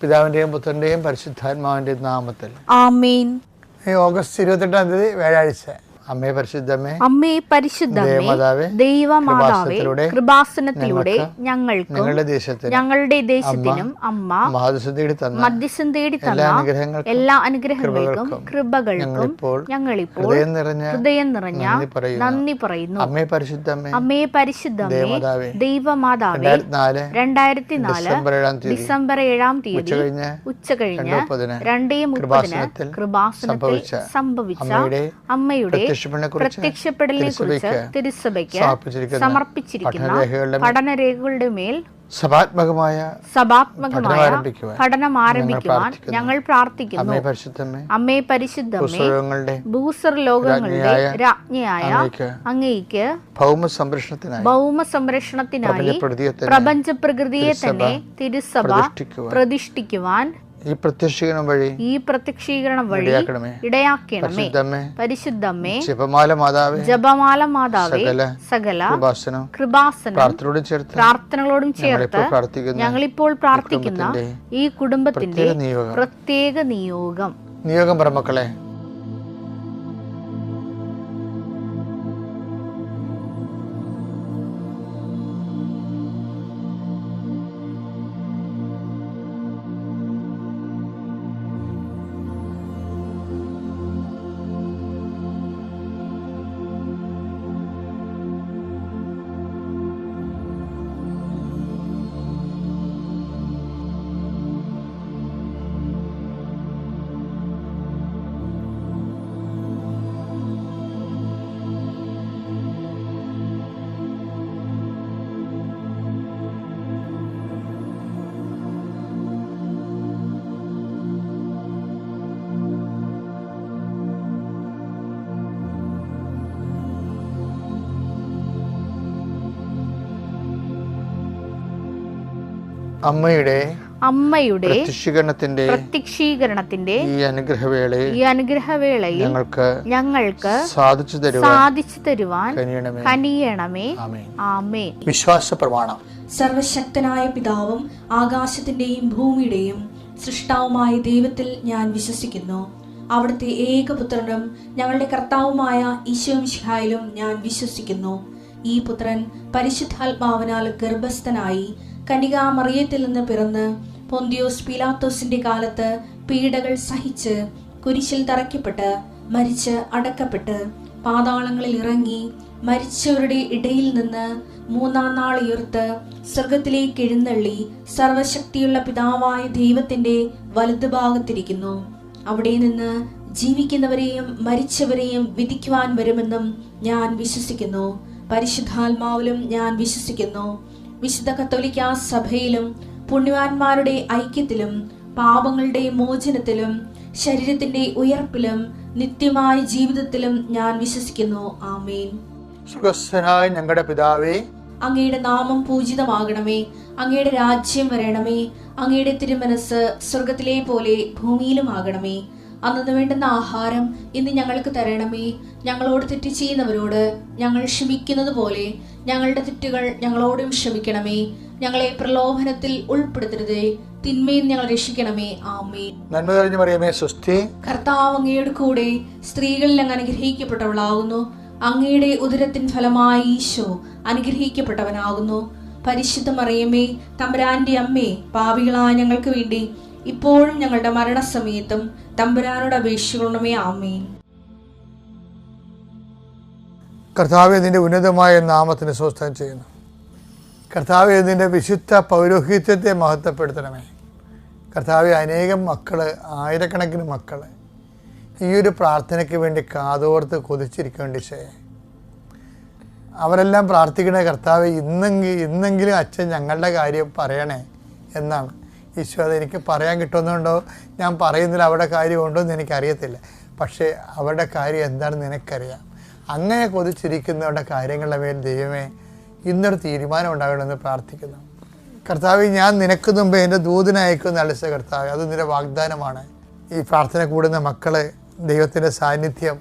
പിതാവിൻ്റെയും പുത്രൻ്റെയും പരിശുദ്ധാത്മാവിൻ്റെയും നാമത്തിൽ ആമേൻ. ഓഗസ്റ്റ് 28 വ്യാഴാഴ്ച. അമ്മേ പരിശുദ്ധമേ, അമ്മേ പരിശുദ്ധമേ, ദൈവമാതാവേ, കൃപാസനത്തിലൂടെ ഞങ്ങൾക്കും ഞങ്ങളുടെ ദേശത്തിനും അമ്മ മധ്യസ്ഥം തേടി തന്ന എല്ലാ അനുഗ്രഹങ്ങൾക്കും കൃപകൾക്കും ഞങ്ങളിപ്പോൾ ഹൃദയം നിറഞ്ഞ നന്ദി പറയുന്നു. അമ്മേ പരിശുദ്ധമേ, അമ്മേ പരിശുദ്ധമേ, ദൈവമാതാവേ, 2004 ഡിസംബർ 7 ഉച്ചകഴിഞ്ഞ് 2:30 കൃപാസനത്തിൽ സംഭവിച്ച അമ്മയുടെ പ്രത്യക്ഷപ്പെടലിനെ കുറിച്ച് തിരുസഭയ്ക്ക് സമർപ്പിച്ചിരിക്കുന്ന പഠനരേഖകളുടെ മേൽ സഭാത്മകമായ പഠനം ആരംഭിക്കുവാൻ ഞങ്ങൾ പ്രാർത്ഥിക്കുന്നു. അമ്മേ പരിശുദ്ധമേ, ഭൂസ്വർ ലോകങ്ങളുടെ രാജ്ഞിയായ അങ്ങേയ്ക്ക് ഭൗമ സംരക്ഷണത്തിനായി പ്രപഞ്ച പ്രകൃതിയെ തന്നെ തിരുസഭ പ്രതിഷ്ഠിക്കുവാൻ ഈ പ്രത്യക്ഷീകരണം വഴി ഇടയാക്കണമേ. പരിശുദ്ധമേ, ജപമാല മാതാവേ, സകല കൃപാസനം പ്രാർത്ഥനകളോടും ചേർത്ത് ഞങ്ങളിപ്പോൾ പ്രാർത്ഥിക്കുന്ന ഈ കുടുംബത്തിന്റെ പ്രത്യേക നിയോഗം പറമക്കളെ, അമ്മയുടെ പ്രത്യക്ഷീകരണത്തിന്റെ ഈ അനുഗ്രഹവേളയിൽ ഞങ്ങൾക്ക് സാധിച്ചു തരുവാൻ കനിയണമേ. ആമേൻ. വിശ്വാസ പ്രമാണം. സർവശക്തനായ പിതാവും ആകാശത്തിന്റെയും ഭൂമിയുടെയും സൃഷ്ടാവുമായ ദൈവത്തിൽ ഞാൻ വിശ്വസിക്കുന്നു. അവിടുത്തെ ഏകപുത്രനും ഞങ്ങളുടെ കർത്താവുമായ ഈശോ മിശിഹായിലും ഞാൻ വിശ്വസിക്കുന്നു. ഈ പുത്രൻ പരിശുദ്ധാത്മാവിനാൽ ഗർഭസ്ഥനായി കന്യകാമറിയത്തിൽ നിന്ന് പിറന്ന് പൊന്തിയോസ് പീലാത്തോസിന്റെ കാലത്ത് പീഡകൾ സഹിച്ച് കുരിശിൽ തറയ്ക്കപ്പെട്ട് മരിച്ച് അടക്കപ്പെട്ട് പാതാളങ്ങളിൽ ഇറങ്ങി മരിച്ചവരുടെ ഇടയിൽ നിന്ന് 3-ാം നാൾ ഉയർത്ത് സ്വർഗത്തിലേക്ക് എഴുന്നള്ളി സർവശക്തിയുള്ള പിതാവായ ദൈവത്തിന്റെ വലതുഭാഗത്തിരിക്കുന്നു. അവിടെ നിന്ന് ജീവിക്കുന്നവരെയും മരിച്ചവരെയും വിധിക്കുവാൻ വരുമെന്നും ഞാൻ വിശ്വസിക്കുന്നു. പരിശുദ്ധാത്മാവിലും ഞാൻ വിശ്വസിക്കുന്നു. വിശുദ്ധ കത്തോലിക്കാ സഭയിലും പുണ്യവാന്മാരുടെ ഐക്യത്തിലും പാപങ്ങളുടെ മോചനത്തിലും ശരീരത്തിന്റെ ഉയർപ്പിലും നിത്യമായ ജീവിതത്തിലും ഞാൻ വിശ്വസിക്കുന്നു. ആമേൻ. സ്വർഗ്ഗസ്ഥനായ ഞങ്ങളുടെ പിതാവേ, അങ്ങയുടെ നാമം പൂജിതമാകണമേ. അങ്ങയുടെ രാജ്യം വരണമേ. അങ്ങയുടെ തിരുമനസ് സ്വർഗത്തിലെ പോലെ ഭൂമിയിലും ആകണമേ. അന്നു വേണ്ടുന്ന ആഹാരം ഇന്ന് ഞങ്ങൾക്ക് തരണമേ. ഞങ്ങളോട് തെറ്റ് ചെയ്യുന്നവരോട് ഞങ്ങൾ ക്ഷമിക്കുന്നത് പോലെ ഞങ്ങളുടെ തെറ്റുകൾ ഞങ്ങളോടും ക്ഷമിക്കണമേ. ഞങ്ങളെ പ്രലോഭനത്തിൽ ഉൾപ്പെടുത്തരുതേ, തിന്മയിൽ ഞങ്ങൾ രക്ഷിക്കണമേ. ആമേൻ. നന്മ നിറഞ്ഞ മറിയമേ, സ്വസ്തി. കർത്താവ് അങ്ങയുടെ കൂടെ സ്ത്രീകളിൽ അങ്ങ് അനുഗ്രഹിക്കപ്പെട്ടവളാകുന്നു. അങ്ങയുടെ ഉദരത്തിൻ ഫലമായി ഈശോ അനുഗ്രഹിക്കപ്പെട്ടവനാകുന്നു. പരിശുദ്ധ മറിയമേ, തമ്പുരാന്റെ അമ്മേ, പാപികളായ ഞങ്ങൾക്ക് വേണ്ടി ഇപ്പോഴും ഞങ്ങളുടെ മരണസമയത്തും തമ്പുരാനോട് അപേക്ഷിക്കണമേ. ആമേൻ. കർത്താവേ, നിന്റെ ഉന്നതമായ നാമത്തിന് സ്വസ്ഥം ചെയ്യുന്നു. കർത്താവേ, നിന്റെ വിശുദ്ധ പൗരോഹിത്യത്തെ മഹത്വപ്പെടുത്തണമേ. കർത്താവെ, അനേകം മക്കള്, ആയിരക്കണക്കിന് മക്കള് ഈ ഒരു പ്രാർത്ഥനയ്ക്ക് വേണ്ടി കാതോർത്ത് കൊതിച്ചിരിക്കേണ്ടി ചെയ്യേ. അവരെല്ലാം പ്രാർത്ഥിക്കണേ, കർത്താവെ ഇന്നെങ്കിലും അച്ഛൻ ഞങ്ങളുടെ കാര്യം പറയണേ എന്നാണ്. ഈശോ, അതെനിക്ക് പറയാൻ കിട്ടുന്നുണ്ടോ, ഞാൻ പറയുന്നതിൽ അവരുടെ കാര്യമുണ്ടോ എന്ന് എനിക്കറിയത്തില്ല. പക്ഷേ അവരുടെ കാര്യം എന്താണെന്ന് നിനക്കറിയാം. അങ്ങനെ കൊതിച്ചിരിക്കുന്നവരുടെ കാര്യങ്ങളുടെ മേൽ ദൈവമേ ഇന്നൊരു തീരുമാനം ഉണ്ടാകണമെന്ന് പ്രാർത്ഥിക്കുന്നു. കർത്താവ്, ഞാൻ നിനക്ക് മുമ്പ് എൻ്റെ ദൂതനെ അയക്കുമെന്ന് അളിച്ച കർത്താവ്, അത് നിന്റെ വാഗ്ദാനമാണ്. ഈ പ്രാർത്ഥന കൂടുന്ന മക്കളെ ദൈവത്തിൻ്റെ സാന്നിധ്യം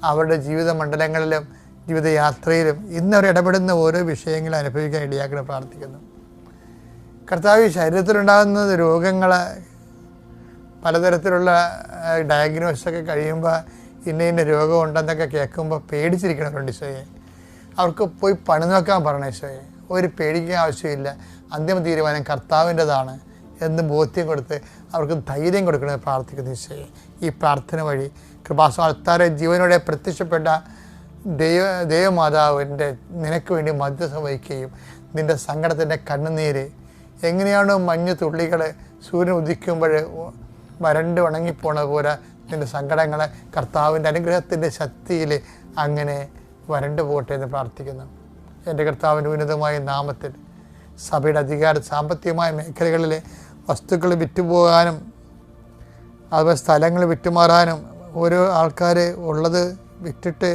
അവരുടെ ജീവിത മണ്ഡലങ്ങളിലും ജീവിതയാത്രയിലും ഇന്നവർ ഇടപെടുന്ന ഓരോ വിഷയങ്ങളും അനുഭവിക്കാൻ ഇടയാക്കണം പ്രാർത്ഥിക്കുന്നു. കർത്താവ് ഈ ശരീരത്തിലുണ്ടാകുന്ന രോഗങ്ങൾ പലതരത്തിലുള്ള ഡയഗ്നോസൊക്കെ കഴിയുമ്പോൾ ഇന്ന രോഗം ഉണ്ടെന്നൊക്കെ കേൾക്കുമ്പോൾ പേടിച്ചിരിക്കണവരുണ്ട് ഈശോയെ. അവർക്ക് പോയി പണി നോക്കാൻ പറയണം ഈശോയെ. ഒരു പേടിക്കാൻ ആവശ്യമില്ല. അന്തിമ തീരുമാനം കർത്താവിൻ്റെതാണ് എന്ന് ബോധ്യം കൊടുത്ത് അവർക്ക് ധൈര്യം കൊടുക്കണമെന്ന് പ്രാർത്ഥിക്കുന്നു ഈശോയെ. ഈ പ്രാർത്ഥന വഴി കൃപാസനത്താറെ ജീവനോടെ പ്രത്യക്ഷപ്പെട്ട ദൈവമാതാവിൻ്റെ നിനക്ക് വേണ്ടി മധ്യസ്ഥം വഹിക്കുകയും നിൻ്റെ സങ്കടത്തിൻ്റെ കണ്ണുനീര് എങ്ങനെയാണോ മഞ്ഞ് തുള്ളികൾ സൂര്യൻ ഉദിക്കുമ്പോൾ വരണ്ട് ഉണങ്ങിപ്പോണത് പോലെ നിൻ്റെ സങ്കടങ്ങളെ കർത്താവിൻ്റെ അനുഗ്രഹത്തിൻ്റെ ശക്തിയിൽ അങ്ങനെ വരണ്ടു പോകട്ടെ എന്ന് പ്രാർത്ഥിക്കുന്നു. എൻ്റെ കർത്താവിൻ്റെ ഉന്നതമായ നാമത്തിൽ സഭയുടെ സാമ്പത്തികമായ മേഖലകളിൽ വസ്തുക്കൾ വിറ്റുപോകാനും അതുപോലെ സ്ഥലങ്ങൾ വിറ്റുമാറാനും ഓരോ ആൾക്കാർ ഉള്ളത് വിറ്റിട്ട്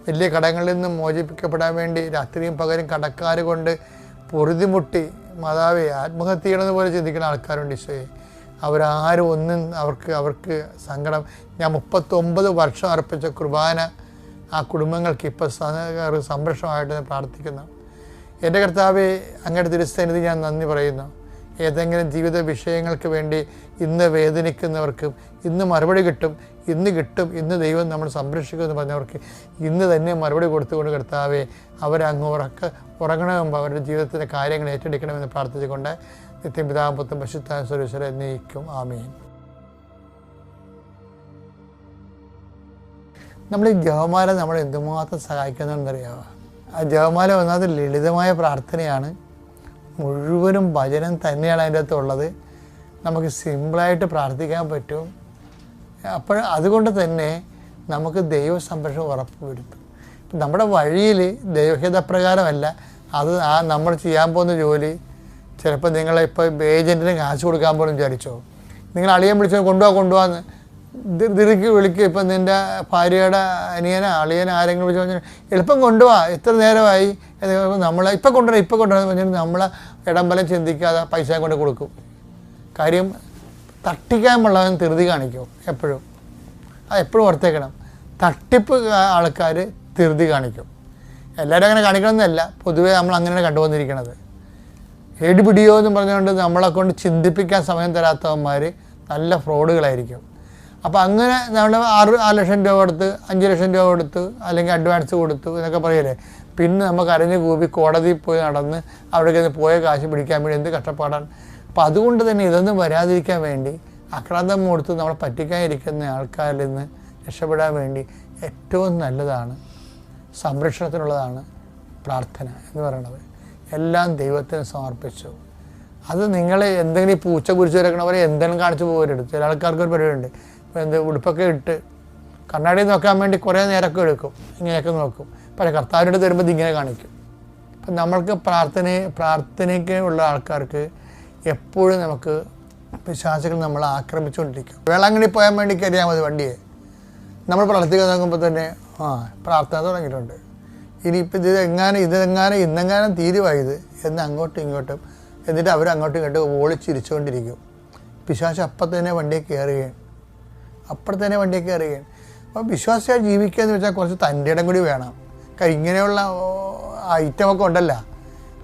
വലിയ കടങ്ങളിൽ നിന്നും മോചിപ്പിക്കപ്പെടാൻ വേണ്ടി രാത്രിയും പകലും കടക്കാർ കൊണ്ട് പൊറുതിമുട്ടി മാതാവേ ആത്മഹത്യ ചെയ്യണമെന്ന് പോലെ ചിന്തിക്കുന്ന ആൾക്കാരുണ്ട് ഈശോയെ. അവരാരും ഒന്നും അവർക്ക് സങ്കടം. ഞാൻ 39 വർഷം അർപ്പിച്ച കുർബാന ആ കുടുംബങ്ങൾക്ക് ഇപ്പോൾ സംരക്ഷണമായിട്ട് പ്രാർത്ഥിക്കുന്നു. എൻ്റെ കർത്താവെ, അങ്ങയുടെ തിരുസന്നിധി ഞാൻ നന്ദി പറയുന്നു. ഏതെങ്കിലും ജീവിത വിഷയങ്ങൾക്ക് വേണ്ടി ഇന്ന് വേദനിക്കുന്നവർക്കും ഇന്ന് മറുപടി കിട്ടും, ഇന്ന് ദൈവം നമ്മൾ സംരക്ഷിക്കുമെന്ന് പറഞ്ഞവർക്ക് ഇന്ന് തന്നെ മറുപടി കൊടുത്തുകൊണ്ട് കർത്താവെ അവരങ്ങ് ഉറങ്ങണമെമ്പോൾ അവരുടെ ജീവിതത്തിൻ്റെ കാര്യങ്ങൾ ഏറ്റെടുക്കണമെന്ന് പ്രാർത്ഥിച്ചുകൊണ്ട് നിത്യം പിതാവും പുത്രനും പരിശുദ്ധാത്മാവും സർവ്വേശ്വരൻ എന്നേക്കും ആമേൻ. നമ്മൾ ഈ ജപമാല നമ്മൾ എന്തുമാത്രം സഹായിക്കുന്നുണ്ടെന്നറിയാമോ? ആ ജപമാല ഒന്നാമത് ലളിതമായ പ്രാർത്ഥനയാണ്. മുഴുവനും ഭജനം തന്നെയാണ് അതിൻ്റെ അകത്തുള്ളത്. നമുക്ക് സിമ്പിളായിട്ട് പ്രാർത്ഥിക്കാൻ പറ്റും. അപ്പോൾ അതുകൊണ്ട് തന്നെ നമുക്ക് ദൈവ സംരക്ഷണം ഉറപ്പ് വരുത്തും. നമ്മുടെ വഴിയിൽ ദൈവഹിതപ്രകാരമല്ല അത് നമ്മൾ ചെയ്യാൻ പോകുന്ന ജോലി. ചിലപ്പോൾ നിങ്ങളിപ്പോൾ ഏജൻറ്റിന് കാശ് കൊടുക്കാൻ പോലും വിചാരിച്ചോ, നിങ്ങൾ അളിയൻ വിളിച്ചോ കൊണ്ടുപോകാന്ന് തിരുക്കി വിളിക്കുക. ഇപ്പം നിൻ്റെ ഭാര്യയുടെ അളിയനെ ആരെങ്കിലും വിളിച്ചു പറഞ്ഞാൽ എളുപ്പം കൊണ്ടുപോവാ, എത്ര നേരമായി നമ്മൾ ഇപ്പം കൊണ്ടുവരാൻ പറഞ്ഞാൽ നമ്മൾ ഇടംബലം ചിന്തിക്കാതെ പൈസ കൊണ്ട് കൊടുക്കും. കാര്യം തട്ടിക്കാനുള്ളവൻ ധൃതി കാണിക്കും എപ്പോഴും. അത് എപ്പോഴും ഓർത്തേക്കണം. തട്ടിപ്പ് ആൾക്കാർ ധൃതി കാണിക്കും. എല്ലാവരും അങ്ങനെ കാണിക്കണമെന്നല്ല, പൊതുവേ നമ്മൾ അങ്ങനെയാണ് കണ്ടുവന്നിരിക്കണത്. പിടിയോ എന്ന് പറഞ്ഞുകൊണ്ട് നമ്മളെ കൊണ്ട് ചിന്തിപ്പിക്കാൻ സമയം തരാത്തവന്മാർ നല്ല ഫ്രോഡുകളായിരിക്കും. അപ്പോൾ അങ്ങനെ നമ്മൾ 6 ലക്ഷം രൂപ കൊടുത്ത് 5 ലക്ഷം രൂപ കൊടുത്ത് അല്ലെങ്കിൽ അഡ്വാൻസ് കൊടുത്തു എന്നൊക്കെ പറയല്ലേ. പിന്നെ നമുക്ക് അരഞ്ഞ് കൂപ്പി കോടതിയിൽ പോയി നടന്ന് അവിടേക്ക് പോയ കാശ് പിടിക്കാൻ വേണ്ടി എന്ത് കഷ്ടപ്പാടാണ്. അപ്പോൾ അതുകൊണ്ട് തന്നെ ഇതൊന്നും വരാതിരിക്കാൻ വേണ്ടി ആക്രാന്തം കൊടുത്ത് നമ്മളെ പറ്റിക്കാനിരിക്കുന്ന ആൾക്കാരിൽ നിന്ന് രക്ഷപ്പെടാൻ വേണ്ടി ഏറ്റവും നല്ലതാണ്, സംരക്ഷണത്തിനുള്ളതാണ് പ്രാർത്ഥന എന്ന് പറയുന്നത്. എല്ലാം ദൈവത്തിന് സമർപ്പിച്ചു. അത് നിങ്ങൾ എന്തെങ്കിലും ഈ പൂച്ച കുരിച്ച് വരക്കണവരെ എന്തെങ്കിലും കാണിച്ച് പോകരുത്. ചില ആൾക്കാർക്ക് ഒരു പരിപാടിയുണ്ട്. ഇപ്പോൾ എന്ത് ഉടുപ്പൊക്കെ ഇട്ട് കണ്ണാടി നോക്കാൻ വേണ്ടി കുറേ നേരമൊക്കെ എടുക്കും, ഇങ്ങനെയൊക്കെ നോക്കും. പക്ഷേ കർത്താവിൻ്റെ അടുത്ത് വരുമ്പോൾ ഇതിങ്ങനെ കാണിക്കും. അപ്പം നമ്മൾക്ക് പ്രാർത്ഥനയ്ക്ക് ഉള്ള ആൾക്കാർക്ക് എപ്പോഴും നമുക്ക് പിശാചുകൾ നമ്മളെ ആക്രമിച്ചുകൊണ്ടിരിക്കും. വേളാങ്കണ്ണി പോകാൻ വേണ്ടി കയറിയാൽ മതി വണ്ടിയെ. നമ്മൾ പ്രാർത്ഥിക്കാൻ നോക്കുമ്പോൾ തന്നെ പ്രാർത്ഥന തുടങ്ങിയിട്ടുണ്ട്. ഇനിയിപ്പോൾ ഇന്നെങ്ങാനും തീരുവായത് എന്ന് അങ്ങോട്ടും ഇങ്ങോട്ടും എന്നിട്ട് അവരങ്ങോട്ടും ഇങ്ങോട്ടും ഓളിച്ചിരിച്ചുകൊണ്ടിരിക്കും. പിശാച് അപ്പം തന്നെ വണ്ടിയെ കയറുകയാണ്. അപ്പോൾ വിശ്വാസിയായി ജീവിക്കുക എന്ന് വെച്ചാൽ കുറച്ച് തൻ്റെ ഇടം കൂടി വേണം. കാര്യം ഇങ്ങനെയുള്ള ഐറ്റമൊക്കെ ഉണ്ടല്ലോ,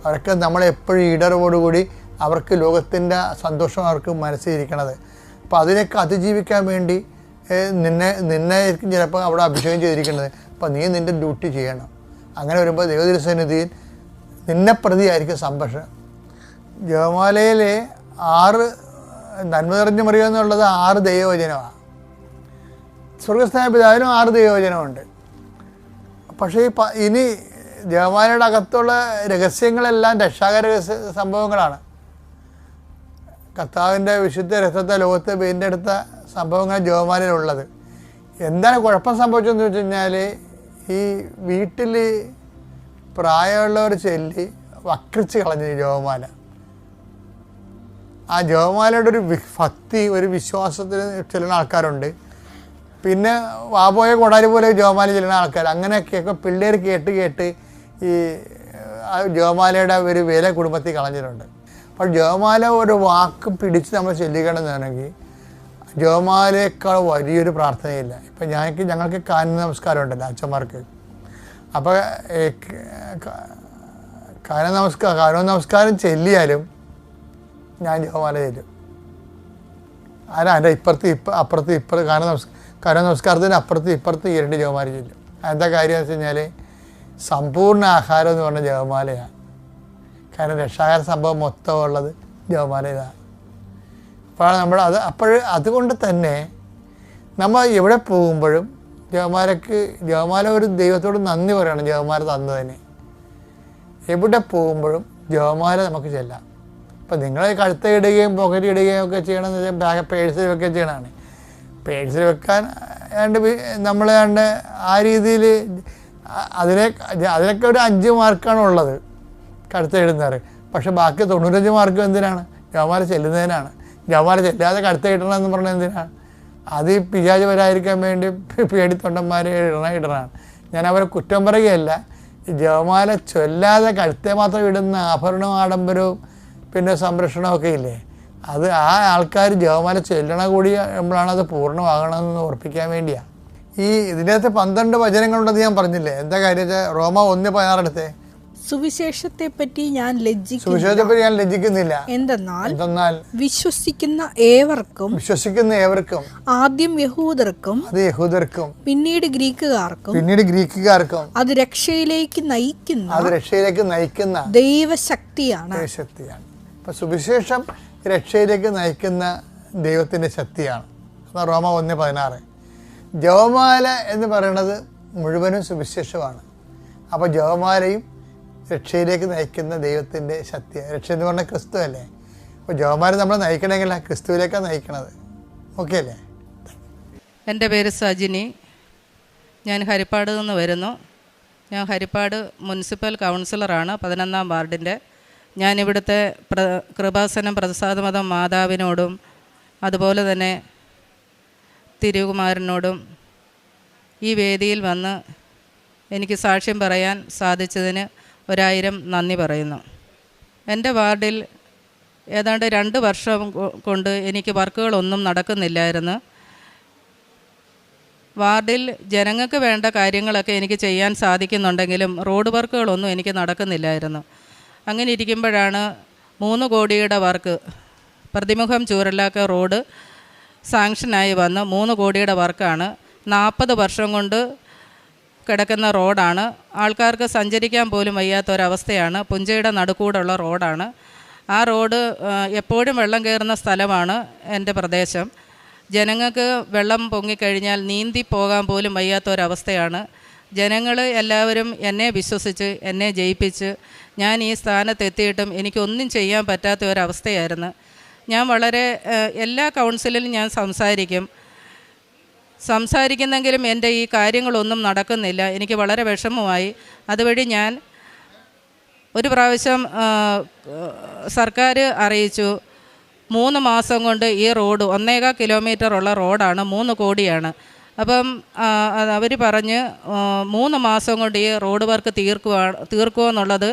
അവർക്ക് നമ്മളെപ്പോഴും ഇടറവോടുകൂടി അവർക്ക് ലോകത്തിൻ്റെ സന്തോഷം അവർക്ക് മനസ്സിലിരിക്കണത്. അപ്പോൾ അതിനൊക്കെ അതിജീവിക്കാൻ വേണ്ടി നിന്നെ ചിലപ്പോൾ അവിടെ അഭിഷേകം ചെയ്തിരിക്കുന്നത്. അപ്പോൾ നീ നിൻ്റെ ഡ്യൂട്ടി ചെയ്യണം. അങ്ങനെ വരുമ്പോൾ ദൈവതിരുസന്നിധിയിൽ നിന്നെ പ്രതിയായിരിക്കും സംരക്ഷണം. ജപമാലയിൽ 6 നന്മ നിറഞ്ഞു മറിയുക എന്നുള്ളത് 6 ദൈവവചനമാണ്. സ്വർഗസ്ഥനായ പിതാവിനും 6 ദൈവവചനമുണ്ട്. പക്ഷേ ഇനി ജപമാലയുടെ അകത്തുള്ള രഹസ്യങ്ങളെല്ലാം രക്ഷാകര സംഭവങ്ങളാണ്. കർത്താവിൻ്റെ വിശുദ്ധ രക്തത്തെ ലോകത്തെ വീണ്ടെടുത്ത സംഭവങ്ങൾ ജപമാലയിലുള്ളത്. എന്താണ് കുഴപ്പം സംഭവിച്ചതെന്ന് വെച്ച് കഴിഞ്ഞാൽ ഈ വീട്ടിൽ പ്രായമുള്ളവർ ചൊല്ലി വക്രിച്ച് കളഞ്ഞു ജപമാല. ആ ജപമാലയുടെ ഒരു ഭക്തി, ഒരു വിശ്വാസത്തിന് ചെല്ലുന്ന ആൾക്കാരുണ്ട്. പിന്നെ വാപോയ കൊടാരി പോലെ ജപമാല ചെല്ലുന്ന ആൾക്കാർ. അങ്ങനെയൊക്കെ പിള്ളേർ കേട്ട് ഈ ജപമാലയുടെ ഒരു വില കുടുംബത്തിൽ കളഞ്ഞിട്ടുണ്ട്. അപ്പോൾ ജപമാല ഒരു വാക്ക് പിടിച്ച് നമ്മൾ ചൊല്ലിക്കണമെന്നാണെങ്കിൽ ജപമാലയേക്കാൾ വലിയൊരു പ്രാർത്ഥനയില്ല. ഇപ്പം ഞങ്ങൾക്ക് കാനന നമസ്കാരം ഉണ്ടല്ലോ അച്ഛന്മാർക്ക്. അപ്പോൾ കാനന നമസ്കാരം ചെല്ലിയാലും ഞാൻ ജപമാല ചെല്ലും. അതിൻ്റെ അപ്പുറത്ത് കര നമസ്കാരത്തിന് അപ്പുറത്ത് ഇപ്പുറത്ത് 2 ജപമാല ചെല്ലും. എന്താ കാര്യം എന്ന് വെച്ച് കഴിഞ്ഞാൽ സമ്പൂർണ്ണ ആഹാരം എന്ന് പറഞ്ഞ ജപമാലയാണ്. കാരണം രക്ഷാകര സംഭവം മൊത്തം ഉള്ളത് ജപമാല ഇതാണ്. അപ്പോൾ അതുകൊണ്ട് തന്നെ നമ്മൾ എവിടെ പോകുമ്പോഴും ജപമാല ഒരു ദൈവത്തോട് നന്ദി പറയണം. ജപമാല തന്നതിന് എവിടെ പോകുമ്പോഴും ജപമാല നമുക്ക് ചെല്ലാം. ഇപ്പം നിങ്ങൾ കഴുത്തിടുകയും പോക്കറ്റ് ഇടുകയും ഒക്കെ ചെയ്യണമെന്ന് വെച്ചാൽ പേഴ്സിൽ വെക്കുകയും ചെയ്യണമാണ്. പേഴ്സിൽ വെക്കാൻ നമ്മൾ ആ രീതിയിൽ അതിനൊക്കെ ഒരു 5 മാർക്കാണ് ഉള്ളത് കഴുത്തിടുന്നവർ. പക്ഷെ ബാക്കി 95 മാർക്കും എന്തിനാണ്? ജപമാല ചെല്ലുന്നതിനാണ്. ജപമാല ചെല്ലാതെ കഴുത്തിടണമെന്ന് പറഞ്ഞാൽ എന്തിനാണ്? അത് ഈ പിശാച് വരാതിരിക്കാൻ വേണ്ടി പേടിത്തൊണ്ടന്മാർ ഇടണമാണ്. ഞാൻ അവരെ കുറ്റം പറയുകയല്ല. ഈ ജപമാല ചൊല്ലാതെ കഴുത്തെ മാത്രം ഇടുന്ന ആഭരണവും ആഡംബരവും പിന്നെ സംരക്ഷണമൊക്കെ ഇല്ലേ, അത് ആ ആൾക്കാർ ജപമാല ചൊല്ലണ കൂടി നമ്മളാണ് അത് പൂർണ്ണമാകണമെന്ന് ഓർപ്പിക്കാൻ വേണ്ടിയാണ്. ഇതിനകത്ത് 12 വചനങ്ങളുണ്ടെന്ന് ഞാൻ പറഞ്ഞില്ലേ. എന്താ കാര്യം? റോമ 1:16 എടുത്തേ. സുവിശേഷത്തെപ്പറ്റി ഞാൻ ലജ്ജിക്കുന്നില്ല. എന്തെന്നാൽ വിശ്വസിക്കുന്ന ഏവർക്കും ആദ്യം യഹൂദർക്കും പിന്നീട് ഗ്രീക്കുകാർക്കും അത് രക്ഷയിലേക്ക് നയിക്കുന്ന ദൈവശക്തിയാണ്. അപ്പൊ സുവിശേഷം രക്ഷയിലേക്ക് നയിക്കുന്ന ദൈവത്തിന്റെ ശക്തിയാണ്. റോമ 1:16. ജപമാല എന്ന് പറയുന്നത് മുഴുവനും സുവിശേഷമാണ്. അപ്പോൾ ജപമാലയും രക്ഷയിലേക്ക് നയിക്കുന്ന ദൈവത്തിൻ്റെ ശക്തി. രക്ഷ എന്ന് പറഞ്ഞാൽ ക്രിസ്തു അല്ലേ. അപ്പോൾ ജപമാല നമ്മളെ നയിക്കണമെങ്കിൽ ക്രിസ്തുവിലേക്കാണ് നയിക്കണത്. ഓക്കെ അല്ലേ? എൻ്റെ പേര് സജിനി. ഞാൻ ഹരിപ്പാട് നിന്ന് വരുന്നു. ഞാൻ ഹരിപ്പാട് മുനിസിപ്പൽ കൗൺസിലറാണ്, 11-ാം വാർഡിൻ്റെ. ഞാനിവിടുത്തെ കൃപാസനം പ്രസാദമതം മാതാവിനോടും അതുപോലെ തന്നെ തിരുകുമാരനോടും ഈ വേദിയിൽ വന്ന് എനിക്ക് സാക്ഷ്യം പറയാൻ സാധിച്ചതിന് 1000 നന്ദി പറയുന്നു. എൻ്റെ വാർഡിൽ ഏതാണ്ട് 2 വർഷം കൊണ്ട് എനിക്ക് വർക്കുകളൊന്നും നടക്കുന്നില്ലായിരുന്നു. വാർഡിൽ ജനങ്ങൾക്ക് വേണ്ട കാര്യങ്ങളൊക്കെ എനിക്ക് ചെയ്യാൻ സാധിക്കുന്നുണ്ടെങ്കിലും റോഡ് വർക്കുകളൊന്നും എനിക്ക് നടക്കുന്നില്ലായിരുന്നു. അങ്ങനെ ഇരിക്കുമ്പോഴാണ് 3 കോടിയുടെ വർക്ക്, പ്രതിമുഖം ചൂരലാക്ക റോഡ് സാങ്ഷനായി വന്ന് 3 കോടിയുടെ വർക്കാണ്. 40 വർഷം കൊണ്ട് കിടക്കുന്ന റോഡാണ്. ആൾക്കാർക്ക് സഞ്ചരിക്കാൻ പോലും വയ്യാത്തൊരവസ്ഥയാണ്. പുഞ്ചയുടെ നടുക്കൂടുള്ള റോഡാണ്. ആ റോഡ് എപ്പോഴും വെള്ളം കയറുന്ന സ്ഥലമാണ് എൻ്റെ പ്രദേശം. ജനങ്ങൾക്ക് വെള്ളം പൊങ്ങിക്കഴിഞ്ഞാൽ നീന്തി പോകാൻ പോലും വയ്യാത്തൊരവസ്ഥയാണ്. ജനങ്ങൾ എല്ലാവരും എന്നെ വിശ്വസിച്ച് എന്നെ ജയിപ്പിച്ച് ഞാൻ ഈ സ്ഥാനത്തെത്തിയിട്ടും എനിക്കൊന്നും ചെയ്യാൻ പറ്റാത്ത ഒരവസ്ഥയായിരുന്നു. ഞാൻ വളരെ എല്ലാ കൗൺസിലിലും ഞാൻ സംസാരിക്കുന്നെങ്കിലും എൻ്റെ ഈ കാര്യങ്ങളൊന്നും നടക്കുന്നില്ല. എനിക്ക് വളരെ വിഷമമായി. അതുവഴി ഞാൻ ഒരു പ്രാവശ്യം സർക്കാർ അറിയിച്ചു, 3 മാസം കൊണ്ട് ഈ റോഡ് 1.25 കിലോമീറ്ററുള്ള റോഡാണ്, 3 കോടിയാണ്. അപ്പം അവർ പറഞ്ഞ് 3 മാസം കൊണ്ട് ഈ റോഡ് വർക്ക് തീർക്കുമോ എന്നുള്ളത്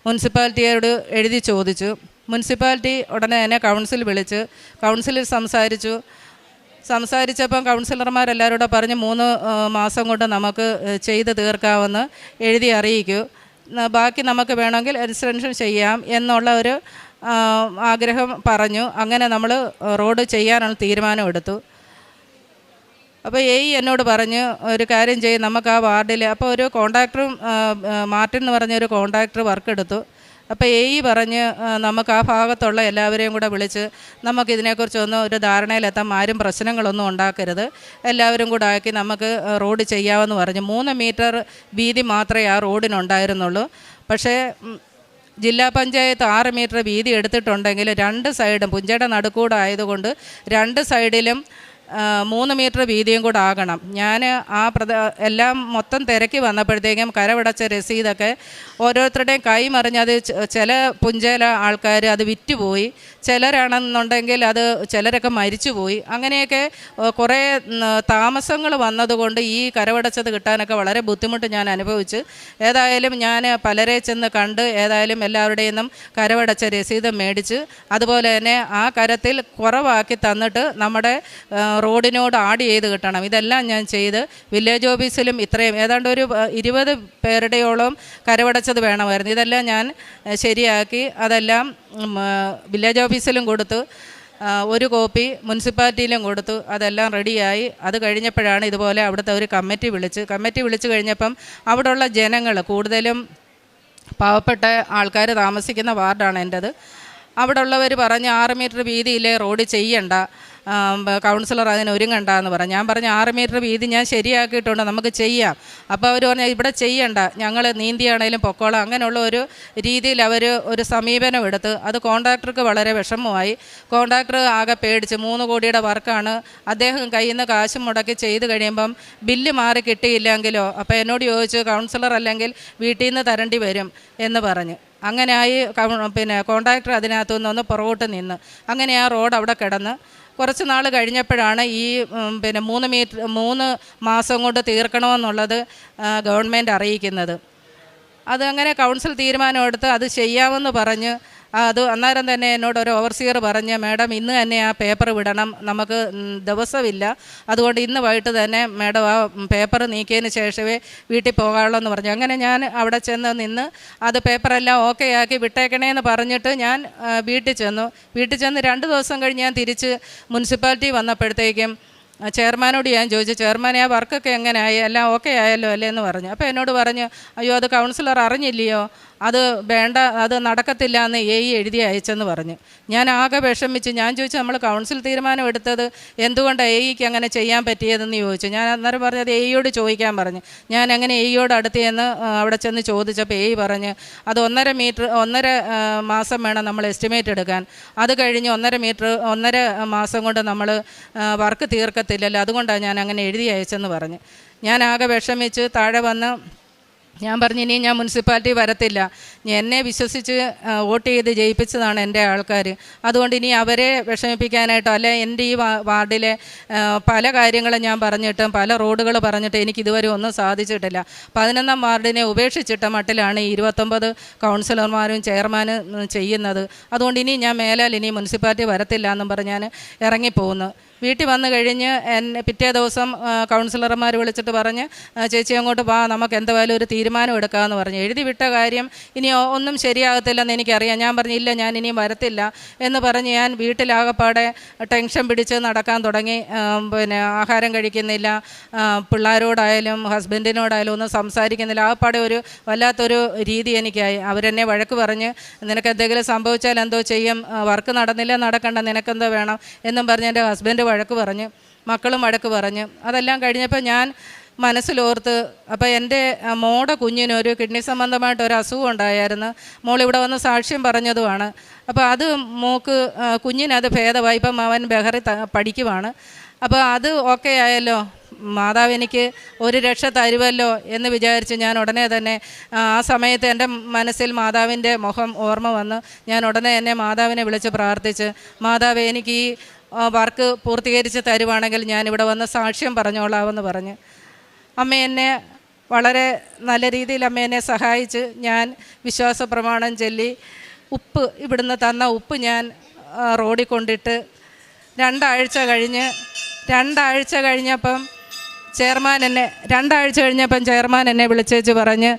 മുനിസിപ്പാലിറ്റിയോട് എഴുതി ചോദിച്ചു. മുനിസിപ്പാലിറ്റി ഉടനെ തന്നെ കൗൺസിൽ വിളിച്ച് കൗൺസിലിൽ സംസാരിച്ചപ്പം കൗൺസിലർമാരെല്ലാവരോടും പറഞ്ഞ് 3 മാസം കൊണ്ട് നമുക്ക് ചെയ്ത് തീർക്കാമെന്ന് എഴുതി അറിയിക്കൂ, ബാക്കി നമുക്ക് വേണമെങ്കിൽ എക്സ്റ്റൻഷൻ ചെയ്യാം എന്നുള്ള ഒരു ആഗ്രഹം പറഞ്ഞു. അങ്ങനെ നമ്മൾ റോഡ് ചെയ്യാനുള്ള തീരുമാനമെടുത്തു. അപ്പോൾ എന്നോട് പറഞ്ഞ് ഒരു കാര്യം ചെയ്യും, നമുക്ക് ആ വാർഡിൽ അപ്പോൾ ഒരു കോൺട്രാക്ടറും മാർട്ടിൻ എന്ന് പറഞ്ഞൊരു കോൺട്രാക്ടർ വർക്ക് എടുത്തു. അപ്പോൾ പറഞ്ഞ് നമുക്ക് ആ ഭാഗത്തുള്ള എല്ലാവരെയും കൂടെ വിളിച്ച് നമുക്കിതിനെക്കുറിച്ചൊന്നും ഒരു ധാരണയിലെത്താം, ആരും പ്രശ്നങ്ങളൊന്നും ഉണ്ടാക്കരുത്, എല്ലാവരും കൂടെ ആക്കി നമുക്ക് റോഡ് ചെയ്യാമെന്ന് പറഞ്ഞു. 3 മീറ്റർ വീതി മാത്രമേ ആ റോഡിനുണ്ടായിരുന്നുള്ളൂ. പക്ഷേ ജില്ലാ പഞ്ചായത്ത് 6 മീറ്റർ വീതി എടുത്തിട്ടുണ്ടെങ്കിൽ 2 സൈഡും പുഞ്ചയുടെ നടുക്കൂടായതുകൊണ്ട് 2 സൈഡിലും 3 മീറ്റർ വീതിയും കൂടെ ആകണം. ഞാൻ എല്ലാം മൊത്തം തിരക്കി വന്നപ്പോഴത്തേക്കും കരവടച്ച രസീതൊക്കെ ഓരോരുത്തരുടെയും കൈമറിഞ്ഞ് അത് ചില പുഞ്ചയില ആൾക്കാർ അത് വിറ്റുപോയി, ചിലരാണെന്നുണ്ടെങ്കിൽ അത് ചിലരൊക്കെ മരിച്ചുപോയി. അങ്ങനെയൊക്കെ കുറേ താമസങ്ങൾ വന്നതുകൊണ്ട് ഈ കരവടച്ചത് കിട്ടാനൊക്കെ വളരെ ബുദ്ധിമുട്ട് ഞാൻ അനുഭവിച്ചു. ഏതായാലും ഞാൻ പലരെ ചെന്ന് കണ്ട് ഏതായാലും എല്ലാവരുടെയും നിന്നും കരവടച്ച രസീത് മേടിച്ച് അതുപോലെ തന്നെ ആ കരത്തിൽ കുറവാക്കി തന്നിട്ട് നമ്മുടെ റോഡിനോട് ആഡ് ചെയ്ത് കിട്ടണം. ഇതെല്ലാം ഞാൻ ചെയ്ത് വില്ലേജ് ഓഫീസിലും ഇത്രയും ഏതാണ്ട് ഒരു 20 പേരുടെയോളം കരവടച്ചത് വേണമായിരുന്നു. ഇതെല്ലാം ഞാൻ ശരിയാക്കി അതെല്ലാം വില്ലേജ് ഓഫീസിലും കൊടുത്തു, ഒരു കോപ്പി മുനിസിപ്പാലിറ്റിയിലും കൊടുത്തു. അതെല്ലാം റെഡിയായി. അത് കഴിഞ്ഞപ്പോഴാണ് ഇതുപോലെ അവിടുത്തെ ഒരു കമ്മിറ്റി വിളിച്ച് കഴിഞ്ഞപ്പം അവിടെയുള്ള ജനങ്ങൾ, കൂടുതലും പാവപ്പെട്ട ആൾക്കാർ താമസിക്കുന്ന വാർഡാണ് എൻ്റേത്, അവിടെ ഉള്ളവർ പറഞ്ഞ് 6 മീറ്റർ വീതിയിലെ റോഡ് ചെയ്യണ്ട, കൗൺസിലർ അതിന് ഒരുങ്ങണ്ട എന്ന് പറഞ്ഞു. ഞാൻ പറഞ്ഞു 6 മീറ്റർ വീതി ഞാൻ ശരിയാക്കിയിട്ടുണ്ട്, നമുക്ക് ചെയ്യാം. അപ്പോൾ അവർ പറഞ്ഞു ഇവിടെ ചെയ്യണ്ട, ഞങ്ങൾ നീന്തിയാണേലും പൊക്കോളാം. അങ്ങനെയുള്ള ഒരു രീതിയിൽ അവർ ഒരു സമീപനം എടുത്ത് അത് കോൺട്രാക്ടർക്ക് വളരെ വിഷമമായി. കോൺട്രാക്ടർ ആകെ പേടിച്ച് 3 കോടിയുടെ വർക്കാണ് അദ്ദേഹം കയ്യിൽ നിന്ന് കാശ് മുടക്കി ചെയ്ത് കഴിയുമ്പം ബില്ല് മാറി കിട്ടിയില്ലെങ്കിലോ, അപ്പോൾ എന്നോട് ചോദിച്ചു കൗൺസിലർ അല്ലെങ്കിൽ വീട്ടിൽ നിന്ന് തരേണ്ടി വരും എന്ന് പറഞ്ഞ്. അങ്ങനെയായി കോൺട്രാക്ടർ അതിനകത്തു നിന്നൊന്ന് പുറകോട്ട് നിന്ന് അങ്ങനെ ആ റോഡ് അവിടെ കിടന്ന് കുറച്ച് നാൾ കഴിഞ്ഞപ്പോഴാണ് ഈ 3 മാസം കൊണ്ട് തീർക്കണമെന്നുള്ളത് ഗവൺമെൻറ് അറിയിക്കുന്നത്. അതങ്ങനെ കൗൺസിൽ തീരുമാനമെടുത്ത് അത് ചെയ്യാമെന്ന് പറഞ്ഞ് അത് അന്നേരം തന്നെ എന്നോട് ഒരു ഓവർസിയർ പറഞ്ഞ് മാഡം ഇന്ന് തന്നെ ആ പേപ്പർ വിടണം, നമുക്ക് ദിവസമില്ല, അതുകൊണ്ട് ഇന്ന് വൈകിട്ട് തന്നെ മാഡം ആ പേപ്പർ നീക്കിയതിന് ശേഷമേ വീട്ടിൽ പോകാവുള്ളൂ എന്ന് പറഞ്ഞു. അങ്ങനെ ഞാൻ അവിടെ ചെന്ന് നിന്ന് അത് പേപ്പറെല്ലാം ഓക്കെ ആക്കി വിട്ടേക്കണേ എന്ന് പറഞ്ഞിട്ട് ഞാൻ വീട്ടിൽ ചെന്നു. 2 ദിവസം കഴിഞ്ഞ് ഞാൻ തിരിച്ച് മുനിസിപ്പാലിറ്റി വന്നപ്പോഴത്തേക്കും ചെയർമാനോട് ഞാൻ ചോദിച്ചു, ചെയർമാനെ ആ വർക്കൊക്കെ എങ്ങനെയായി, എല്ലാം ഓക്കെ ആയല്ലോ അല്ലേ എന്ന് പറഞ്ഞു. അപ്പോൾ എന്നോട് പറഞ്ഞു, അയ്യോ അത് കൗൺസിലർ അറിഞ്ഞില്ലയോ, അത് വേണ്ട, അത് നടക്കത്തില്ല എന്ന് എഴുതി അയച്ചെന്ന് പറഞ്ഞു. ഞാൻ ആകെ വിഷമിച്ച്. ഞാൻ ചോദിച്ചു നമ്മൾ കൗൺസിൽ തീരുമാനം എടുത്തത് എന്തുകൊണ്ടാണ് എയ്ക്ക് അങ്ങനെ ചെയ്യാൻ പറ്റിയതെന്ന് ചോദിച്ചു. ഞാൻ അന്നേരം പറഞ്ഞത് എയോട് ചോദിക്കാൻ പറഞ്ഞു. ഞാൻ അങ്ങനെ എയോട് അടുത്ത് ചെന്ന് അവിടെ ചെന്ന് ചോദിച്ചപ്പോൾ പറഞ്ഞ് അത് 1.5 മാസം വേണം നമ്മൾ എസ്റ്റിമേറ്റ് എടുക്കാൻ, അത് കഴിഞ്ഞ് 1.5 മാസം കൊണ്ട് നമ്മൾ വർക്ക് തീർക്കത്തില്ലല്ലോ, അതുകൊണ്ടാണ് ഞാൻ അങ്ങനെ എഴുതി അയച്ചെന്ന് പറഞ്ഞു. ഞാൻ ആകെ വിഷമിച്ച് താഴെ വന്ന് ഞാൻ പറഞ്ഞു ഇനി ഞാൻ മുനിസിപ്പാലിറ്റി വരത്തില്ല, എന്നെ വിശ്വസിച്ച് വോട്ട് ചെയ്ത് ജയിപ്പിച്ചതാണ് എൻ്റെ ആൾക്കാർ, അതുകൊണ്ട് ഇനി അവരെ വിഷമിപ്പിക്കാനായിട്ടോ അല്ലെ എൻ്റെ ഈ വാർഡിലെ പല കാര്യങ്ങളും ഞാൻ പറഞ്ഞിട്ടും പല റോഡുകൾ പറഞ്ഞിട്ട് എനിക്കിതുവരെ ഒന്നും സാധിച്ചിട്ടില്ല. 11ാം വാർഡിനെ ഉപേക്ഷിച്ചിട്ട മട്ടിലാണ് 29 കൗൺസിലർമാരും ചെയർമാനും ചെയ്യുന്നത്. അതുകൊണ്ട് ഇനി ഞാൻ മേലാൽ ഇനി മുനിസിപ്പാലിറ്റി വരത്തില്ല എന്നും പറഞ്ഞ് ഞാൻ ഇറങ്ങിപ്പോകുന്നു. വീട്ടിൽ വന്നു കഴിഞ്ഞ് പിറ്റേ ദിവസം കൗൺസിലർമാർ വിളിച്ചിട്ട് പറഞ്ഞ് ചേച്ചി അങ്ങോട്ട് വാ, നമുക്ക് എന്തായാലും ഒരു തീരുമാനം എടുക്കാമെന്ന് പറഞ്ഞു. എഴുതി വിട്ട കാര്യം ഇനി ഒന്നും ശരിയാകത്തില്ലെന്ന് എനിക്കറിയാം. ഞാൻ പറഞ്ഞു ഇല്ല, ഞാൻ ഇനിയും വരത്തില്ല എന്ന് പറഞ്ഞ് ഞാൻ വീട്ടിലാകപ്പാടെ ടെൻഷൻ പിടിച്ച് നടക്കാൻ തുടങ്ങി. ആഹാരം കഴിക്കുന്നില്ല, പിള്ളേരോടായാലും ഹസ്ബൻഡിനോടായാലും ഒന്നും സംസാരിക്കുന്നില്ല. ആകപ്പാടെ ഒരു വല്ലാത്തൊരു രീതി എനിക്കായി. അവരെന്നെ വഴക്ക് പറഞ്ഞ് നിനക്ക് എന്തെങ്കിലും സംഭവിച്ചാൽ എന്തോ ചെയ്യും, വർക്ക് നടന്നില്ല നടക്കണ്ട, നിനക്കെന്തോ വേണം എന്നും പറഞ്ഞ് എൻ്റെ ഹസ്ബൻഡ് വഴക്ക് പറഞ്ഞ്, മക്കളും വഴക്ക് പറഞ്ഞ്. അതെല്ലാം കഴിഞ്ഞപ്പോൾ ഞാൻ മനസ്സിലോർത്ത്, അപ്പോൾ എൻ്റെ മോടെ കുഞ്ഞിനൊരു കിഡ്നി സംബന്ധമായിട്ടൊരു അസുഖം ഉണ്ടായിരുന്നു. മോളിവിടെ വന്ന് സാക്ഷ്യം പറഞ്ഞതുമാണ്. അപ്പോൾ അത് കുഞ്ഞിനത് ഭേദമായി. ഇപ്പം അവൻ ബഹറി പഠിക്കുവാണ്. അപ്പോൾ അത് ഓക്കെ ആയല്ലോ, മാതാവ് എനിക്ക് ഒരു രക്ഷ തരുമല്ലോ എന്ന് വിചാരിച്ച് ഞാൻ ഉടനെ തന്നെ ആ സമയത്ത് എൻ്റെ മനസ്സിൽ മാതാവിൻ്റെ മുഖം ഓർമ്മ വന്ന് ഞാൻ ഉടനെ തന്നെ മാതാവിനെ വിളിച്ച് പ്രാർത്ഥിച്ച്, മാതാവ് എനിക്ക് ഈ വർക്ക് പൂർത്തീകരിച്ച് തരുവാണെങ്കിൽ ഞാനിവിടെ വന്ന് സാക്ഷ്യം പറഞ്ഞോളാമെന്ന് പറഞ്ഞ് അമ്മ എന്നെ വളരെ നല്ല രീതിയിൽ അമ്മ എന്നെ സഹായിച്ച് ഞാൻ വിശ്വാസ പ്രമാണം ചൊല്ലി ഇവിടുന്ന് തന്ന ഉപ്പ് ഞാൻ റോഡിൽ കൊണ്ടിട്ട് 2 ആഴ്ച കഴിഞ്ഞപ്പം ചെയർമാൻ എന്നെ വിളിച്ചേച്ച് പറഞ്ഞ്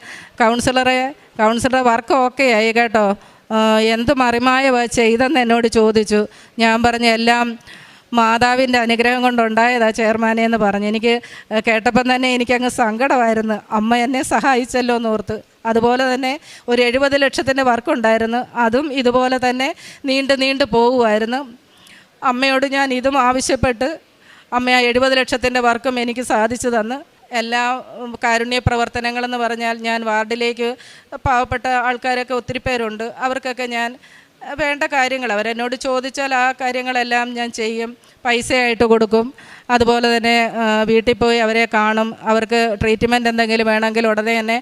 കൗൺസിലറെ വർക്ക് ഓക്കെ ആയി കേട്ടോ, എന്ത് മറിമായ ചെയ്തെന്ന് എന്നോട് ചോദിച്ചു. ഞാൻ പറഞ്ഞ എല്ലാം മാതാവിൻ്റെ അനുഗ്രഹം കൊണ്ടുണ്ടായതാ ചെയർമാനെ എന്ന് പറഞ്ഞു. എനിക്ക് കേട്ടപ്പം തന്നെ എനിക്കങ്ങ് സങ്കടമായിരുന്നു. അമ്മ എന്നെ സഹായിച്ചല്ലോ എന്നോർത്ത്. അതുപോലെ തന്നെ ഒരു 70 ലക്ഷത്തിൻ്റെ വർക്കുണ്ടായിരുന്നു, അതും ഇതുപോലെ തന്നെ നീണ്ടു പോകുമായിരുന്നു. അമ്മയോട് ഞാൻ ഇതും ആവശ്യപ്പെട്ട് അമ്മ 70 ലക്ഷത്തിൻ്റെ വർക്കും എനിക്ക് സാധിച്ചു തന്ന്. എല്ലാ കാരുണ്യ പ്രവർത്തനങ്ങളെന്ന് പറഞ്ഞാൽ ഞാൻ വാർഡിലേക്ക് പാവപ്പെട്ട ആൾക്കാരൊക്കെ ഒത്തിരി പേരുണ്ട്, അവർക്കൊക്കെ ഞാൻ വേണ്ട കാര്യങ്ങൾ അവരെന്നോട് ചോദിച്ചാൽ ആ കാര്യങ്ങളെല്ലാം ഞാൻ ചെയ്യും. പൈസയായിട്ട് കൊടുക്കും. അതുപോലെ തന്നെ വീട്ടിൽ പോയി അവരെ കാണും. അവർക്ക് ട്രീറ്റ്മെൻറ്റ് എന്തെങ്കിലും വേണമെങ്കിൽ ഉടനെ തന്നെ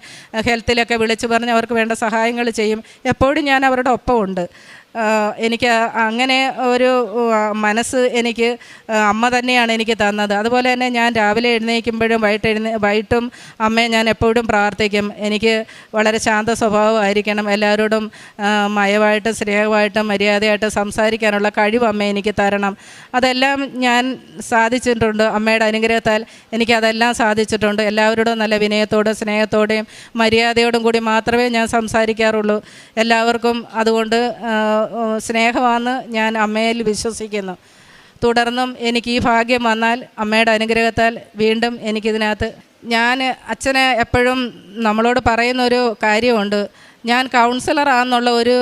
ഹെൽത്തിലൊക്കെ വിളിച്ച് പറഞ്ഞ് അവർക്ക് വേണ്ട സഹായങ്ങൾ ചെയ്യും. എപ്പോഴും ഞാൻ അവരുടെ ഒപ്പമുണ്ട്. എനിക്ക് അങ്ങനെ ഒരു മനസ്സ് എനിക്ക് അമ്മ തന്നെയാണ് എനിക്ക് തന്നത്. അതുപോലെ തന്നെ ഞാൻ രാവിലെ എഴുന്നേൽക്കുമ്പോഴും വൈകിട്ടും അമ്മയെ ഞാൻ എപ്പോഴും പ്രാർത്ഥിക്കും. എനിക്ക് വളരെ ശാന്ത സ്വഭാവമായിരിക്കണം, എല്ലാവരോടും മയമായിട്ടും സ്നേഹമായിട്ടും മര്യാദയായിട്ട് സംസാരിക്കാനുള്ള കഴിവ് അമ്മ എനിക്ക് തരണം. അതെല്ലാം ഞാൻ സാധിച്ചിട്ടുണ്ട്. അമ്മയുടെ അനുഗ്രഹത്താൽ എനിക്കതെല്ലാം സാധിച്ചിട്ടുണ്ട്. എല്ലാവരോടും നല്ല വിനയത്തോടും സ്നേഹത്തോടെയും മര്യാദയോടും കൂടി മാത്രമേ ഞാൻ സംസാരിക്കാറുള്ളൂ. എല്ലാവർക്കും അതുകൊണ്ട് സ്നേഹമാണെന്ന് ഞാൻ അമ്മയിൽ വിശ്വസിക്കുന്നു. തുടർന്നും എനിക്ക് ഈ ഭാഗ്യം വന്നാൽ അമ്മയുടെ അനുഗ്രഹത്താൽ വീണ്ടും എനിക്കിതിനകത്ത് ഞാൻ അച്ഛനെ എപ്പോഴും നമ്മളോട് പറയുന്നൊരു കാര്യമുണ്ട്. ഞാൻ കൗൺസിലറാണെന്നുള്ള ഒരു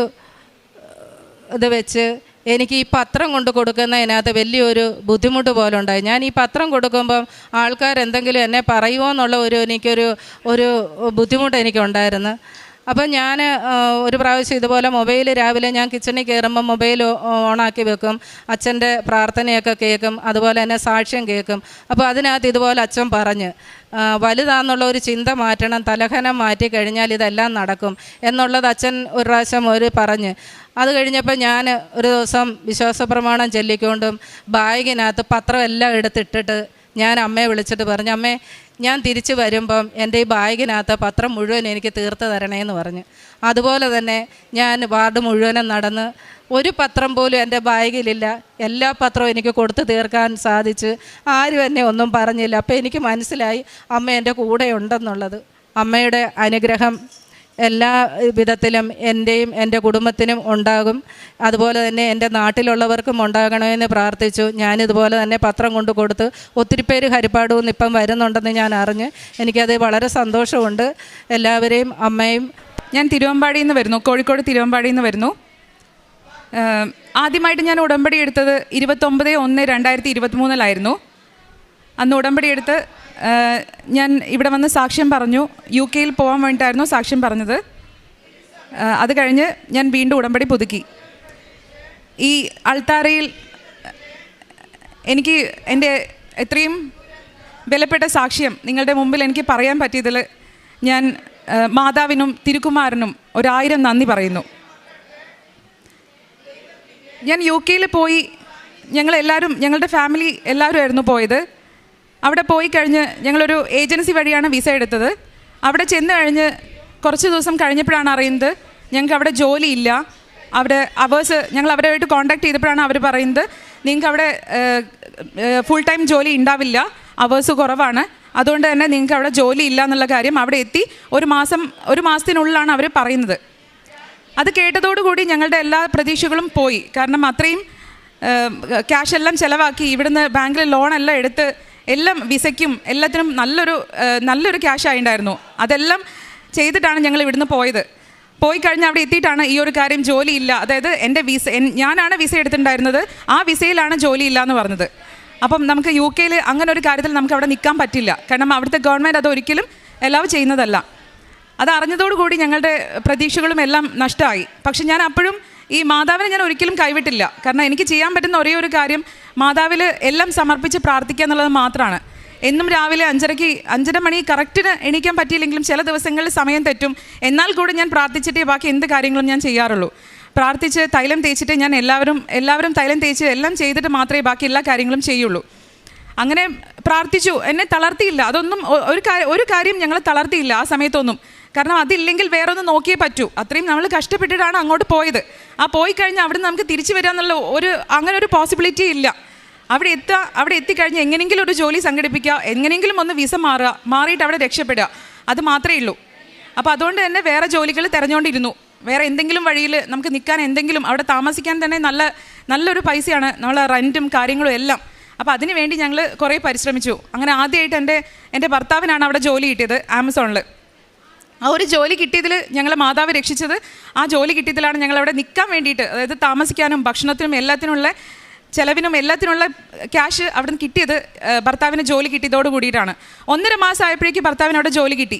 ഇത് വെച്ച് എനിക്ക് ഈ പത്രം കൊണ്ട് കൊടുക്കുന്നതിനകത്ത് വലിയൊരു ബുദ്ധിമുട്ട് പോലെ ഉണ്ടായി. ഞാൻ ഈ പത്രം കൊടുക്കുമ്പം ആൾക്കാർ എന്തെങ്കിലും എന്നെ പറയുമോ എന്നുള്ള എനിക്കൊരു ബുദ്ധിമുട്ട് എനിക്കുണ്ടായിരുന്നു. അപ്പം ഞാൻ ഒരു പ്രാവശ്യം ഇതുപോലെ മൊബൈൽ രാവിലെ ഞാൻ കിച്ചണിൽ കയറുമ്പോൾ മൊബൈൽ ഓണാക്കി വെക്കും, അച്ഛൻ്റെ പ്രാർത്ഥനയൊക്കെ കേൾക്കും, അതുപോലെ തന്നെ സാക്ഷ്യം കേൾക്കും. അപ്പോൾ അതിനകത്ത് ഇതുപോലെ അച്ഛൻ പറഞ്ഞ് വലുതാന്നുള്ള ഒരു ചിന്ത മാറ്റണം, തലഹനം മാറ്റി കഴിഞ്ഞാൽ ഇതെല്ലാം നടക്കും എന്നുള്ളത് അച്ഛൻ ഒരു പ്രാവശ്യം പറഞ്ഞ്. അത് കഴിഞ്ഞപ്പോൾ ഞാൻ ഒരു ദിവസം വിശ്വാസപ്രമാണം ചൊല്ലിക്കൊണ്ടും ബാഗിനകത്ത് പത്രം എല്ലാം എടുത്തിട്ടിട്ട് ഞാൻ അമ്മയെ വിളിച്ചിട്ട് പറഞ്ഞു, അമ്മേ ഞാൻ തിരിച്ച് വരുമ്പം എൻ്റെ ഈ ബാഗിനകത്ത് പത്രം മുഴുവൻ എനിക്ക് തീർത്ത് തരണേന്ന് പറഞ്ഞു. അതുപോലെ തന്നെ ഞാൻ വാർഡ് മുഴുവനും നടന്ന് ഒരു പത്രം പോലും എൻ്റെ ബാഗിലില്ല. എല്ലാ പത്രവും എനിക്ക് കൊടുത്ത് തീർക്കാൻ സാധിച്ച്. ആരും എന്നെ ഒന്നും പറഞ്ഞില്ല. അപ്പോൾ എനിക്ക് മനസ്സിലായി അമ്മ എൻ്റെ കൂടെ ഉണ്ടെന്നുള്ളത്. അമ്മയുടെ അനുഗ്രഹം എല്ലാ വിധത്തിലും എൻ്റെയും എൻ്റെ കുടുംബത്തിനും ഉണ്ടാകും. അതുപോലെ തന്നെ എൻ്റെ നാട്ടിലുള്ളവർക്കും ഉണ്ടാകണമെന്ന് പ്രാർത്ഥിച്ചു. ഞാനിതുപോലെ തന്നെ പത്രം കൊണ്ട് കൊടുത്ത് ഒത്തിരി പേര് ഹരിപ്പാടുന്ന് ഇപ്പം വരുന്നുണ്ടെന്ന് ഞാൻ അറിഞ്ഞ് എനിക്കത് വളരെ സന്തോഷമുണ്ട്. എല്ലാവരെയും അമ്മയും ഞാൻ തിരുവമ്പാടിയിൽ നിന്ന് വരുന്നു, കോഴിക്കോട് തിരുവമ്പാടിയിൽ നിന്ന് വരുന്നു. ആദ്യമായിട്ട് ഞാൻ ഉടമ്പടി എടുത്തത് 29/1/2023 അന്ന് ഉടമ്പടി എടുത്ത് ഞാൻ ഇവിടെ വന്ന് സാക്ഷ്യം പറഞ്ഞു. UK പോകാൻ വേണ്ടിയിട്ടായിരുന്നു സാക്ഷ്യം പറഞ്ഞത്. അത് കഴിഞ്ഞ് ഞാൻ വീണ്ടും ഉടമ്പടി പുതുക്കി. ഈ അൾത്താരയിൽ എനിക്ക് എൻ്റെ എത്രയും വിലപ്പെട്ട സാക്ഷ്യം നിങ്ങളുടെ മുമ്പിൽ എനിക്ക് പറയാൻ പറ്റിയതിൽ ഞാൻ മാതാവിനും തിരുക്കുമാരനും 1000 നന്ദി പറയുന്നു. ഞാൻ UK പോയി, ഞങ്ങളെല്ലാവരും ഞങ്ങളുടെ ഫാമിലി എല്ലാവരും ആയിരുന്നു പോയത്. അവിടെ പോയി കഴിഞ്ഞ് ഞങ്ങളൊരു ഏജൻസി വഴിയാണ് വിസ എടുത്തത്. അവിടെ ചെന്ന് കഴിഞ്ഞ് കുറച്ച് ദിവസം കഴിഞ്ഞപ്പോഴാണ് അറിയുന്നത് ഞങ്ങൾക്ക് അവിടെ ജോലിയില്ല. അവിടെ അവേഴ്സ് ഞങ്ങൾ അവരുമായിട്ട് കോൺടാക്ട് ചെയ്തപ്പോഴാണ് അവർ പറയുന്നത് നിങ്ങൾക്ക് അവിടെ ഫുൾ ടൈം ജോലി ഉണ്ടാവില്ല, അവേഴ്സ് കുറവാണ്, അതുകൊണ്ട് തന്നെ നിങ്ങൾക്ക് അവിടെ ജോലി ഇല്ല എന്നുള്ള കാര്യം അവിടെ എത്തി ഒരു മാസത്തിനുള്ളിലാണ് അവർ പറയുന്നത്. അത് കേട്ടതോടുകൂടി ഞങ്ങളുടെ എല്ലാ പ്രതീക്ഷകളും പോയി. കാരണം അത്രയും ക്യാഷ് എല്ലാം ചിലവാക്കി ഇവിടുന്ന് ബാങ്കിൽ ലോണെല്ലാം എടുത്ത് എല്ലാം വിസയ്ക്കും എല്ലാത്തിനും നല്ലൊരു ക്യാഷ് ആയിട്ടുണ്ടായിരുന്നു. അതെല്ലാം ചെയ്തിട്ടാണ് ഞങ്ങൾ ഇവിടുന്ന് പോയത്. പോയി കഴിഞ്ഞ് അവിടെ എത്തിയിട്ടാണ് ഈ ഒരു കാര്യം ജോലിയില്ല, അതായത് എൻ്റെ ഞാനാണ് വിസ എടുത്തിട്ടുണ്ടായിരുന്നത്, ആ വിസയിലാണ് ജോലിയില്ല എന്ന് പറഞ്ഞത്. അപ്പം നമുക്ക് UK അങ്ങനെ ഒരു കാര്യത്തിൽ നമുക്ക് അവിടെ നിൽക്കാൻ പറ്റില്ല. കാരണം അവിടുത്തെ ഗവൺമെൻറ് അത് ഒരിക്കലും അലൗ ചെയ്യുന്നതല്ല. അത് അറിഞ്ഞതോടുകൂടി ഞങ്ങളുടെ പ്രതീക്ഷകളും എല്ലാം നഷ്ടമായി. പക്ഷെ ഞാൻ അപ്പോഴും ഈ മാതാവിനെ ഞാൻ ഒരിക്കലും കൈവിട്ടില്ല. കാരണം എനിക്ക് ചെയ്യാൻ പറ്റുന്ന ഒരേ ഒരു കാര്യം മാതാവിൽ എല്ലാം സമർപ്പിച്ച് പ്രാർത്ഥിക്കുക എന്നുള്ളത് മാത്രമാണ്. എന്നും രാവിലെ 5:30 മണി കറക്റ്റിന് എണീക്കാൻ പറ്റിയില്ലെങ്കിലും ചില ദിവസങ്ങളിൽ സമയം തെറ്റും. എന്നാൽ കൂടി ഞാൻ പ്രാർത്ഥിച്ചിട്ടേ ബാക്കി എന്ത് കാര്യങ്ങളും ഞാൻ ചെയ്യാറുള്ളൂ. പ്രാർത്ഥിച്ച് തൈലം തേച്ചിട്ട് ഞാൻ എല്ലാവരും തൈലം തേച്ച് എല്ലാം ചെയ്തിട്ട് മാത്രമേ ബാക്കി എല്ലാ കാര്യങ്ങളും ചെയ്യുള്ളൂ. അങ്ങനെ പ്രാർത്ഥിച്ചു, എന്നെ തളർത്തിയില്ല. അതൊന്നും ഒരു കാര്യം ഞങ്ങളെ തളർത്തിയില്ല ആ സമയത്തൊന്നും. കാരണം അതില്ലെങ്കിൽ വേറൊന്ന് നോക്കിയേ പറ്റൂ. അത്രയും നമ്മൾ കഷ്ടപ്പെട്ടിട്ടാണ് അങ്ങോട്ട് പോയത്. ആ പോയി കഴിഞ്ഞാൽ അവിടെ നമുക്ക് തിരിച്ചു വരിക എന്നുള്ള അങ്ങനെ ഒരു പോസിബിലിറ്റി ഇല്ല. അവിടെ എത്തിക്കഴിഞ്ഞ് എങ്ങനെയെങ്കിലും ഒരു ജോലി സംഘടിപ്പിക്കുക, എങ്ങനെയെങ്കിലും ഒന്ന് വിസ മാറിയിട്ട് അവിടെ രക്ഷപ്പെടുക, അത് മാത്രമേ ഉള്ളൂ. അപ്പോൾ അതുകൊണ്ട് തന്നെ വേറെ ജോലികൾ തിരഞ്ഞുകൊണ്ടിരുന്നു. വേറെ എന്തെങ്കിലും വഴിയിൽ നമുക്ക് നിൽക്കാൻ, എന്തെങ്കിലും അവിടെ താമസിക്കാൻ തന്നെ നല്ലൊരു പൈസയാണ്, നമ്മളെ റെൻറ്റും കാര്യങ്ങളും എല്ലാം. അപ്പോൾ അതിന് വേണ്ടി ഞങ്ങൾ കുറേ പരിശ്രമിച്ചു. അങ്ങനെ ആദ്യമായിട്ട് എൻ്റെ ഭർത്താവിനാണ് അവിടെ ജോലി കിട്ടിയത്, ആമസോണിൽ. ആ ഒരു ജോലി കിട്ടിയതിൽ ഞങ്ങളെ മാതാവ് രക്ഷിച്ചത്. ആ ജോലി കിട്ടിയതിലാണ് ഞങ്ങളവിടെ നിൽക്കാൻ വേണ്ടിയിട്ട്, അതായത് താമസിക്കാനും ഭക്ഷണത്തിനും എല്ലാത്തിനുള്ള ചിലവിനും എല്ലാത്തിനുള്ള ക്യാഷ് അവിടെ നിന്ന് കിട്ടിയത് ഭർത്താവിന് ജോലി കിട്ടിയതോട് കൂടിയിട്ടാണ്. 1.5 മാസം ആയപ്പോഴേക്ക് ഭർത്താവിന് അവിടെ ജോലി കിട്ടി.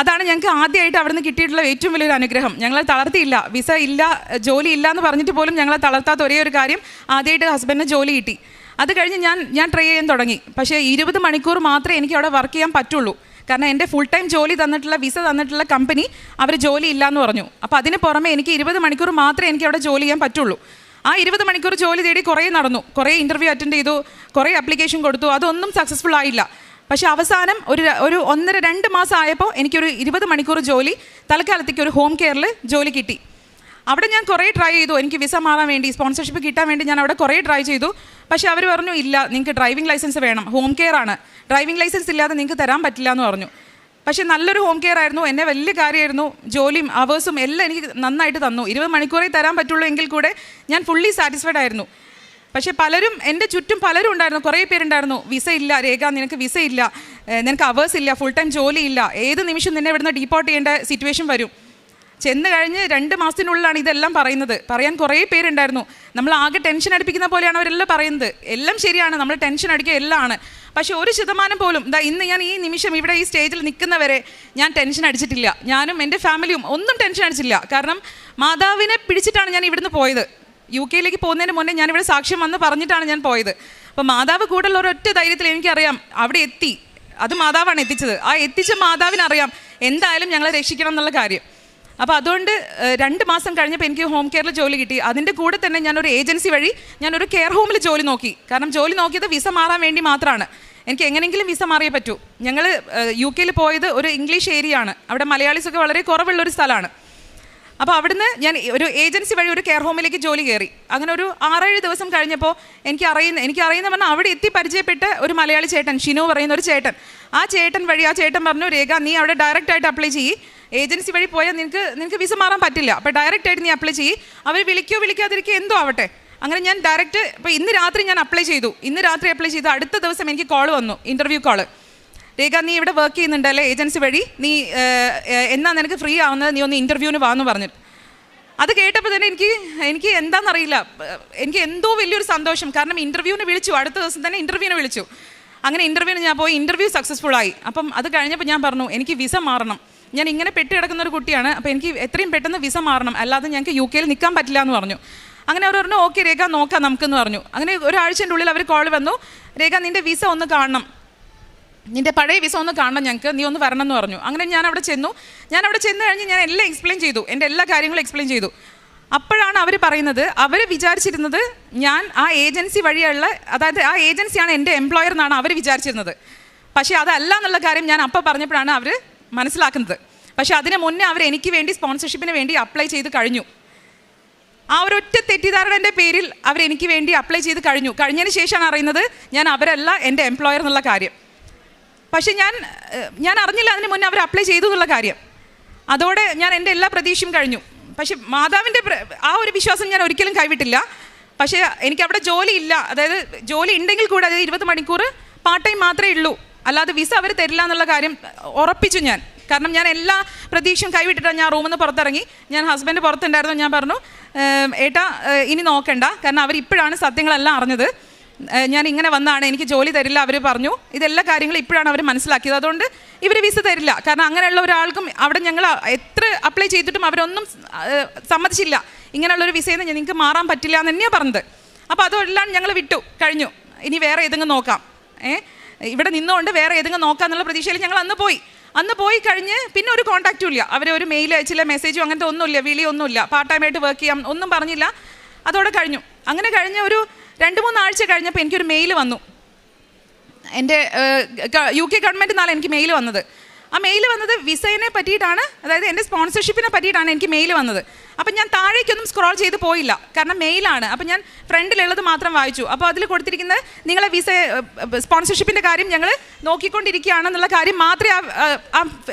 അതാണ് ഞങ്ങൾക്ക് ആദ്യമായിട്ട് അവിടെ നിന്ന് കിട്ടിയിട്ടുള്ള ഏറ്റവും വലിയൊരു അനുഗ്രഹം. ഞങ്ങളെ തളർത്തിയില്ല. വിസ ഇല്ല, ജോലി ഇല്ല എന്ന് പറഞ്ഞിട്ട് പോലും ഞങ്ങളെ തളർത്താത്ത ഒരേ ഒരു കാര്യം, ആദ്യമായിട്ട് ഹസ്ബൻഡിന് ജോലി കിട്ടി. അത് കഴിഞ്ഞ് ഞാൻ ട്രൈ ചെയ്യാൻ തുടങ്ങി. പക്ഷേ 20 മണിക്കൂർ മാത്രമേ എനിക്ക് അവിടെ വർക്ക് ചെയ്യാൻ പറ്റുള്ളൂ. കാരണം എൻ്റെ ഫുൾ ടൈം ജോലി തന്നിട്ടുള്ള വിസ തന്നിട്ടുള്ള കമ്പനി അവർ ജോലി ഇല്ലയെന്ന് പറഞ്ഞു. അപ്പോൾ അതിന് പുറമെ എനിക്ക് 20 മണിക്കൂർ മാത്രമേ എനിക്ക് അവിടെ ജോലി ചെയ്യാൻ പറ്റുള്ളൂ. ആ 20 മണിക്കൂർ ജോലി തേടി കുറേ നടന്നു, കുറേ ഇൻ്റർവ്യൂ അറ്റൻഡ് ചെയ്തു, കുറേ ആപ്ലിക്കേഷൻ കൊടുത്തു, അതൊന്നും സക്സസ്ഫുൾ ആയില്ല. പക്ഷേ അവസാനം ഒരു 1.5-2 മാസം ആയപ്പോൾ എനിക്കൊരു 20 മണിക്കൂർ ജോലി തൽക്കാലത്തേക്ക് ഒരു ഹോം കെയറിൽ ജോലി കിട്ടി. അവിടെ ഞാൻ കുറേ ട്രൈ ചെയ്തു, എനിക്ക് വിസ മാറാൻ വേണ്ടി, സ്പോൺസർഷിപ്പ് കിട്ടാൻ വേണ്ടി ഞാൻ അവിടെ കുറേ ട്രൈ ചെയ്തു. പക്ഷേ അവർ പറഞ്ഞു, ഇല്ല, നിങ്ങൾക്ക് ഡ്രൈവിംഗ് ലൈസൻസ് വേണം, ഹോം കെയർ ആണ്, ഡ്രൈവിംഗ് ലൈസൻസ് ഇല്ലാതെ നിങ്ങൾക്ക് തരാൻ പറ്റില്ല എന്ന് പറഞ്ഞു. പക്ഷേ നല്ലൊരു ഹോം കെയർ ആയിരുന്നു, എന്നെ വലിയ കാര്യമായിരുന്നു, ജോലിയും അവേഴ്സും എല്ലാം എനിക്ക് നന്നായിട്ട് തന്നു. 20 മണിക്കൂറേ തരാൻ പറ്റുള്ളൂ എങ്കിൽ കൂടെ ഞാൻ ഫുള്ളി സാറ്റിസ്ഫൈഡ് ആയിരുന്നു. പക്ഷേ പലരും എൻ്റെ ചുറ്റും പലരും ഉണ്ടായിരുന്നു, കുറേ പേരുണ്ടായിരുന്നു, വിസ ഇല്ല രേഖ, നിനക്ക് വിസ ഇല്ല, നിനക്ക് അവേഴ്സ് ഇല്ല, ഫുൾ ടൈം ജോലി ഇല്ല, ഏത് നിമിഷം നിന്നെ ഇവിടുന്ന് ഡീപ്പോർട്ട് ചെയ്യേണ്ട സിറ്റുവേഷൻ വരും. ചെന്ന് കഴിഞ്ഞ് 2 മാസത്തിനുള്ളിലാണ് ഇതെല്ലാം പറയുന്നത്. പറയാൻ കുറേ പേരുണ്ടായിരുന്നു. നമ്മൾ ആകെ ടെൻഷൻ അടിപ്പിക്കുന്ന പോലെയാണ് അവരെല്ലാം പറയുന്നത്. എല്ലാം ശരിയാണ്, നമ്മൾ ടെൻഷൻ അടിക്കുക എല്ലാം ആണ്. പക്ഷേ 1% പോലും ഇന്ന് ഞാൻ ഈ നിമിഷം ഇവിടെ ഈ സ്റ്റേജിൽ നിൽക്കുന്നവരെ ഞാൻ ടെൻഷൻ അടിച്ചിട്ടില്ല. ഞാനും എൻ്റെ ഫാമിലിയും ഒന്നും ടെൻഷൻ അടിച്ചില്ല. കാരണം മാതാവിനെ പിടിച്ചിട്ടാണ് ഞാൻ ഇവിടുന്ന് പോയത്. UK പോകുന്നതിന് മുന്നേ ഞാനിവിടെ സാക്ഷ്യം വന്ന് പറഞ്ഞിട്ടാണ് ഞാൻ പോയത്. അപ്പോൾ മാതാവ് കൂടെയുള്ള ഒരൊറ്റ ധൈര്യത്തിൽ എനിക്കറിയാം അവിടെ എത്തി, അത് മാതാവാണ് എത്തിച്ചത്. ആ എത്തിച്ച മാതാവിനറിയാം എന്തായാലും ഞങ്ങളെ രക്ഷിക്കണം എന്നുള്ള കാര്യം. അപ്പോൾ അതുകൊണ്ട് 2 മാസം കഴിഞ്ഞപ്പോൾ എനിക്ക് ഹോം കെയറിൽ ജോലി കിട്ടി. അതിൻ്റെ കൂടെ തന്നെ ഞാനൊരു ഏജൻസി വഴി ഞാനൊരു കെയർ ഹോമിൽ ജോലി നോക്കി. കാരണം ജോലി നോക്കിയത് വിസ മാറാൻ വേണ്ടി മാത്രമാണ്. എനിക്ക് എങ്ങനെയെങ്കിലും വിസ മാറിയേ പറ്റൂ. ഞങ്ങൾ UK പോയത് ഒരു ഇംഗ്ലീഷ് ഏരിയ ആണ്, അവിടെ മലയാളീസൊക്കെ വളരെ കുറവുള്ളൊരു സ്ഥലമാണ്. അപ്പോൾ അവിടുന്ന് ഞാൻ ഒരു ഏജൻസി വഴി ഒരു കെയർ ഹോമിലേക്ക് ജോലി കയറി. അങ്ങനെ ഒരു 6-7 ദിവസം കഴിഞ്ഞപ്പോൾ എനിക്കറിയുന്ന പറഞ്ഞാൽ അവിടെ എത്തി പരിചയപ്പെട്ട ഒരു മലയാളി ചേട്ടൻ, ഷിനു പറയുന്ന ഒരു ചേട്ടൻ. ആ ചേട്ടൻ പറഞ്ഞു, രേഖ നീ അവിടെ ഡയറക്റ്റായിട്ട് അപ്ലൈ ചെയ്യ്, ഏജൻസി വഴി പോയാൽ നിനക്ക് വിസ മാറാൻ പറ്റില്ല, അപ്പോൾ ഡയറക്റ്റായിട്ട് നീ അപ്ലൈ ചെയ്യ്, അവർ വിളിക്കാതിരിക്കുക എന്തോ ആവട്ടെ. അങ്ങനെ ഞാൻ ഡയറക്റ്റ് ഇപ്പോൾ ഇന്ന് രാത്രി ഞാൻ അപ്ലൈ ചെയ്തു. അടുത്ത ദിവസം എനിക്ക് കോൾ വന്നു, ഇൻ്റർവ്യൂ കോള്. രേഖ നീ ഇവിടെ വർക്ക് ചെയ്യുന്നുണ്ടല്ലേ ഏജൻസി വഴി, നീ എന്നാ നിനക്ക് ഫ്രീ ആവുന്നത്, നീ ഒന്ന് ഇൻ്റർവ്യൂവിന് വാന്ന് പറഞ്ഞിട്ട്. അത് കേട്ടപ്പോൾ തന്നെ എനിക്ക് എന്താണെന്നറിയില്ല, എനിക്ക് എന്തോ വലിയൊരു സന്തോഷം. കാരണം ഇൻ്റർവ്യൂവിന് വിളിച്ചു, അടുത്ത ദിവസം തന്നെ ഇൻ്റർവ്യൂവിന് വിളിച്ചു. അങ്ങനെ ഇൻ്റർവ്യൂവിന് ഞാൻ പോയി, ഇൻ്റർവ്യൂ സക്സസ്ഫുൾ ആയി. അപ്പം അത് കഴിഞ്ഞപ്പോൾ ഞാൻ പറഞ്ഞു, എനിക്ക് വിസ മാറണം, ഞാൻ ഇങ്ങനെ പെട്ട് കിടക്കുന്ന ഒരു കുട്ടിയാണ്, അപ്പോൾ എനിക്ക് എത്രയും പെട്ടെന്ന് വിസ മാറണം, അല്ലാതെ ഞങ്ങൾക്ക് UK നിൽക്കാൻ പറ്റില്ല എന്ന് പറഞ്ഞു. അങ്ങനെ അവർ പറഞ്ഞു, ഓക്കെ രേഖ നോക്കാം നമുക്കെന്ന് പറഞ്ഞു. അങ്ങനെ ഒരാഴ്ചൻ്റെ ഉള്ളിൽ അവർ കോൾ വന്നു, രേഖ നിൻ്റെ വിസ ഒന്ന് കാണണം, നിൻ്റെ പഴയ വിസ ഒന്ന് കാണണം ഞങ്ങൾക്ക്, നീ ഒന്ന് വരണം എന്ന് പറഞ്ഞു. അങ്ങനെ ഞാൻ അവിടെ ചെന്നു കഴിഞ്ഞ് ഞാൻ എല്ലാം എക്സ്പ്ലെയിൻ ചെയ്തു, എൻ്റെ എല്ലാ കാര്യങ്ങളും എക്സ്പ്ലെയിൻ ചെയ്തു. അപ്പോഴാണ് അവർ പറയുന്നത്, അവർ വിചാരിച്ചിരുന്നത് ഞാൻ ആ ഏജൻസി വഴിയുള്ള, അതായത് ആ ഏജൻസിയാണ് എൻ്റെ എംപ്ലോയർ എന്നാണ് അവർ വിചാരിച്ചിരുന്നത്. പക്ഷേ അതല്ല എന്നുള്ള കാര്യം ഞാൻ അപ്പോൾ പറഞ്ഞപ്പോഴാണ് അവർ മനസ്സിലാക്കുന്നത്. പക്ഷേ അതിന് മുന്നേ അവർ എനിക്ക് വേണ്ടി സ്പോൺസർഷിപ്പിന് വേണ്ടി അപ്ലൈ ചെയ്ത് കഴിഞ്ഞു. ആ ഒരൊറ്റ തെറ്റിദ്ധാരണൻ്റെ പേരിൽ അവരെനിക്ക് വേണ്ടി അപ്ലൈ ചെയ്ത് കഴിഞ്ഞതിന് ശേഷമാണ് അറിയുന്നത് ഞാൻ അവരല്ല എൻ്റെ എംപ്ലോയർ എന്നുള്ള കാര്യം. പക്ഷേ ഞാൻ അറിഞ്ഞില്ല അതിന് മുന്നേ അവർ അപ്ലൈ ചെയ്തു എന്നുള്ള കാര്യം. അതോടെ ഞാൻ എൻ്റെ എല്ലാ പ്രതീക്ഷയും കഴിഞ്ഞു. പക്ഷേ മാതാവിൻ്റെ ആ ഒരു വിശ്വാസം ഞാൻ ഒരിക്കലും കൈവിട്ടില്ല. പക്ഷേ എനിക്കവിടെ ജോലി ഇല്ല, അതായത് ജോലി ഉണ്ടെങ്കിൽ കൂടെ അതായത് 20 മണിക്കൂർ പാർട്ട് ടൈം മാത്രമേ ഉള്ളൂ, അല്ലാതെ വിസ അവർ തരില്ല എന്നുള്ള കാര്യം ഉറപ്പിച്ചു ഞാൻ. കാരണം ഞാൻ എല്ലാ പ്രതീക്ഷയും കൈവിട്ടിട്ടാണ് ഞാൻ റൂമിൽ നിന്ന് പുറത്തിറങ്ങി. ഞാൻ ഹസ്ബൻഡ് പുറത്തുണ്ടായിരുന്നു. ഞാൻ പറഞ്ഞു, ഏട്ടാ ഇനി നോക്കണ്ട, കാരണം അവരിപ്പോഴാണ് സത്യങ്ങളെല്ലാം അറിഞ്ഞത്, ഞാൻ ഇങ്ങനെ വന്നാണ്, എനിക്ക് ജോലി തരില്ല അവർ പറഞ്ഞു. ഇതെല്ലാ കാര്യങ്ങളും ഇപ്പോഴാണ് അവർ മനസ്സിലാക്കിയത്. അതുകൊണ്ട് ഇവർ വിസ തരില്ല. കാരണം അങ്ങനെയുള്ള ഒരാൾക്കും അവിടെ ഞങ്ങൾ എത്ര അപ്ലൈ ചെയ്തിട്ടും അവരൊന്നും സമ്മതിച്ചില്ല, ഇങ്ങനെയുള്ളൊരു വിസയിൽ നിന്ന് നിങ്ങൾക്ക് മാറാൻ പറ്റില്ല എന്ന് തന്നെയാണ് പറഞ്ഞത്. അപ്പോൾ അതെല്ലാം ഞങ്ങൾ വിട്ടു കഴിഞ്ഞു. ഇനി വേറെ ഏതെങ്കിലും നോക്കാം, ഇവിടെ നിന്നുകൊണ്ട് വേറെ ഏതെങ്കിലും നോക്കാം എന്നുള്ള പ്രതീക്ഷയിൽ ഞങ്ങൾ അന്ന് പോയി കഴിഞ്ഞ് പിന്നെ ഒരു കോൺടാക്റ്റും ഇല്ല. അവർ ഒരു മെയിൽ അയച്ചില്ല, മെസ്സേജും അങ്ങനത്തെ ഒന്നുമില്ല, വിളിയൊന്നുമില്ല, പാർട്ട് ടൈമായിട്ട് വർക്ക് ചെയ്യാം ഒന്നും പറഞ്ഞില്ല. അതോടെ കഴിഞ്ഞു. അങ്ങനെ കഴിഞ്ഞ ഒരു 2-3 ആഴ്ച കഴിഞ്ഞപ്പോൾ എനിക്കൊരു മെയിൽ വന്നു. എൻ്റെ UK ഗവൺമെൻറ് നാളെ എനിക്ക് മെയിൽ വന്നത്. ആ മെയിൽ വന്നത് വിസയെ പറ്റിയിട്ടാണ്, അതായത് എൻ്റെ സ്പോൺസർഷിപ്പിനെ പറ്റിയിട്ടാണ് എനിക്ക് മെയിൽ വന്നത്. അപ്പം ഞാൻ താഴേക്കൊന്നും സ്ക്രോൾ ചെയ്ത് പോയില്ല, കാരണം മെയിലാണ്. അപ്പം ഞാൻ ഫ്രണ്ടിലുള്ളത് മാത്രം വായിച്ചു. അപ്പോൾ അതിൽ കൊടുത്തിരിക്കുന്നത് നിങ്ങളെ വിസ സ്പോൺസർഷിപ്പിൻ്റെ കാര്യം ഞങ്ങൾ നോക്കിക്കൊണ്ടിരിക്കുകയാണെന്നുള്ള കാര്യം മാത്രമേ ആ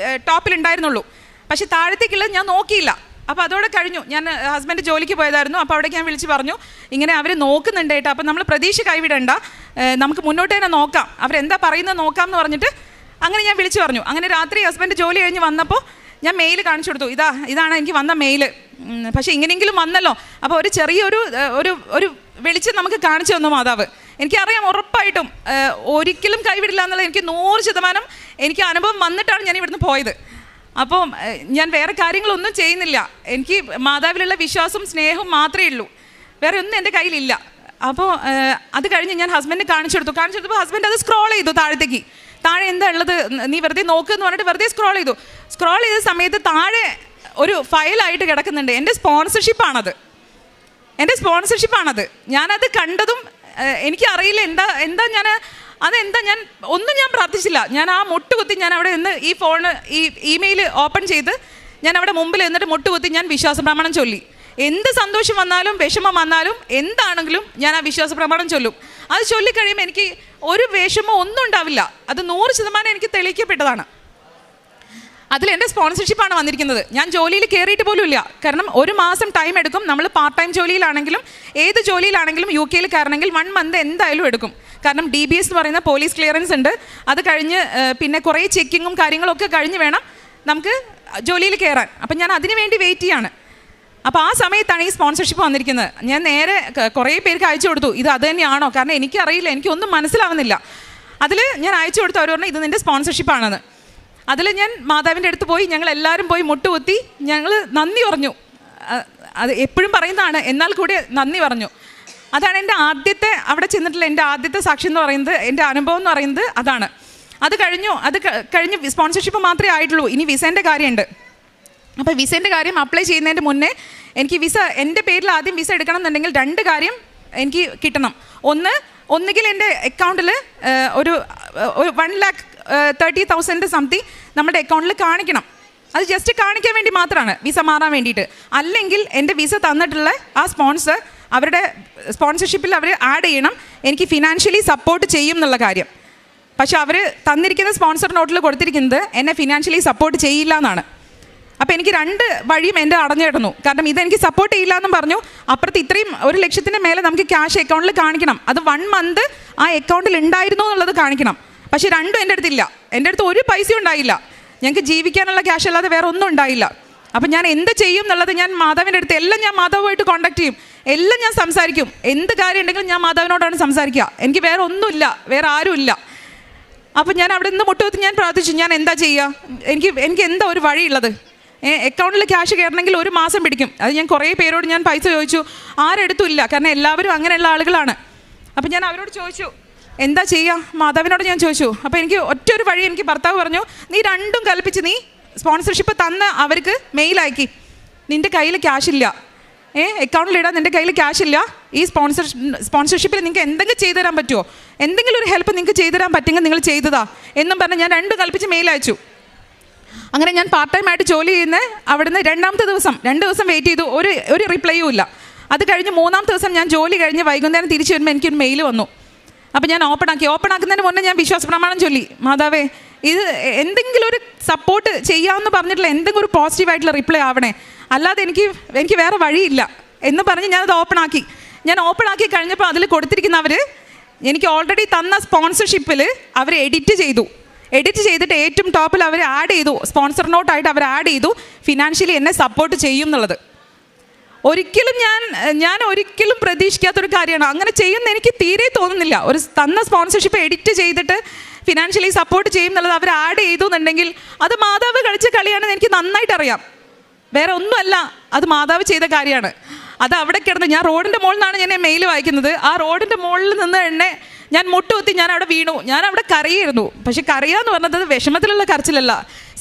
ടോപ്പിലുണ്ടായിരുന്നുള്ളൂ. പക്ഷേ താഴത്തേക്കുള്ളത് ഞാൻ നോക്കിയില്ല. അപ്പോൾ അതോടെ കഴിഞ്ഞു. ഞാൻ ഹസ്ബൻഡ് ജോലിക്ക് പോയതായിരുന്നു. അപ്പോൾ അവിടേക്ക് ഞാൻ വിളിച്ച് പറഞ്ഞു, ഇങ്ങനെ അവർ നോക്കുന്നുണ്ട് കേട്ടോ, അപ്പോൾ നമ്മൾ പ്രതീക്ഷ കൈവിടണ്ട, നമുക്ക് മുന്നോട്ട് തന്നെ നോക്കാം, അവരെന്താ പറയുന്നത് നോക്കാം എന്ന് പറഞ്ഞിട്ട് അങ്ങനെ ഞാൻ വിളിച്ചു പറഞ്ഞു. അങ്ങനെ രാത്രി ഹസ്ബൻഡ് ജോലി കഴിഞ്ഞ് വന്നപ്പോൾ ഞാൻ മെയിൽ കാണിച്ചു കൊടുത്തു, ഇതാണ് എനിക്ക് വന്ന മെയിൽ. പക്ഷേ ഇങ്ങനെയെങ്കിലും വന്നല്ലോ. അപ്പോൾ ഒരു ചെറിയൊരു ഒരു വെളിച്ചം നമുക്ക് കാണിച്ചു തന്നു മാതാവ്. എനിക്കറിയാം ഉറപ്പായിട്ടും ഒരിക്കലും കൈവിടില്ല എന്നുള്ളത് എനിക്ക് 100% എനിക്ക് അനുഭവം വന്നിട്ടാണ് ഞാൻ ഇവിടുന്ന് പോയത്. അപ്പോൾ ഞാൻ വേറെ കാര്യങ്ങളൊന്നും ചെയ്യുന്നില്ല. എനിക്ക് മാതാവിലുള്ള വിശ്വാസവും സ്നേഹവും മാത്രമേ ഉള്ളൂ, വേറെ ഒന്നും എൻ്റെ കയ്യിലില്ല. അപ്പോൾ അത് കഴിഞ്ഞ് ഞാൻ ഹസ്ബൻഡ് കാണിച്ചു കൊടുത്തപ്പോൾ ഹസ്ബൻഡ് അത് സ്ക്രോൾ ചെയ്തു താഴെ എന്താ ഉള്ളത്, നീ വെറുതെ നോക്കുമെന്ന് പറഞ്ഞിട്ട് വെറുതെ സ്ക്രോൾ ചെയ്ത സമയത്ത് താഴെ ഒരു ഫയലായിട്ട് കിടക്കുന്നുണ്ട്. എൻ്റെ സ്പോൺസർഷിപ്പാണത്. ഞാനത് കണ്ടതും എനിക്കറിയില്ല എന്താ ഞാൻ ഒന്നും ഞാൻ പ്രാർത്ഥിച്ചില്ല. ഞാൻ ആ മുട്ടുകുത്തി ഞാൻ അവിടെ നിന്ന് ഈ ഇമെയിൽ ഓപ്പൺ ചെയ്ത് ഞാൻ അവിടെ മുമ്പിൽ എന്നിട്ട് മുട്ടുകുത്തി ഞാൻ വിശ്വാസ പ്രമാണം ചൊല്ലി. എന്ത് സന്തോഷം വന്നാലും വിഷമം വന്നാലും എന്താണെങ്കിലും ഞാൻ ആ വിശ്വാസ പ്രമാണം ചൊല്ലും. അത് ചൊല്ലിക്കഴിയുമ്പോൾ എനിക്ക് ഒരു വിഷമം ഒന്നും ഉണ്ടാവില്ല. അത് 100% എനിക്ക് തെളിയിക്കപ്പെട്ടതാണ്. അതിലെൻ്റെ സ്പോൺസർഷിപ്പാണ് വന്നിരിക്കുന്നത്. ഞാൻ ജോലിയിൽ കയറിയിട്ട് പോലും ഇല്ല. കാരണം 1 മാസം ടൈം എടുക്കും. നമ്മൾ പാർട്ട് ടൈം ജോലിയിലാണെങ്കിലും ഏത് ജോലിയിലാണെങ്കിലും UK കയറണമെങ്കിൽ 1 മന്ത് എന്തായാലും എടുക്കും. കാരണം DBS എന്ന് പറയുന്ന പോലീസ് ക്ലിയറൻസ് ഉണ്ട്. അത് കഴിഞ്ഞ് പിന്നെ കുറേ ചെക്കിങ്ങും കാര്യങ്ങളൊക്കെ കഴിഞ്ഞ് വേണം നമുക്ക് ജോലിയിൽ കയറാൻ. അപ്പം ഞാൻ അതിന് വേണ്ടി വെയിറ്റ് ചെയ്യാണ്. അപ്പോൾ ആ സമയത്താണ് ഈ സ്പോൺസർഷിപ്പ് വന്നിരിക്കുന്നത്. ഞാൻ നേരെ കുറേ പേർക്ക് അയച്ചു കൊടുത്തു, ഇത് അത് തന്നെയാണോ, കാരണം എനിക്കറിയില്ല, എനിക്കൊന്നും മനസ്സിലാവുന്നില്ല. അതിൽ ഞാൻ അയച്ചു കൊടുത്തു. അവർ പറഞ്ഞു ഇത് നിൻ്റെ സ്പോൺസർഷിപ്പാണെന്ന്. അതിൽ ഞാൻ മാതാവിൻ്റെ അടുത്ത് പോയി, ഞങ്ങളെല്ലാവരും പോയി മുട്ടുകുത്തി ഞങ്ങൾ നന്ദി പറഞ്ഞു. അത് എപ്പോഴും പറയുന്നതാണ്, എന്നാൽ കൂടി നന്ദി പറഞ്ഞു. അതാണ് എൻ്റെ ആദ്യത്തെ അവിടെ ചെന്നിട്ടുള്ള എൻ്റെ ആദ്യത്തെ സാക്ഷി എന്ന് പറയുന്നത്, എൻ്റെ അനുഭവം എന്ന് പറയുന്നത് അതാണ്. അത് കഴിഞ്ഞ് സ്പോൺസർഷിപ്പ് മാത്രമേ ആയിട്ടുള്ളൂ. ഇനി വിസേൻ്റെ കാര്യമുണ്ട്. അപ്പോൾ വിസേൻ്റെ കാര്യം അപ്ലൈ ചെയ്യുന്നതിൻ്റെ മുന്നേ എനിക്ക് എൻ്റെ പേരിൽ ആദ്യം വിസ എടുക്കണം എന്നുണ്ടെങ്കിൽ 2 കാര്യം എനിക്ക് കിട്ടണം. ഒന്നുകിൽ എൻ്റെ അക്കൗണ്ടിൽ ഒരു 1,30,000 സംതിങ് നമ്മുടെ അക്കൗണ്ടിൽ കാണിക്കണം. അത് ജസ്റ്റ് കാണിക്കാൻ വേണ്ടി മാത്രമാണ്, വിസ മാറാൻ വേണ്ടിയിട്ട്. അല്ലെങ്കിൽ എൻ്റെ വിസ തന്നിട്ടുള്ള ആ സ്പോൺസർ അവരുടെ സ്പോൺസർഷിപ്പിൽ അവർ ആഡ് ചെയ്യണം, എനിക്ക് ഫിനാൻഷ്യലി സപ്പോർട്ട് ചെയ്യും എന്നുള്ള കാര്യം. പക്ഷെ അവർ തന്നിരിക്കുന്ന സ്പോൺസർ നോട്ടിൽ കൊടുത്തിരിക്കുന്നത് എന്നെ ഫിനാൻഷ്യലി സപ്പോർട്ട് ചെയ്യില്ല എന്നാണ്. അപ്പോൾ എനിക്ക് 2 വഴിയും എൻ്റെ അടഞ്ഞു കിടന്നു. കാരണം ഇതെനിക്ക് സപ്പോർട്ട് ചെയ്യില്ല എന്നും പറഞ്ഞു. അപ്പുറത്ത് ഇത്രയും 1 ലക്ഷത്തിന് മേലെ നമുക്ക് ക്യാഷ് അക്കൗണ്ടിൽ കാണിക്കണം. അത് 1 മന്ത് ആ അക്കൗണ്ടിൽ ഉണ്ടായിരുന്നു എന്നുള്ളത് കാണിക്കണം. പക്ഷേ 2 എൻ്റെ അടുത്തില്ല. എൻ്റെ അടുത്ത് ഒരു പൈസയും ഉണ്ടായില്ല. ഞങ്ങൾക്ക് ജീവിക്കാനുള്ള ക്യാഷ് അല്ലാതെ വേറെ ഒന്നും ഉണ്ടായില്ല. അപ്പം ഞാൻ എന്ത് ചെയ്യും എന്നുള്ളത് ഞാൻ മാതാവിൻ്റെ അടുത്ത് എല്ലാം ഞാൻ മാതാവുമായിട്ട് കോൺടാക്ട് ചെയ്യും, എല്ലാം ഞാൻ സംസാരിക്കും. എന്ത് കാര്യം ഉണ്ടെങ്കിലും ഞാൻ മാതാവിനോടാണ് സംസാരിക്കുക. എനിക്ക് വേറെ ഒന്നുമില്ല, വേറെ ആരുമില്ല. അപ്പം ഞാൻ അവിടെ നിന്ന് മുട്ടുകുത്തി ഞാൻ പ്രാർത്ഥിച്ചു, ഞാൻ എന്താ ചെയ്യുക, എനിക്ക് എന്താ ഒരു വഴിയുള്ളത്. അക്കൗണ്ടിൽ ക്യാഷ് കയറണമെങ്കിൽ 1 മാസം പിടിക്കും. അത് ഞാൻ കുറേ പേരോട് ഞാൻ പൈസ ചോദിച്ചു, ആരെടുത്തും ഇല്ല. കാരണം എല്ലാവരും അങ്ങനെയുള്ള ആളുകളാണ്. അപ്പം ഞാൻ അവരോട് ചോദിച്ചു എന്താ ചെയ്യുക, മാതാവിനോട് ഞാൻ ചോദിച്ചു. അപ്പോൾ എനിക്ക് ഒറ്റൊരു വഴി എനിക്ക് ഭർത്താവ് പറഞ്ഞു, നീ 2ഉം കൽപ്പിച്ച് നീ സ്പോൺസർഷിപ്പ് തന്ന് അവർക്ക് മെയിൽ അയക്കി. നിൻ്റെ കയ്യിൽ ക്യാഷ് ഇല്ല, അക്കൗണ്ടിലിടാൻ നിൻ്റെ കയ്യിൽ ക്യാഷ് ഇല്ല. ഈ സ്പോൺസർഷിപ്പിൽ നിങ്ങൾക്ക് എന്തെങ്കിലും ചെയ്തു തരാൻ പറ്റുമോ, എന്തെങ്കിലും ഒരു ഹെൽപ്പ് നിങ്ങൾക്ക് ചെയ്തു തരാൻ പറ്റുമെങ്കിൽ നിങ്ങൾ ചെയ്തതാ എന്നും പറഞ്ഞ് ഞാൻ 2 കൽപ്പിച്ച് മെയിൽ അയച്ചു. അങ്ങനെ ഞാൻ പാർട്ട് ടൈം ആയിട്ട് ജോലി ചെയ്യുന്ന അവിടുന്ന് 2ാമത്തെ ദിവസം 2 ദിവസം വെയിറ്റ് ചെയ്തു, ഒരു റിപ്ലൈയും ഇല്ല. അത് കഴിഞ്ഞ് 3ാമത്തെ ദിവസം ഞാൻ ജോലി കഴിഞ്ഞ് വൈകുന്നേരം തിരിച്ചു വരുമ്പോൾ എനിക്കൊരു മെയിൽ വന്നു. അപ്പോൾ ഞാൻ ഓപ്പൺ ആക്കുന്നതിന് മുന്നേ ഞാൻ വിശ്വാസ പ്രമാണം ചൊല്ലി, മാതാവേ ഇത് എന്തെങ്കിലും ഒരു സപ്പോർട്ട് ചെയ്യാമെന്ന് പറഞ്ഞിട്ടുള്ള എന്തെങ്കിലും ഒരു പോസിറ്റീവായിട്ടുള്ള റിപ്ലൈ ആവണേ, അല്ലാതെ എനിക്ക് വേറെ വഴിയില്ല എന്ന് പറഞ്ഞ് ഞാനത് ഞാൻ ഓപ്പൺ ആക്കി കഴിഞ്ഞപ്പോൾ അതിൽ കൊടുത്തിരിക്കുന്നവർ എനിക്ക് ഓൾറെഡി തന്ന സ്പോൺസർഷിപ്പിൽ അവർ എഡിറ്റ് ചെയ്തിട്ട് ഏറ്റവും ടോപ്പിൽ അവർ ആഡ് ചെയ്തു, സ്പോൺസർ നോട്ടായിട്ട് അവർ ആഡ് ചെയ്തു, ഫിനാൻഷ്യലി എന്നെ സപ്പോർട്ട് ചെയ്യും എന്നുള്ളത്. ഞാൻ ഒരിക്കലും പ്രതീക്ഷിക്കാത്തൊരു കാര്യമാണ്. അങ്ങനെ ചെയ്യുന്ന എനിക്ക് തീരെ തോന്നുന്നില്ല. ഒരു തന്ന സ്പോൺസർഷിപ്പ് എഡിറ്റ് ചെയ്തിട്ട് ഫിനാൻഷ്യലി സപ്പോർട്ട് ചെയ്യും എന്നുള്ളത് അവർ ആഡ് ചെയ്തു എന്നുണ്ടെങ്കിൽ അത് മാതാവ് കളിച്ച കളിയാണെന്ന് എനിക്ക് നന്നായിട്ട് അറിയാം. വേറെ ഒന്നുമല്ല, അത് മാതാവ് ചെയ്ത കാര്യമാണ്. അത് അവിടെ കിടന്ന് ഞാൻ റോഡിൻ്റെ മുകളിൽ നിന്നാണ് ഞാൻ മെയിൽ വായിക്കുന്നത്. ആ റോഡിൻ്റെ മുകളിൽ നിന്ന് തന്നെ ഞാൻ മുട്ടുകുത്തി ഞാൻ അവിടെ വീണു. ഞാൻ അവിടെ കരയായിരുന്നു. പക്ഷെ കരയാന്ന് പറഞ്ഞത് വിഷമത്തിലുള്ള കരച്ചിലല്ല,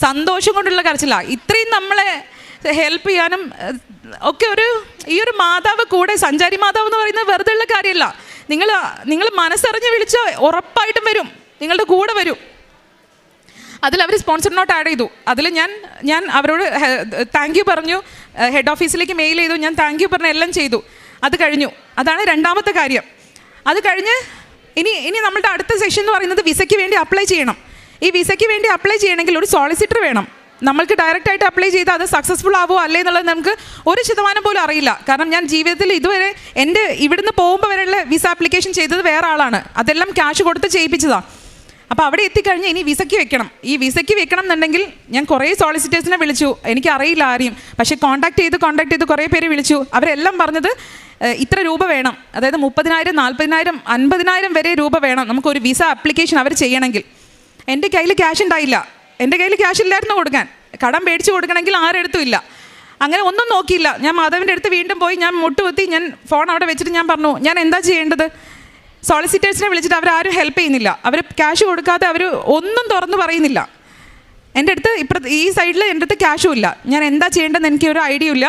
സന്തോഷം കൊണ്ടുള്ള കരച്ചിലാണ്. ഇത്രയും നമ്മളെ ഹെൽപ്പ് ചെയ്യാനും ഒക്കെ ഈ ഒരു മാതാവ് കൂടെ, സഞ്ചാരി മാതാവ് എന്ന് പറയുന്നത് വെറുതെ ഉള്ള കാര്യമല്ല. നിങ്ങൾ മനസ്സറിഞ്ഞ് വിളിച്ചാൽ ഉറപ്പായിട്ടും വരും, നിങ്ങളുടെ കൂടെ വരും. അതിലവർ സ്പോൺസർ നോട്ട് ആഡ് ചെയ്തു. അതിൽ ഞാൻ അവരോട് താങ്ക് യു പറഞ്ഞു, ഹെഡ് ഓഫീസിലേക്ക് മെയിൽ ചെയ്തു, ഞാൻ താങ്ക് യു പറഞ്ഞ് എല്ലാം ചെയ്തു. അത് കഴിഞ്ഞു. അതാണ് 2ാമത്തെ കാര്യം. അത് കഴിഞ്ഞ് ഇനി നമ്മളുടെ അടുത്ത സെഷൻ എന്ന് പറയുന്നത് വിസയ്ക്ക് വേണ്ടി അപ്ലൈ ചെയ്യണം. ഈ വിസയ്ക്ക് വേണ്ടി അപ്ലൈ ചെയ്യണമെങ്കിൽ ഒരു സോളിസിറ്റർ വേണം. നമ്മൾക്ക് ഡയറക്റ്റായിട്ട് അപ്ലൈ ചെയ്താൽ അത് സക്സസ്ഫുൾ ആവുമോ അല്ലേ എന്നുള്ളത് നമുക്ക് 1% പോലും അറിയില്ല. കാരണം ഞാൻ ജീവിതത്തിൽ ഇതുവരെ എൻ്റെ ഇവിടുന്ന് പോകുമ്പോൾ വരെയുള്ള വിസ ആപ്ലിക്കേഷൻ ചെയ്തത് വേറെ ആളാണ്, അതെല്ലാം ക്യാഷ് കൊടുത്ത് ചെയ്യിപ്പിച്ചതാണ്. അപ്പോൾ അവിടെ എത്തിക്കഴിഞ്ഞ് ഇനി വിസയ്ക്ക് വെക്കണം. ഈ വിസയ്ക്ക് വെക്കണം എന്നുണ്ടെങ്കിൽ ഞാൻ കുറേ സോളിസിറ്റേഴ്സിനെ വിളിച്ചു, എനിക്കറിയില്ല ആരെയും. പക്ഷേ കോൺടാക്ട് ചെയ്ത് കുറേ പേര് വിളിച്ചു. അവരെല്ലാം പറഞ്ഞത് ഇത്ര രൂപ വേണം, അതായത് 30,000, 40,000, 50,000 വരെ രൂപ വേണം നമുക്കൊരു വിസ ആപ്ലിക്കേഷൻ അവർ ചെയ്യണമെങ്കിൽ. എൻ്റെ കയ്യിൽ ക്യാഷ് ഉണ്ടായില്ല, എൻ്റെ കയ്യിൽ ക്യാഷ് ഇല്ലായിരുന്നു കൊടുക്കാൻ. കടം മേടിച്ച് കൊടുക്കണമെങ്കിൽ ആരെടുത്തും ഇല്ല. അങ്ങനെ ഒന്നും നോക്കിയില്ല. ഞാൻ മാധവൻ്റെ അടുത്ത് വീണ്ടും പോയി ഞാൻ മുട്ടുകുത്തി, ഞാൻ ഫോൺ അവിടെ വെച്ചിട്ട് ഞാൻ പറഞ്ഞു, ഞാൻ എന്താ ചെയ്യേണ്ടത്, സോളിസിറ്റേഴ്സിനെ വിളിച്ചിട്ട് അവരാരും ഹെൽപ്പ് ചെയ്യുന്നില്ല. അവർ ക്യാഷ് കൊടുക്കാതെ അവർ ഒന്നും തുറന്ന് പറയുന്നില്ല. എൻ്റെ അടുത്ത് ഈ സൈഡിൽ എൻ്റെ അടുത്ത് ക്യാഷും ഇല്ല. ഞാൻ എന്താ ചെയ്യേണ്ടതെന്ന് എനിക്കൊരു ഐഡിയ ഇല്ല.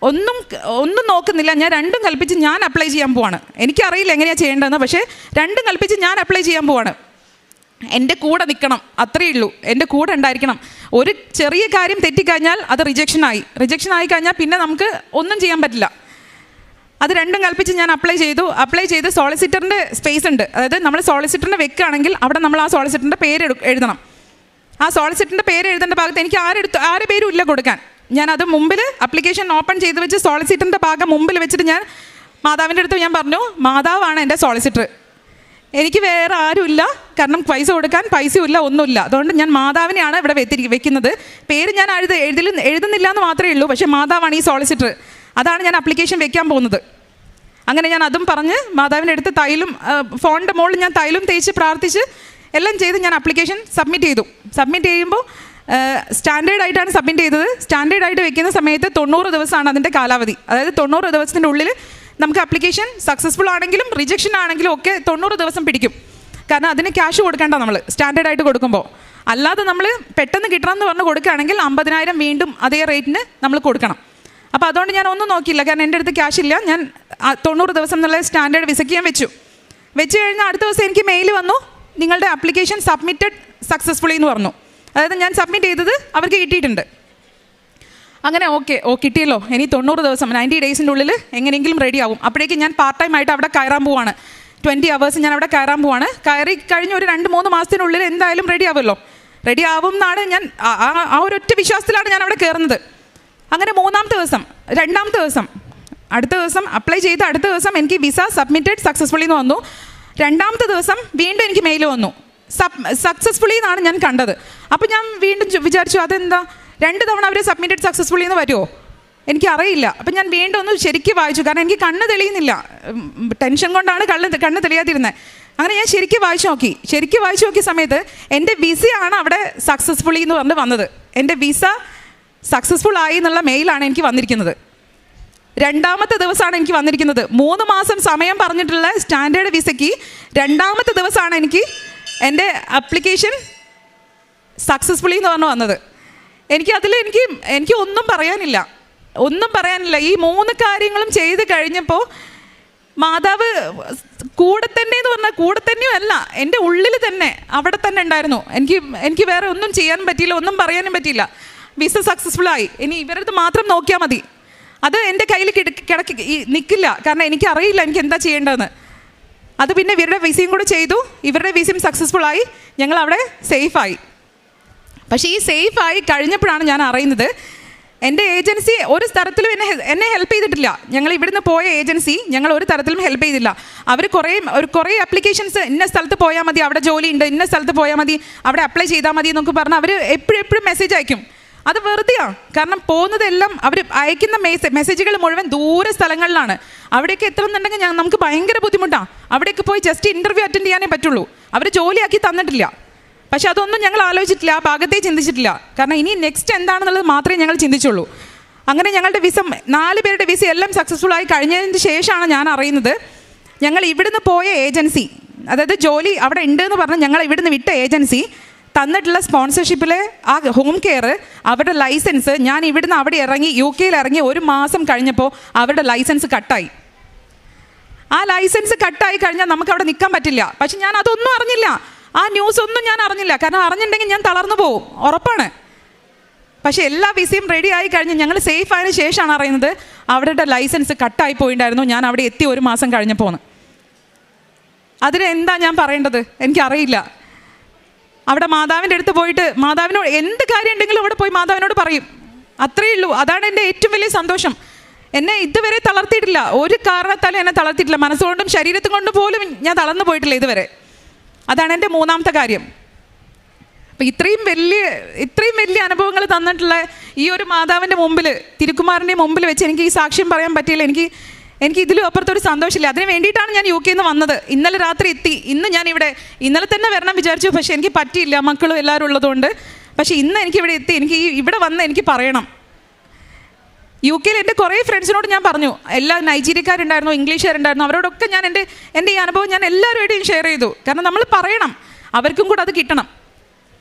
ഒന്നും നോക്കുന്നില്ല. ഞാൻ രണ്ടും കൽപ്പിച്ച് ഞാൻ അപ്ലൈ ചെയ്യാൻ പോവാണ്. എനിക്കറിയില്ല എങ്ങനെയാണ് ചെയ്യേണ്ടതെന്ന്, പക്ഷേ രണ്ടും കൽപ്പിച്ച് ഞാൻ അപ്ലൈ ചെയ്യാൻ പോവാണ്. എൻ്റെ കൂടെ നിൽക്കണം, അത്രയേ ഉള്ളൂ. എൻ്റെ കൂടെ ഉണ്ടായിരിക്കണം. ഒരു ചെറിയ കാര്യം തെറ്റിക്കഴിഞ്ഞാൽ അത് റിജക്ഷൻ ആയി കഴിഞ്ഞാൽ പിന്നെ നമുക്ക് ഒന്നും ചെയ്യാൻ പറ്റില്ല. അത് രണ്ടും കൽപ്പിച്ച് ഞാൻ അപ്ലൈ ചെയ്ത് സോളിസിറ്ററിൻ്റെ സ്പേസ് ഉണ്ട്. അതായത് നമ്മൾ സോളിസിറ്ററിനെ വെക്കുകയാണെങ്കിൽ അവിടെ നമ്മൾ ആ സോളിസിറ്ററിൻ്റെ പേര് എഴുതണം. ആ സോളിസിറ്ററിൻ്റെ പേര് എഴുതേണ്ട ഭാഗത്ത് എനിക്ക് ആരുടെ പേരും ഇല്ല കൊടുക്കാൻ. ഞാനത് മുമ്പിൽ അപ്ലിക്കേഷൻ ഓപ്പൺ ചെയ്ത് വെച്ച് സോളിസിറ്ററിൻ്റെ ഭാഗം മുമ്പിൽ വെച്ചിട്ട് ഞാൻ മാതാവിൻ്റെ അടുത്ത് ഞാൻ പറഞ്ഞു, മാതാവാണ് എൻ്റെ സോളിസിറ്റർ, എനിക്ക് വേറെ ആരുമില്ല. കാരണം പൈസ കൊടുക്കാൻ പൈസയും ഇല്ല, ഒന്നുമില്ല. അതുകൊണ്ട് ഞാൻ മാതാവിനെയാണ് ഇവിടെ വെക്കുന്നത്. പേര് ഞാൻ എഴുതുന്നില്ല എന്ന് മാത്രമേ ഉള്ളൂ, പക്ഷേ മാതാവാണ് ഈ സോളിസിറ്റർ. അതാണ് ഞാൻ അപ്ലിക്കേഷൻ വെക്കാൻ പോകുന്നത്. അങ്ങനെ ഞാൻ അതും പറഞ്ഞ് മാതാവിൻ്റെ അടുത്ത് ഫോണിൻ്റെ മുകളിൽ ഞാൻ തൈലും തേച്ച് പ്രാർത്ഥിച്ച് എല്ലാം ചെയ്ത് ഞാൻ അപ്ലിക്കേഷൻ സബ്മിറ്റ് ചെയ്യുമ്പോൾ സ്റ്റാൻഡേർഡ് ആയിട്ടാണ് സബ്മിറ്റ് ചെയ്തത്. സ്റ്റാൻഡേർഡ് ആയിട്ട് വെക്കുന്ന സമയത്ത് 90 ദിവസമാണ് അതിൻ്റെ കാലാവധി. അതായത് 90 ദിവസത്തിൻ്റെ ഉള്ളിൽ നമുക്ക് അപ്ലിക്കേഷൻ സക്സസ്ഫുൾ ആണെങ്കിലും റിജക്ഷൻ ആണെങ്കിലും ഒക്കെ 90 ദിവസം പിടിക്കും. കാരണം അതിന് ക്യാഷ് കൊടുക്കേണ്ട നമ്മൾ സ്റ്റാൻഡേർഡ് ആയിട്ട് കൊടുക്കുമ്പോൾ. അല്ലാതെ നമ്മൾ പെട്ടെന്ന് കിട്ടണമെന്ന് പറഞ്ഞ് കൊടുക്കുകയാണെങ്കിൽ 50,000 വീണ്ടും അതേ റേറ്റിന് നമ്മൾ കൊടുക്കണം. അപ്പോൾ അതുകൊണ്ട് ഞാൻ ഒന്നും നോക്കിയില്ല, കാരണം എൻ്റെ അടുത്ത് ക്യാഷ് ഇല്ല. ഞാൻ 90 ദിവസം എന്നുള്ള സ്റ്റാൻഡേർഡ് വിസയ്ക്ക് ഞാൻ വെച്ച് കഴിഞ്ഞാൽ അടുത്ത ദിവസം എനിക്ക് മെയിൽ വന്നു, നിങ്ങളുടെ ആപ്ലിക്കേഷൻ സബ്മിറ്റഡ് സക്സസ്ഫുള്ളി എന്ന് പറഞ്ഞു. അതായത് ഞാൻ സബ്മിറ്റ് ചെയ്തത് അവർക്ക് കിട്ടിയിട്ടുണ്ട്. അങ്ങനെ കിട്ടിയല്ലോ, ഇനി 90 ദിവസം 90 ഡേയ്സിൻ്റെ ഉള്ളിൽ എങ്ങനെയെങ്കിലും റെഡി ആവും. അപ്പോഴേക്കും ഞാൻ പാർട്ട് ടൈം ആയിട്ട് അവിടെ കയറാൻ പോവാണ്. 20 hours ഞാൻ അവിടെ കയറാൻ പോവാണ്. കയറി കഴിഞ്ഞ് ഒരു 2-3 മാസത്തിനുള്ളിൽ എന്തായാലും റെഡി ആവും എന്നാണ് ഞാൻ ആ ഒരൊറ്റ വിശ്വാസത്തിലാണ് ഞാൻ അവിടെ കയറുന്നത്. അങ്ങനെ 2ാമത്തെ ദിവസം അടുത്ത ദിവസം അപ്ലൈ ചെയ്ത് അടുത്ത ദിവസം എനിക്ക് വിസ സബ്മിറ്റഡ് സക്സസ്ഫുള്ളി എന്ന് വന്നു. 2ാമത്തെ ദിവസം വീണ്ടും എനിക്ക് മെയിൽ വന്നു, സക്സസ്ഫുള്ളി എന്നാണ് ഞാൻ കണ്ടത്. അപ്പോൾ ഞാൻ വീണ്ടും വിചാരിച്ചു, അതെന്താ 2 തവണ അവർ സബ്മിറ്റഡ് സക്സസ്ഫുള്ളി എന്ന് വരുമോ, എനിക്കറിയില്ല. അപ്പം ഞാൻ വീണ്ടും ഒന്ന് ശരിക്കും വായിച്ചു, കാരണം എനിക്ക് കണ്ണ് തെളിയുന്നില്ല, ടെൻഷൻ കൊണ്ടാണ് കണ്ണ് തെളിയാതിരുന്നത്. അങ്ങനെ ഞാൻ ശരിക്കും വായിച്ചു നോക്കിയ സമയത്ത് എൻ്റെ വിസയാണ് അവിടെ സക്സസ്ഫുള്ളി എന്ന് പറഞ്ഞ് വന്നത്. എൻ്റെ വിസ സക്സസ്ഫുൾ ആയി എന്നുള്ള മെയിലാണ് എനിക്ക് വന്നിരിക്കുന്നത്. 2ാമത്തെ ദിവസമാണ് എനിക്ക് വന്നിരിക്കുന്നത്. 3 മാസം സമയം പറഞ്ഞിട്ടുള്ള സ്റ്റാൻഡേർഡ് വിസയ്ക്ക് 2ാമത്തെ ദിവസമാണ് എൻ്റെ ആപ്ലിക്കേഷൻ സക്സസ്ഫുള്ളി എന്ന് പറഞ്ഞു വന്നത്. എനിക്ക് ഒന്നും പറയാനില്ല. ഈ 3 കാര്യങ്ങളും ചെയ്ത് കഴിഞ്ഞപ്പോൾ മാതാവ് കൂടെ തന്നെ എന്ന് പറഞ്ഞാൽ കൂടെ തന്നെയും അല്ല, എൻ്റെ ഉള്ളിൽ തന്നെ അവിടെ തന്നെ ഉണ്ടായിരുന്നു. എനിക്ക് വേറെ ഒന്നും ചെയ്യാൻ പറ്റിയില്ല, ഒന്നും പറയാനും പറ്റിയില്ല. വിസ സക്സസ്ഫുള്ളായി. ഇനി ഇവരത് മാത്രം നോക്കിയാൽ മതി. അത് എൻ്റെ കയ്യിൽ നിൽക്കില്ല, കാരണം എനിക്കറിയില്ല എനിക്ക് എന്താ ചെയ്യേണ്ടതെന്ന്. അത് പിന്നെ ഇവരുടെ വിസയും കൂടെ ചെയ്തു. ഇവരുടെ വിസയും സക്സസ്ഫുള്ളായി, ഞങ്ങൾ അവിടെ സേഫായി. പക്ഷേ ഈ സേഫായി കഴിഞ്ഞപ്പോഴാണ് ഞാൻ അറിയുന്നത് എൻ്റെ ഏജൻസി ഒരു തരത്തിലും എന്നെ ഹെൽപ്പ് ചെയ്തിട്ടില്ല. ഞങ്ങൾ ഇവിടുന്ന് പോയ ഏജൻസി ഞങ്ങൾ ഒരു തരത്തിലും ഹെൽപ്പ് ചെയ്തില്ല. അവർ കുറേ ആപ്ലിക്കേഷൻസ്, ഇന്ന സ്ഥലത്ത് പോയാൽ മതി, അവിടെ ജോലിയുണ്ട്, ഇന്ന സ്ഥലത്ത് പോയാൽ മതി, അവിടെ അപ്ലൈ ചെയ്താൽ മതി എന്നൊക്കെ പറഞ്ഞ് അവർ എപ്പോഴും മെസ്സേജ് അയക്കും. അത് വെറുതെയാണ്. കാരണം പോകുന്നതെല്ലാം അവർ അയക്കുന്ന മെസ്സേജുകൾ മുഴുവൻ ദൂര സ്ഥലങ്ങളിലാണ്. അവിടേക്ക് എത്തുന്നുണ്ടെങ്കിൽ നമുക്ക് ഭയങ്കര ബുദ്ധിമുട്ടാണ്. അവിടേക്ക് പോയി ജസ്റ്റ് ഇൻ്റർവ്യൂ അറ്റൻഡ് ചെയ്യാനേ പറ്റുള്ളൂ. അവർ ജോലിയാക്കി തന്നിട്ടില്ല. പക്ഷെ അതൊന്നും ഞങ്ങൾ ആലോചിച്ചിട്ടില്ല, ആ ഭാഗത്തേ ചിന്തിച്ചിട്ടില്ല. കാരണം ഇനി നെക്സ്റ്റ് എന്താണെന്നുള്ളത് മാത്രമേ ഞങ്ങൾ ചിന്തിച്ചുള്ളൂ. അങ്ങനെ ഞങ്ങളുടെ വിസ 4 പേരുടെ വിസ എല്ലാം സക്സസ്ഫുൾ ആയി കഴിഞ്ഞതിന് ശേഷമാണ് ഞാൻ അറിയുന്നത് ഞങ്ങൾ ഇവിടുന്ന് പോയ ഏജൻസി, അതായത് ജോലി അവിടെ ഉണ്ട് എന്ന് പറഞ്ഞ് ഞങ്ങൾ ഇവിടുന്ന് വിട്ട ഏജൻസി തന്നിട്ടുള്ള സ്പോൺസർഷിപ്പിലെ ആ ഹോം കെയർ, അവരുടെ ലൈസൻസ്, ഞാൻ ഇവിടുന്ന് അവിടെ ഇറങ്ങി UK ഇറങ്ങി 1 മാസം കഴിഞ്ഞപ്പോൾ അവരുടെ ലൈസൻസ് കട്ടായി. ആ ലൈസൻസ് കട്ടായി കഴിഞ്ഞാൽ നമുക്ക് അവിടെ നിൽക്കാൻ പറ്റില്ല. പക്ഷെ ഞാൻ അതൊന്നും അറിഞ്ഞില്ല, ആ ന്യൂസ് ഒന്നും ഞാൻ അറിഞ്ഞില്ല. കാരണം അറിഞ്ഞിട്ടുണ്ടെങ്കിൽ ഞാൻ തളർന്നു പോകും, ഉറപ്പാണ്. പക്ഷേ എല്ലാ വിസയും റെഡി ആയി കഴിഞ്ഞ് ഞങ്ങൾ സേഫ് ആയതിനു ശേഷമാണ് അറിയുന്നത് അവരുടെ ലൈസൻസ് കട്ടായി പോയിട്ടുണ്ടായിരുന്നു. ഞാൻ അവിടെ എത്തി 1 മാസം കഴിഞ്ഞപ്പോൾ. അതിന് എന്താ ഞാൻ പറയേണ്ടത് എനിക്കറിയില്ല. അവിടെ മാതാവിൻ്റെ അടുത്ത് പോയിട്ട് മാതാവിനോട് എന്ത് കാര്യം ഉണ്ടെങ്കിലും അവിടെ പോയി മാതാവിനോട് പറയും, അത്രയേ ഉള്ളൂ. അതാണ് എൻ്റെ ഏറ്റവും വലിയ സന്തോഷം. എന്നെ ഇതുവരെ തളർത്തിയിട്ടില്ല, ഒരു കാരണത്താലും എന്നെ തളർത്തിയിട്ടില്ല. മനസ്സുകൊണ്ടും ശരീരത്തും കൊണ്ടും പോലും ഞാൻ തളർന്നു പോയിട്ടില്ല ഇതുവരെ. അതാണ് എൻ്റെ 3ാമത്തെ കാര്യം. അപ്പം ഇത്രയും വലിയ അനുഭവങ്ങൾ തന്നിട്ടുള്ള ഈ ഒരു മാതാവിൻ്റെ മുമ്പിൽ, തിരുക്കുമാറിൻ്റെ മുമ്പിൽ വെച്ച് എനിക്ക് ഈ സാക്ഷ്യം പറയാൻ പറ്റിയില്ല. എനിക്ക് ഇതിലും അപ്പുറത്തൊരു സന്തോഷമില്ല. അതിന് വേണ്ടിയിട്ടാണ് ഞാൻ UK നിന്ന് വന്നത്. ഇന്നലെ രാത്രി എത്തി. ഇന്നലെ തന്നെ വരണം വിചാരിച്ചു, പക്ഷേ എനിക്ക് പറ്റിയില്ല, മക്കളും എല്ലാവരും ഉള്ളതുകൊണ്ട്. പക്ഷേ ഇന്ന് എനിക്കിവിടെ എത്തി. എനിക്ക് ഇവിടെ വന്ന് എനിക്ക് പറയണം. UK എൻ്റെ കുറേ ഫ്രണ്ട്സിനോട് ഞാൻ പറഞ്ഞു, എല്ലാ നൈജീരിയക്കാരുണ്ടായിരുന്നു, ഇംഗ്ലീഷുകാരുണ്ടായിരുന്നു, അവരോടൊക്കെ ഞാൻ എൻ്റെ ഈ അനുഭവം ഞാൻ എല്ലാവരുമായിട്ടും ഷെയർ ചെയ്തു. കാരണം നമ്മൾ പറയണം, അവർക്കും കൂടെ അത് കിട്ടണം.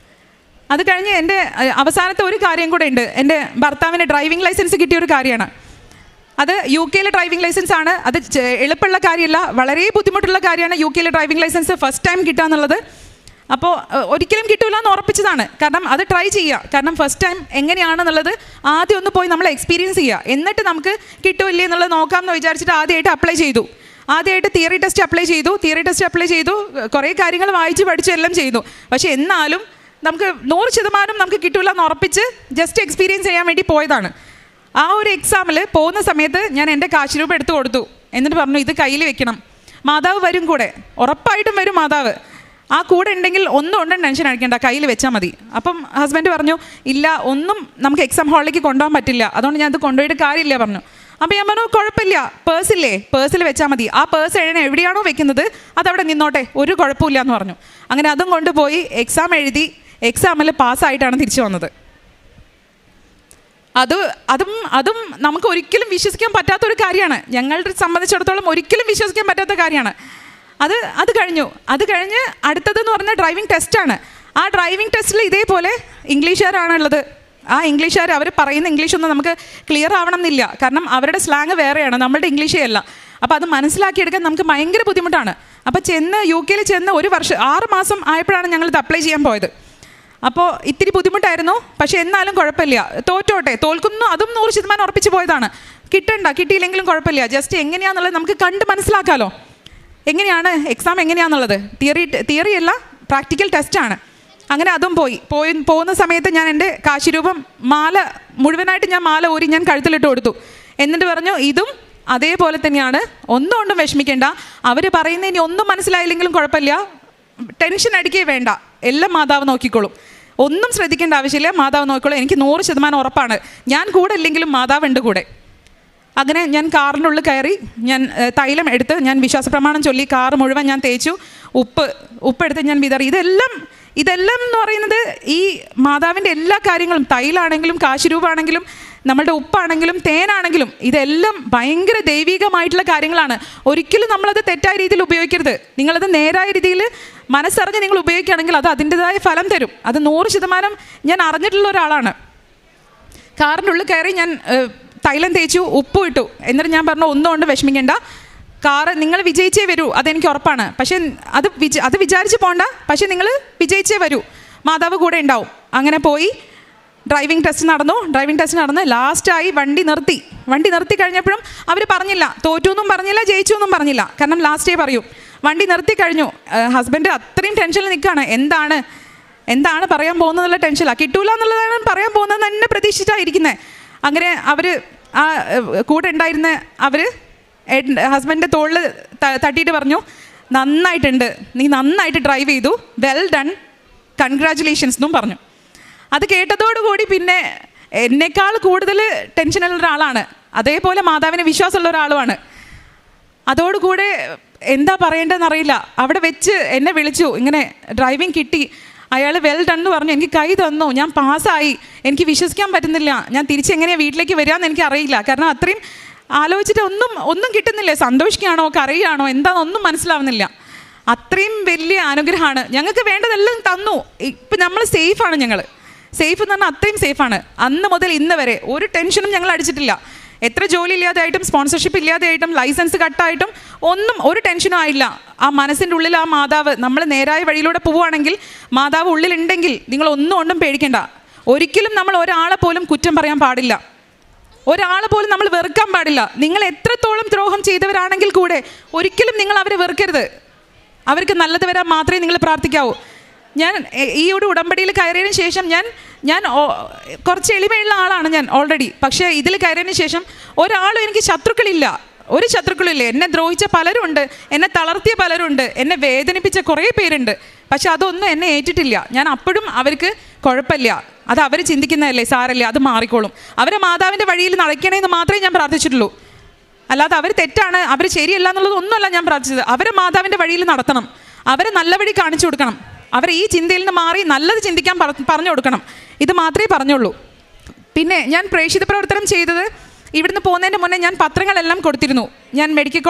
അത് കഴിഞ്ഞ് എൻ്റെ അവസാനത്തെ ഒരു കാര്യം കൂടെ ഉണ്ട്. എൻ്റെ ഭർത്താവിന് ഡ്രൈവിംഗ് ലൈസൻസ് കിട്ടിയ ഒരു കാര്യമാണ്. അത് UK ഡ്രൈവിംഗ് ലൈസൻസ് ആണ്. അത് എളുപ്പമുള്ള കാര്യമല്ല, വളരെ ബുദ്ധിമുട്ടുള്ള കാര്യമാണ് UK driving licence first time കിട്ടുക എന്നുള്ളത്. അപ്പോൾ ഒരിക്കലും കിട്ടില്ല എന്ന് ഉറപ്പിച്ചതാണ്. കാരണം അത് ട്രൈ ചെയ്യുക. കാരണം ഫസ്റ്റ് ടൈം എങ്ങനെയാണെന്നുള്ളത് ആദ്യം ഒന്ന് പോയി നമ്മൾ എക്സ്പീരിയൻസ് ചെയ്യുക. എന്നിട്ട് നമുക്ക് കിട്ടുമില്ലേ എന്നുള്ളത് നോക്കാമെന്ന് വിചാരിച്ചിട്ട് ആദ്യമായിട്ട് അപ്ലൈ ചെയ്തു. ആദ്യമായിട്ട് തിയറി ടെസ്റ്റ് അപ്ലൈ ചെയ്തു. കുറേ കാര്യങ്ങൾ വായിച്ച് പഠിച്ചു എല്ലാം ചെയ്തു. പക്ഷേ എന്നാലും നമുക്ക് 100% നമുക്ക് കിട്ടില്ല എന്ന് ഉറപ്പിച്ച് ജസ്റ്റ് എക്സ്പീരിയൻസ് ചെയ്യാൻ വേണ്ടി പോയതാണ്. ആ ഒരു എക്സാമിൽ പോകുന്ന സമയത്ത് ഞാൻ എൻ്റെ കാശ് രൂപ എടുത്തു കൊടുത്തു. എന്നിട്ട് പറഞ്ഞു, ഇത് കയ്യിൽ വെക്കണം, മാതാവ് വരും കൂടെ, ഉറപ്പായിട്ടും വരും മാതാവ്. ആ കൂടെ ഉണ്ടെങ്കിൽ ഒന്നും ടെൻഷൻ അടിക്കേണ്ട, കയ്യിൽ വെച്ചാൽ മതി. അപ്പം ഹസ്ബൻഡ് പറഞ്ഞു, ഇല്ല, ഒന്നും നമുക്ക് എക്സാം ഹാളിലേക്ക് കൊണ്ടുപോകാൻ പറ്റില്ല, അതുകൊണ്ട് ഞാൻ അത് കൊണ്ടുപോയിട്ട് കാര്യമില്ല പറഞ്ഞു. അപ്പോൾ ഞാൻ പറഞ്ഞു, കുഴപ്പമില്ല, പേഴ്സില്ലേ, പേഴ്സിൽ വെച്ചാൽ മതി. ആ പേഴ്സ് എവിടെയാണോ വെക്കുന്നത് അതവിടെ നിന്നോട്ടെ, ഒരു കുഴപ്പമില്ല എന്ന് പറഞ്ഞു. അങ്ങനെ അതും കൊണ്ടുപോയി എക്സാം എഴുതി. എക്സാമിൽ പാസ്സായിട്ടാണ് തിരിച്ചു വന്നത്. അതും നമുക്ക് ഒരിക്കലും വിശ്വസിക്കാൻ പറ്റാത്തൊരു കാര്യമാണ്. ഞങ്ങളെ സംബന്ധിച്ചിടത്തോളം ഒരിക്കലും വിശ്വസിക്കാൻ പറ്റാത്ത കാര്യമാണ്. അത് കഴിഞ്ഞ് അടുത്തതെന്ന് പറഞ്ഞാൽ ഡ്രൈവിംഗ് ടെസ്റ്റാണ്. ആ ഡ്രൈവിംഗ് ടെസ്റ്റിൽ ഇതേപോലെ ഇംഗ്ലീഷുകാരാണുള്ളത്. ആ ഇംഗ്ലീഷുകാർ അവർ പറയുന്ന ഇംഗ്ലീഷൊന്നും നമുക്ക് ക്ലിയർ ആവണം എന്നില്ല. കാരണം അവരുടെ സ്ലാങ് വേറെയാണ്, നമ്മളുടെ ഇംഗ്ലീഷേ അല്ല. അപ്പോൾ അത് മനസ്സിലാക്കിയെടുക്കാൻ നമുക്ക് ഭയങ്കര ബുദ്ധിമുട്ടാണ്. അപ്പോൾ UK ചെന്ന് 1 വർഷം 6 മാസം ആയപ്പോഴാണ് ഞങ്ങളിത് അപ്ലൈ ചെയ്യാൻ പോയത്. അപ്പോൾ ഇത്തിരി ബുദ്ധിമുട്ടായിരുന്നു. പക്ഷേ എന്നാലും കുഴപ്പമില്ല, തോൽക്കുന്നു അതും 100% ഉറപ്പിച്ച് പോയതാണ്. കിട്ടിയില്ലെങ്കിലും കുഴപ്പമില്ല, ജസ്റ്റ് എങ്ങനെയാണെന്നുള്ളത് നമുക്ക് കണ്ട് മനസ്സിലാക്കാമല്ലോ. എങ്ങനെയാണ് എക്സാം എങ്ങനെയാണെന്നുള്ളത്. തിയറി അല്ല, പ്രാക്ടിക്കൽ ടെസ്റ്റാണ്. അങ്ങനെ അതും പോകുന്ന സമയത്ത് ഞാൻ എൻ്റെ കാശ് രൂപം മുഴുവനായിട്ട് ഞാൻ മാല ഊരി ഞാൻ കഴുത്തിലിട്ട് കൊടുത്തു. എന്നിട്ട് പറഞ്ഞു, ഇതും അതേപോലെ തന്നെയാണ്, ഒന്നും വിഷമിക്കേണ്ട, അവർ പറയുന്ന ഇനി ഒന്നും മനസ്സിലായില്ലെങ്കിലും കുഴപ്പമില്ല, ടെൻഷൻ അടിക്കേ വേണ്ട, എല്ലാം മാതാവ് നോക്കിക്കോളും, ഒന്നും ശ്രദ്ധിക്കേണ്ട ആവശ്യമില്ല, മാതാവ് നോക്കിക്കോളും. എനിക്ക് 100% ഉറപ്പാണ്, ഞാൻ കൂടെ ഇല്ലെങ്കിലും മാതാവ് ഉണ്ട് കൂടെ. അങ്ങനെ ഞാൻ കാറിനുള്ളിൽ കയറി, ഞാൻ തൈലം എടുത്ത് ഞാൻ വിശ്വാസപ്രമാണം ചൊല്ലി കാർ മുഴുവൻ ഞാൻ തേച്ചു. ഉപ്പെടുത്ത് ഞാൻ വിതറി. ഇതെല്ലാം എന്ന് പറയുന്നത് ഈ മാതാവിൻ്റെ എല്ലാ കാര്യങ്ങളും, തൈലാണെങ്കിലും കാശുരൂപാണെങ്കിലും നമ്മളുടെ ഉപ്പാണെങ്കിലും തേനാണെങ്കിലും ഇതെല്ലാം ഭയങ്കര ദൈവികമായിട്ടുള്ള കാര്യങ്ങളാണ്. ഒരിക്കലും നമ്മളത് തെറ്റായ രീതിയിൽ ഉപയോഗിക്കരുത്. നിങ്ങളത് നേരായ രീതിയിൽ മനസ്സറിഞ്ഞ് നിങ്ങൾ ഉപയോഗിക്കുകയാണെങ്കിൽ അത് അതിൻ്റെതായ ഫലം തരും. അത് 100% ഞാൻ അറിഞ്ഞിട്ടുള്ള ഒരാളാണ്. കാറിൻ്റെ ഉള്ളിൽ കയറി ഞാൻ തൈലം തേച്ചു, ഉപ്പ് ഇട്ടു. എന്നിട്ട് ഞാൻ പറഞ്ഞു, ഒന്നും വിഷമിക്കേണ്ട, കാറ് നിങ്ങൾ വിജയിച്ചേ വരൂ, അതെനിക്ക് ഉറപ്പാണ്. പക്ഷേ അത് വിചാരിച്ച് പോകണ്ട, പക്ഷേ നിങ്ങൾ വിജയിച്ചേ വരൂ, മാതാവ് കൂടെ ഉണ്ടാവും. അങ്ങനെ പോയി ഡ്രൈവിംഗ് ടെസ്റ്റ് നടന്ന് ലാസ്റ്റായി വണ്ടി നിർത്തി കഴിഞ്ഞപ്പോഴും അവർ പറഞ്ഞില്ല, തോറ്റു എന്നും പറഞ്ഞില്ല, ജയിച്ചു എന്നും പറഞ്ഞില്ല. കാരണം ലാസ്റ്റേ പറയൂ. വണ്ടി നിർത്തി കഴിഞ്ഞു. ഹസ്ബൻഡ് അത്രയും ടെൻഷനിൽ നിൽക്കുകയാണ്. എന്താണ് പറയാൻ പോകുന്നതെന്നുള്ള ടെൻഷനിലാണ്. കിട്ടൂല എന്നുള്ളതാണ് പറയാൻ പോകുന്നത് തന്നെ പ്രതീക്ഷിച്ചായിരിക്കുന്നത്. അങ്ങനെ അവർ ആ കൂടെ ഉണ്ടായിരുന്ന ഹസ്ബൻഡിൻ്റെ തോളിൽ തട്ടിയിട്ട് പറഞ്ഞു, നന്നായിട്ടുണ്ട്, നീ നന്നായിട്ട് ഡ്രൈവ് ചെയ്തു, വെൽ ഡൺ, കൺഗ്രാജുലേഷൻസ് എന്നും പറഞ്ഞു. അത് കേട്ടതോടുകൂടി പിന്നെ എന്നേക്കാൾ കൂടുതൽ ടെൻഷനുള്ള ഒരാളാണ്. അതേപോലെ മാതാവിന് വിശ്വാസമുള്ള ഒരാളുമാണ്. അതോടുകൂടെ എന്താ പറയേണ്ടതെന്നറിയില്ല. അവിടെ വെച്ച് എന്നെ വിളിച്ചു, ഇങ്ങനെ ഡ്രൈവിംഗ് കിട്ടി, അയാൾ വെൽ ഡൺ എന്ന് പറഞ്ഞു, എനിക്ക് കൈ തന്നു, ഞാൻ പാസ്സായി. എനിക്ക് വിശ്വസിക്കാൻ പറ്റുന്നില്ല, ഞാൻ തിരിച്ചെങ്ങനെയാണ് വീട്ടിലേക്ക് വരികയെന്ന് എനിക്ക് അറിയില്ല. കാരണം അത്രയും ആലോചിച്ചിട്ട് ഒന്നും കിട്ടുന്നില്ല. സന്തോഷിക്കുകയാണോ കരയുകയാണോ എന്താണെന്നൊന്നും മനസ്സിലാവുന്നില്ല. അത്രയും വലിയ അനുഗ്രഹമാണ്. ഞങ്ങൾക്ക് വേണ്ടതെല്ലാം തന്നു. ഇപ്പം നമ്മൾ സേഫാണ്. സേഫ് എന്ന് പറഞ്ഞാൽ അത്രയും സേഫാണ്. അന്ന് മുതൽ ഇന്ന് വരെ ഒരു ടെൻഷനും ഞങ്ങൾ അടിച്ചിട്ടില്ല. എത്ര ജോലി ഇല്ലാതെയായിട്ടും സ്പോൺസർഷിപ്പ് ഇല്ലാതെയായിട്ടും ലൈസൻസ് കട്ടായിട്ടും ഒരു ടെൻഷനും ആയില്ല. ആ മനസ്സിൻ്റെ ഉള്ളിൽ ആ മാതാവ്, നമ്മൾ നേരായ വഴിയിലൂടെ പോവുകയാണെങ്കിൽ മാതാവ് ഉള്ളിലുണ്ടെങ്കിൽ നിങ്ങളൊന്നും പേടിക്കേണ്ട. ഒരിക്കലും നമ്മൾ ഒരാളെ പോലും കുറ്റം പറയാൻ പാടില്ല, ഒരാളെ പോലും നമ്മൾ വെറുക്കാൻ പാടില്ല. നിങ്ങൾ എത്രത്തോളം ദ്രോഹം ചെയ്തവരാണെങ്കിൽ കൂടെ ഒരിക്കലും നിങ്ങൾ അവരെ വെറുക്കരുത്. അവർക്ക് നല്ലത് വരാൻ മാത്രമേ നിങ്ങൾ പ്രാർത്ഥിക്കാവൂ. ഞാൻ ഈ ഒരു ഉടമ്പടിയിൽ കയറിയതിന് ശേഷം ഞാൻ കുറച്ച് എളിമയുള്ള ആളാണ് ഞാൻ ഓൾറെഡി. പക്ഷേ ഇതിൽ കയറിയതിന് ശേഷം ഒരാളും എനിക്ക് ശത്രുക്കളില്ല, ഒരു ശത്രുക്കളില്ല. എന്നെ ദ്രോഹിച്ച പലരുണ്ട്, എന്നെ തളർത്തിയ പലരുണ്ട്, എന്നെ വേദനിപ്പിച്ച കുറേ പേരുണ്ട്. പക്ഷെ അതൊന്നും എന്നെ ഏറ്റിട്ടില്ല. ഞാൻ അപ്പോഴും അവർക്ക് കുഴപ്പമില്ല, അത് അവർ ചിന്തിക്കുന്നതല്ലേ, സാരല്ലേ, അത് മാറിക്കോളും, അവരെ മാതാവിൻ്റെ വഴിയിൽ നടക്കണേന്ന് മാത്രമേ ഞാൻ പ്രാർത്ഥിച്ചിട്ടുള്ളൂ. അല്ലാതെ അവർ തെറ്റാണ്, അവർ ശരിയല്ല എന്നുള്ളതൊന്നുമല്ല ഞാൻ പ്രാർത്ഥിച്ചത്. അവരെ മാതാവിൻ്റെ വഴിയിൽ നടത്തണം, അവരെ നല്ല വഴി കാണിച്ചു കൊടുക്കണം, അവരെ ഈ ചിന്തയിൽ നിന്ന് മാറി നല്ലത് ചിന്തിക്കാൻ പറഞ്ഞു കൊടുക്കണം. ഇത് മാത്രമേ പറഞ്ഞുള്ളൂ. പിന്നെ ഞാൻ പ്രേക്ഷിത പ്രവർത്തനം ചെയ്തത് ഇവിടുന്ന് പോകുന്നതിൻ്റെ മുന്നേ ഞാൻ പത്രങ്ങളെല്ലാം കൊടുത്തിരുന്നു. ഞാൻ മെഡിക്കൽ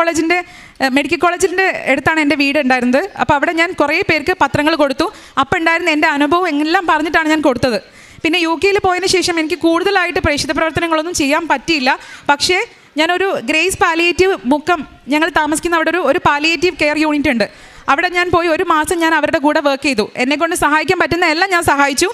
കോളേജിൻ്റെ അടുത്താണ് എൻ്റെ വീട് ഉണ്ടായിരുന്നത്. അപ്പോൾ അവിടെ ഞാൻ കുറേ പേർക്ക് പത്രങ്ങൾ കൊടുത്തു. അപ്പോൾ ഉണ്ടായിരുന്ന എൻ്റെ അനുഭവം എല്ലാം പറഞ്ഞിട്ടാണ് ഞാൻ കൊടുത്തത്. പിന്നെ UK പോയതിന് ശേഷം എനിക്ക് കൂടുതലായിട്ട് പ്രേക്ഷിത പ്രവർത്തനങ്ങളൊന്നും ചെയ്യാൻ പറ്റിയില്ല. പക്ഷേ ഞാനൊരു ഗ്രേസ് പാലിയേറ്റീവ് മുക്കം, ഞങ്ങൾ താമസിക്കുന്ന അവിടെ ഒരു പാലിയേറ്റീവ് കെയർ യൂണിറ്റ് ഉണ്ട്. അവിടെ ഞാൻ പോയി 1 മാസം ഞാൻ അവരുടെ കൂടെ വർക്ക് ചെയ്തു. എന്നെക്കൊണ്ട് സഹായിക്കാൻ പറ്റുന്ന എല്ലാം ഞാൻ സഹായിച്ചു,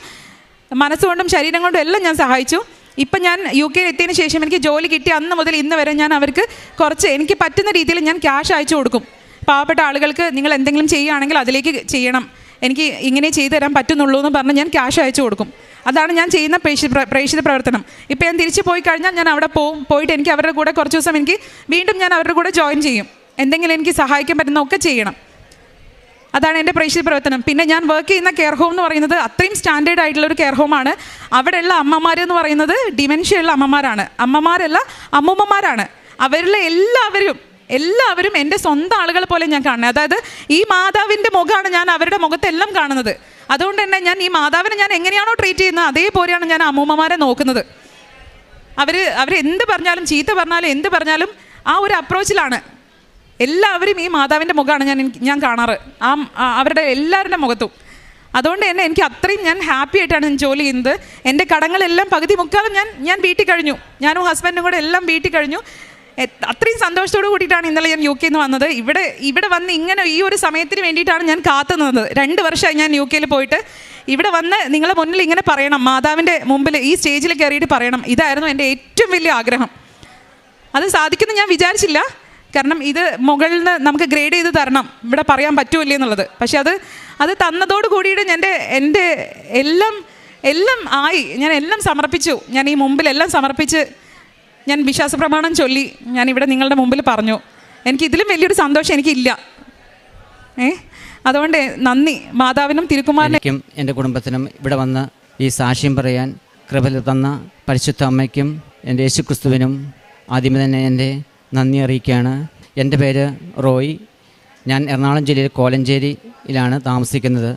മനസ്സുകൊണ്ടും ശരീരം കൊണ്ടും എല്ലാം ഞാൻ സഹായിച്ചു. ഇപ്പം ഞാൻ UK എത്തിയതിന് ശേഷം എനിക്ക് ജോലി കിട്ടി അന്ന് മുതൽ ഇന്ന് വരെ ഞാൻ അവർക്ക് കുറച്ച് എനിക്ക് പറ്റുന്ന രീതിയിൽ ഞാൻ ക്യാഷ് അയച്ചു കൊടുക്കും. പാവപ്പെട്ട ആളുകൾക്ക് നിങ്ങൾ എന്തെങ്കിലും ചെയ്യുകയാണെങ്കിൽ അതിലേക്ക് ചെയ്യണം, എനിക്ക് ഇങ്ങനെ ചെയ്തു തരാൻ പറ്റുന്നുള്ളൂ എന്ന് പറഞ്ഞ് ഞാൻ ക്യാഷ് അയച്ചു കൊടുക്കും. അതാണ് ഞാൻ ചെയ്യുന്ന പ്രേക്ഷിത പ്രവർത്തനം. ഇപ്പോൾ ഞാൻ തിരിച്ച് പോയി കഴിഞ്ഞാൽ ഞാൻ അവിടെ പോയിട്ട് എനിക്ക് അവരുടെ കൂടെ കുറച്ച് ദിവസം എനിക്ക് വീണ്ടും ഞാൻ അവരുടെ കൂടെ ജോയിൻ ചെയ്യും. എന്തെങ്കിലും എനിക്ക് സഹായിക്കാൻ പറ്റുന്ന ഒക്കെ ചെയ്യണം. അതാണ് എൻ്റെ പ്രേക്ഷിത പ്രവർത്തനം. പിന്നെ ഞാൻ വർക്ക് ചെയ്യുന്ന കെയർ ഹോം എന്ന് പറയുന്നത് അത്രയും സ്റ്റാൻഡേർഡ് ആയിട്ടുള്ളൊരു കെയർ ഹോമാണ്. അവിടെയുള്ള അമ്മമാരെന്ന് പറയുന്നത് ഡിമെൻഷ്യ ഉള്ള അമ്മമാരാണ്, അമ്മമാരല്ല അമ്മൂമ്മമാരാണ്. അവരിലെ എല്ലാവരും എൻ്റെ സ്വന്തം ആളുകളെ പോലെ ഞാൻ കാണുന്നത്. അതായത് ഈ മാതാവിൻ്റെ മുഖമാണ് ഞാൻ അവരുടെ മുഖത്തെല്ലാം കാണുന്നത്. അതുകൊണ്ട് തന്നെ ഞാൻ ഈ മാതാവിനെ ഞാൻ എങ്ങനെയാണോ ട്രീറ്റ് ചെയ്യുന്നത് അതേപോലെയാണ് ഞാൻ അമ്മൂമ്മമാരെ നോക്കുന്നത്. അവർ എന്ത് പറഞ്ഞാലും ചീത്ത പറഞ്ഞാലും എന്ത് പറഞ്ഞാലും ആ ഒരു അപ്രോച്ചിലാണ്. എല്ലാവരും ഈ മാതാവിൻ്റെ മുഖമാണ് ഞാൻ കാണാറ്, അവരുടെ എല്ലാവരുടെ മുഖത്തും. അതുകൊണ്ട് തന്നെ എനിക്ക് അത്രയും ഞാൻ ഹാപ്പി ആയിട്ടാണ് ഞാൻ ജോലി ചെയ്യുന്നത്. എൻ്റെ കടങ്ങളെല്ലാം പകുതി മുക്കാലും ഞാൻ വീട്ടിൽ കഴിഞ്ഞു. ഞാനും ഹസ്ബൻഡും കൂടെ എല്ലാം വീട്ടിൽ കഴിഞ്ഞു. അത്രയും സന്തോഷത്തോടു കൂടിയിട്ടാണ് ഇന്നലെ ഞാൻ UK വന്നത്. ഇവിടെ വന്ന് ഇങ്ങനെ ഈ ഒരു സമയത്തിന് വേണ്ടിയിട്ടാണ് ഞാൻ കാത്തുനിന്നത്. 2 വർഷമായി ഞാൻ UK പോയിട്ട്. ഇവിടെ വന്ന് നിങ്ങളെ മുന്നിൽ ഇങ്ങനെ പറയണം, മാതാവിൻ്റെ മുമ്പിൽ ഈ സ്റ്റേജിൽ കയറിയിട്ട് പറയണം, ഇതായിരുന്നു എൻ്റെ ഏറ്റവും വലിയ ആഗ്രഹം. അത് സാധിക്കുമെന്ന് ഞാൻ വിചാരിച്ചില്ല. കാരണം ഇത് മുകളിൽ നിന്ന് നമുക്ക് ഗ്രേഡ് ചെയ്ത് തരണം, ഇവിടെ പറയാൻ പറ്റുമല്ലേ എന്നുള്ളത്. പക്ഷെ അത് തന്നതോട് കൂടിയിട്ട് എൻ്റെ എല്ലാം ആയി. ഞാൻ എല്ലാം സമർപ്പിച്ചു. ഞാൻ ഈ മുമ്പിലെല്ലാം സമർപ്പിച്ച് ഞാൻ വിശ്വാസ പ്രമാണം ചൊല്ലി ഞാൻ ഇവിടെ നിങ്ങളുടെ മുമ്പിൽ പറഞ്ഞു. എനിക്ക് ഇതിലും വലിയൊരു സന്തോഷം എനിക്കില്ല. അതുകൊണ്ട് നന്ദി മാതാവിനും തിരുക്കുമാരനും എൻ്റെ കുടുംബത്തിനും ഇവിടെ വന്ന് ഈ സാക്ഷ്യം പറയാൻ കൃപ തന്ന പരിശുദ്ധ അമ്മയ്ക്കും എൻ്റെ യേശുക്രിസ്തുവിനും ആദ്യമേ തന്നെ എൻ്റെ നന്ദി അറിയിക്കുകയാണ്. എൻ്റെ പേര് റോയ്. ഞാൻ എറണാകുളം ജില്ലയിൽ കോലഞ്ചേരിയിലാണ് താമസിക്കുന്നത്.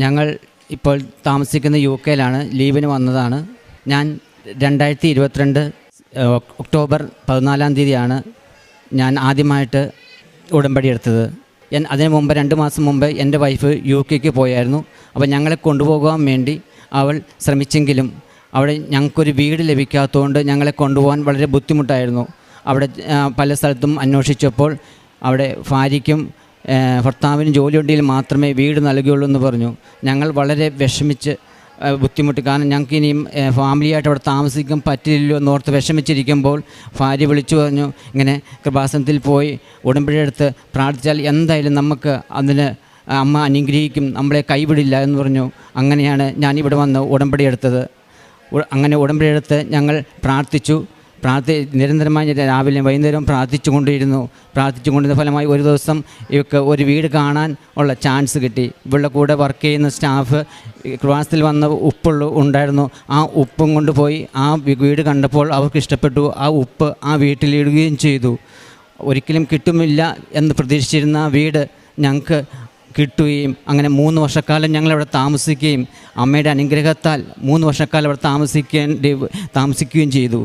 ഞങ്ങൾ ഇപ്പോൾ താമസിക്കുന്ന UK ലീവിന് വന്നതാണ്. ഞാൻ 2022 ഒക്ടോബർ 14-ാം തീയതിയാണ് ഞാൻ ആദ്യമായിട്ട് ഉടമ്പടി എടുത്തത്. അതിന് മുമ്പ് 2 മാസം മുമ്പ് എൻ്റെ വൈഫ് UK പോയായിരുന്നു. അപ്പോൾ ഞങ്ങളെ കൊണ്ടുപോകാൻ വേണ്ടി അവൾ ശ്രമിച്ചെങ്കിലും അവിടെ ഞങ്ങൾക്കൊരു വീട് ലഭിക്കാത്തതുകൊണ്ട് ഞങ്ങളെ കൊണ്ടുപോകാൻ വളരെ ബുദ്ധിമുട്ടായിരുന്നു. അവിടെ പല സ്ഥലത്തും അന്വേഷിച്ചപ്പോൾ അവിടെ ഭാര്യയ്ക്കും ഭർത്താവിനും ജോലിയുണ്ടെങ്കിൽ മാത്രമേ വീട് നൽകുകയുള്ളൂ എന്ന് പറഞ്ഞു. ഞങ്ങൾ വളരെ വിഷമിച്ച് ബുദ്ധിമുട്ടി. കാരണം ഞങ്ങൾക്ക് ഇനിയും ഫാമിലിയായിട്ട് അവിടെ താമസിക്കാൻ പറ്റില്ലല്ലോ എന്നോർത്ത് വിഷമിച്ചിരിക്കുമ്പോൾ ഭാര്യ വിളിച്ചു പറഞ്ഞു, ഇങ്ങനെ കൃപാസനത്തിൽ പോയി ഉടമ്പടി എടുത്ത് പ്രാർത്ഥിച്ചാൽ എന്തായാലും നമുക്ക് അതിന് അമ്മ അനുഗ്രഹിക്കും, നമ്മളെ കൈവിടില്ല എന്ന് പറഞ്ഞു. അങ്ങനെയാണ് ഞാനിവിടെ വന്ന് ഉടമ്പടി എടുത്തത്. അങ്ങനെ ഉടമ്പടി എടുത്ത് ഞങ്ങൾ പ്രാർത്ഥിച്ചു. നിരന്തരമായി രാവിലെ വൈകുന്നേരം പ്രാർത്ഥിച്ചുകൊണ്ടിരുന്ന ഫലമായി ഒരു ദിവസം ഇവർക്ക് ഒരു വീട് കാണാൻ ഉള്ള ചാൻസ് കിട്ടി. ഇവളുടെ കൂടെ വർക്ക് ചെയ്യുന്ന സ്റ്റാഫ് ക്ലാസ്സിൽ വന്ന ഉണ്ടായിരുന്നു. ആ ഉപ്പും കൊണ്ടുപോയി ആ വീട് കണ്ടപ്പോൾ അവർക്ക് ഇഷ്ടപ്പെട്ടു. ആ ഉപ്പ് ആ വീട്ടിലിടുകയും ചെയ്തു. ഒരിക്കലും കിട്ടുമില്ല എന്ന് പ്രതീക്ഷിച്ചിരുന്ന ആ വീട് ഞങ്ങൾക്ക് കിട്ടുകയും അങ്ങനെ 3 വർഷക്കാലം ഞങ്ങളവിടെ താമസിക്കുകയും അമ്മയുടെ അനുഗ്രഹത്താൽ 3 വർഷക്കാലം അവിടെ താമസിക്കുകയും ചെയ്തു.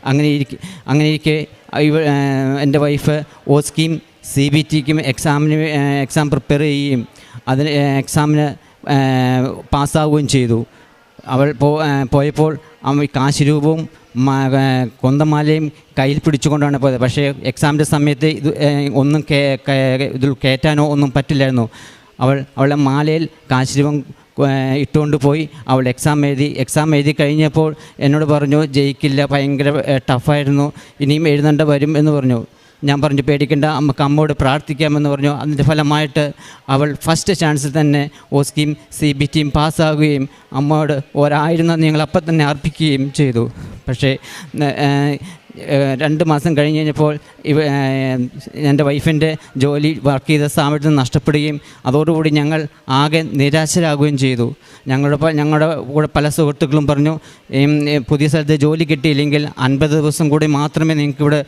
അങ്ങനെ ഇരിക്കെ എൻ്റെ വൈഫ് OSCEM CBTക്കും എക്സാം പ്രിപ്പയർ ചെയ്യുകയും അതിന് എക്സാമിന് പാസ്സാവുകയും ചെയ്തു. അവൾ പോയപ്പോൾ കാശ് രൂപവും കൊന്തമാലയും കയ്യിൽ പിടിച്ചുകൊണ്ടാണ് പോയത്. പക്ഷേ എക്സാമിൻ്റെ സമയത്ത് ഒന്നും ഇതിൽ കയറ്റാനോ ഒന്നും പറ്റില്ലായിരുന്നു. അവളുടെ മാലയിൽ കാശ് രൂപം ഇട്ടുകൊണ്ട് പോയി. അവൾ എക്സാം എഴുതി കഴിഞ്ഞപ്പോൾ എന്നോട് പറഞ്ഞു, ജയിക്കില്ല, ഭയങ്കര ടഫായിരുന്നു, ഇനിയും എഴുതേണ്ട വരും എന്ന് പറഞ്ഞു. ഞാൻ പറഞ്ഞു, പേടിക്കേണ്ട, നമുക്ക് അമ്മയോട് പ്രാർത്ഥിക്കാമെന്ന് പറഞ്ഞു. അതിൻ്റെ ഫലമായിട്ട് അവൾ ഫസ്റ്റ് ചാൻസിൽ തന്നെ OSCEM CBTയും പാസ്സാകുകയും അമ്മയോട് 1000 നന്ദി ഞങ്ങൾ അപ്പം തന്നെ അർപ്പിക്കുകയും ചെയ്തു. പക്ഷേ 2 മാസം കഴിഞ്ഞപ്പോൾ എൻ്റെ വൈഫിൻ്റെ ജോലി വർക്ക് ചെയ്ത സ്ഥാപനത്തിൽ നഷ്ടപ്പെടുകയും അതോടുകൂടി ഞങ്ങൾ ആകെ നിരാശരാകുകയും ചെയ്തു. ഞങ്ങളുടെ കൂടെ പല സുഹൃത്തുക്കളും പറഞ്ഞു, പുതിയ സ്ഥലത്ത് ജോലി കിട്ടിയില്ലെങ്കിൽ 50 ദിവസം കൂടി മാത്രമേ നിങ്ങൾക്ക് ഇവിടെ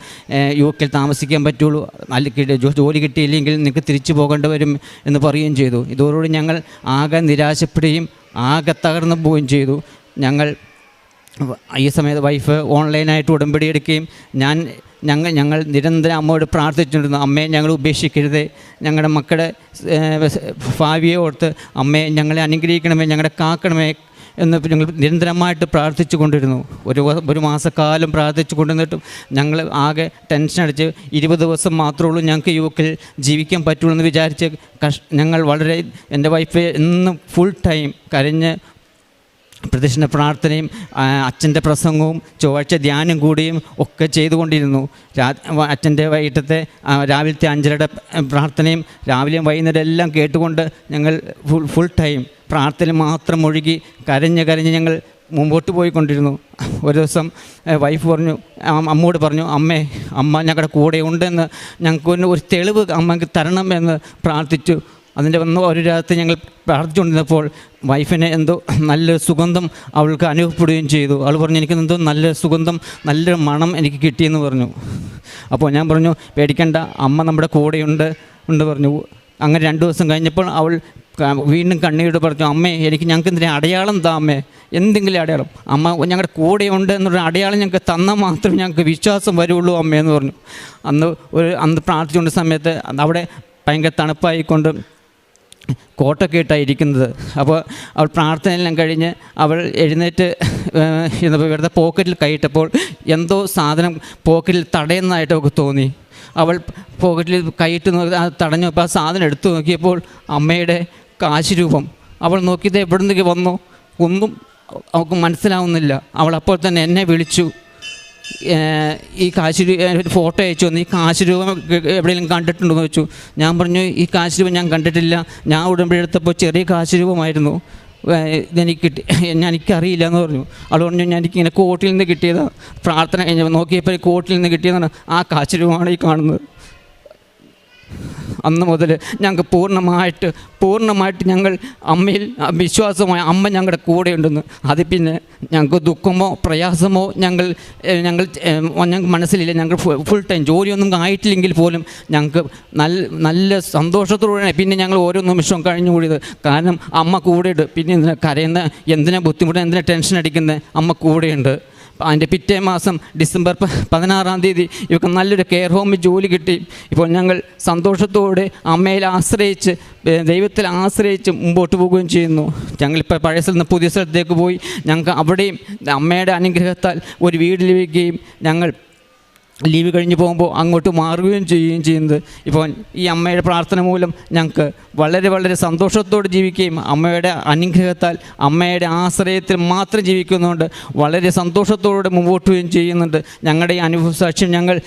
UK താമസിക്കാൻ പറ്റുള്ളൂ, അല്ലെങ്കിൽ ജോലി കിട്ടിയില്ലെങ്കിൽ നിങ്ങൾക്ക് തിരിച്ചു പോകേണ്ടി വരും എന്ന് പറയുകയും ചെയ്തു. ഇതോടുകൂടി ഞങ്ങൾ ആകെ നിരാശപ്പെടുകയും ആകെ തകർന്നു പോവുകയും ചെയ്തു. ഞങ്ങൾ ഈ സമയത്ത് വൈഫ് ഓൺലൈനായിട്ട് ഉടമ്പടി എടുക്കുകയും ഞങ്ങൾ നിരന്തരം അമ്മയോട് പ്രാർത്ഥിച്ചിരുന്നു, അമ്മയെ ഞങ്ങൾ ഉപേക്ഷിക്കരുതേ, ഞങ്ങളുടെ മക്കളുടെ ഭാവിയെ ഓർത്ത് അമ്മയെ ഞങ്ങളെ അനുഗ്രഹിക്കണമേ, ഞങ്ങളെ കാക്കണമേ എന്ന് ഞങ്ങൾ നിരന്തരമായിട്ട് പ്രാർത്ഥിച്ചു കൊണ്ടിരുന്നു. ഒരു മാസക്കാലം പ്രാർത്ഥിച്ചു കൊണ്ടിരുന്നിട്ടും ഞങ്ങൾ ആകെ ടെൻഷൻ അടിച്ച് 20 ദിവസം മാത്രമേ ഉള്ളൂ ഞങ്ങൾക്ക് യുവക്കിൽ ജീവിക്കാൻ പറ്റുള്ളൂ എന്ന് വിചാരിച്ച് ഞങ്ങൾ വളരെ, എൻ്റെ വൈഫ് എന്നും ഫുൾ ടൈം കരഞ്ഞ് പ്രദക്ഷിണ പ്രാർത്ഥനയും അച്ഛൻ്റെ പ്രസംഗവും ചൊവ്വാഴ്ച ധ്യാനം കൂടിയും ഒക്കെ ചെയ്തുകൊണ്ടിരുന്നു. അച്ഛൻ്റെ വൈകിട്ടത്തെ രാവിലത്തെ 5:30 പ്രാർത്ഥനയും രാവിലെയും വൈകുന്നേരം എല്ലാം കേട്ടുകൊണ്ട് ഞങ്ങൾ ഫുൾ ടൈം പ്രാർത്ഥന മാത്രം ഒഴുകി കരഞ്ഞ് ഞങ്ങൾ മുമ്പോട്ട് പോയിക്കൊണ്ടിരുന്നു. ഒരു ദിവസം വൈഫ് പറഞ്ഞു, അമ്മയോട് പറഞ്ഞു, അമ്മ ഞങ്ങളുടെ കൂടെ ഉണ്ടെന്ന് ഞങ്ങൾക്ക് ഒരു തെളിവ് അമ്മയ്ക്ക് തരണമെന്ന് പ്രാർത്ഥിച്ചു. അതിൻ്റെ ഒരു രാത്രി ഞങ്ങൾ പ്രാർത്ഥിച്ചുകൊണ്ടിരുന്നപ്പോൾ വൈഫിന് എന്തോ നല്ലൊരു സുഗന്ധം അവൾക്ക് അനുഭവപ്പെടുകയും ചെയ്തു. അവൾ പറഞ്ഞു, എനിക്ക് എന്തോ നല്ലൊരു സുഗന്ധം, നല്ലൊരു മണം എനിക്ക് കിട്ടിയെന്ന് പറഞ്ഞു. അപ്പോൾ ഞാൻ പറഞ്ഞു, പേടിക്കണ്ട, അമ്മ നമ്മുടെ കൂടെയുണ്ട് പറഞ്ഞു. അങ്ങനെ 2 ദിവസം കഴിഞ്ഞപ്പോൾ അവൾ വീണ്ടും കണ്ണീരോട് പറഞ്ഞു, ഞങ്ങൾക്ക് എന്തെങ്കിലും അടയാളം താ അമ്മേ, എന്തെങ്കിലും അടയാളം, അമ്മ ഞങ്ങളുടെ കൂടെയുണ്ട് എന്നൊരു അടയാളം ഞങ്ങൾക്ക് തന്നാൽ മാത്രമേ ഞങ്ങൾക്ക് വിശ്വാസം വരുള്ളൂ അമ്മയെന്ന് പറഞ്ഞു. അന്ന് പ്രാർത്ഥിച്ചുകൊണ്ട സമയത്ത് അവിടെ ഭയങ്കര തണുപ്പായിക്കൊണ്ട് കോട്ടൊക്കെ ഇട്ടായിരിക്കുന്നത്. അപ്പോൾ അവൾ പ്രാർത്ഥനയെല്ലാം കഴിഞ്ഞ് അവൾ എഴുന്നേറ്റ് വെറുതെ പോക്കറ്റിൽ കൈയിട്ടപ്പോൾ എന്തോ സാധനം പോക്കറ്റിൽ തടയുന്നതായിട്ട് അവൾക്ക് തോന്നി. അവൾ പോക്കറ്റിൽ കൈയിട്ട് തടഞ്ഞപ്പോൾ ആ സാധനം എടുത്തു നോക്കിയപ്പോൾ അമ്മയുടെ കാശ് രൂപം. അവൾ നോക്കിയത് എവിടെ നിന്നൊക്കെ വന്നോ ഒന്നും അവൾക്ക് മനസ്സിലാവുന്നില്ല. അവൾ അപ്പോൾ തന്നെ എന്നെ വിളിച്ചു, ഈ കാശ് ഒരു ഫോട്ടോ അയച്ചു വന്നു, ഈ കാശ് രൂപം എവിടെയെങ്കിലും കണ്ടിട്ടുണ്ടോ എന്ന് വെച്ചു. ഞാൻ പറഞ്ഞു, ഈ കാശ് രൂപം ഞാൻ കണ്ടിട്ടില്ല, ഞാൻ ഉടമ്പടി എടുത്തപ്പോൾ ചെറിയ കാശ് രൂപമായിരുന്നു, എനിക്കറിയില്ല എന്ന് പറഞ്ഞു. അവൾ പറഞ്ഞു, എനിക്കിങ്ങനെ കോട്ടിൽ നിന്ന് കിട്ടിയതാണ്, പ്രാർത്ഥന നോക്കിയപ്പോൾ കോട്ടിൽ നിന്ന് കിട്ടിയതാണ്, ആ കാശ് രൂപമാണ് ഈ കാണുന്നത്. അന്ന് മുതൽ ഞങ്ങൾക്ക് പൂർണ്ണമായിട്ട് ഞങ്ങൾ അമ്മയിൽ വിശ്വാസമായി, അമ്മ ഞങ്ങളുടെ കൂടെയുണ്ടെന്ന്. അത് പിന്നെ ഞങ്ങൾക്ക് ദുഃഖമോ പ്രയാസമോ ഞങ്ങൾ മനസ്സിലില്ല. ഞങ്ങൾ ഫുൾ ടൈം ജോലിയൊന്നും ആയിട്ടില്ലെങ്കിൽ പോലും ഞങ്ങൾക്ക് നല്ല സന്തോഷത്തോടെയാണ് പിന്നെ ഞങ്ങൾ ഓരോ നിമിഷവും കഴിഞ്ഞുകൂടിയത്. കാരണം അമ്മ കൂടെയുണ്ട്. പിന്നെ എന്തിനാ കരയുന്ന, എന്തിനാ ബുദ്ധിമുട്ട്, എന്തിനാ ടെൻഷൻ അടിക്കുന്നത്, അമ്മ കൂടെയുണ്ട്. അതിൻ്റെ പിറ്റേ മാസം ഡിസംബർ 16-ാം തീയതി ഇവർക്ക് നല്ലൊരു കെയർ ഹോമിൽ ജോലി കിട്ടി. ഇപ്പോൾ ഞങ്ങൾ സന്തോഷത്തോടെ അമ്മയിൽ ആശ്രയിച്ച്, ദൈവത്തിൽ ആശ്രയിച്ച് മുമ്പോട്ട് പോവുകയും ചെയ്യുന്നു. ഞങ്ങളിപ്പോൾ പഴയ സ്ഥലത്ത് നിന്ന് പുതിയ സ്ഥലത്തേക്ക് പോയി ഞങ്ങൾക്ക് അവിടെയും അമ്മയുടെ അനുഗ്രഹത്താൽ ഒരു വീട് ലഭിക്കുകയും ഞങ്ങൾ ലീവ് കഴിഞ്ഞ് പോകുമ്പോൾ അങ്ങോട്ട് മാറുകയും ചെയ്യുന്നത്. ഇപ്പോൾ ഈ അമ്മയുടെ പ്രാർത്ഥന മൂലം ഞങ്ങൾക്ക് വളരെ സന്തോഷത്തോടെ ജീവിക്കുകയും അമ്മയുടെ അനുഗ്രഹത്താൽ അമ്മയുടെ ആശ്രയത്തിൽ മാത്രം ജീവിക്കുന്നതുകൊണ്ട് വളരെ സന്തോഷത്തോടെ മുമ്പോട്ട് പോവുകയും ചെയ്യുന്നുണ്ട്. ഞങ്ങളുടെ ഈ അനുഭവ സാക്ഷ്യം ഞങ്ങൾ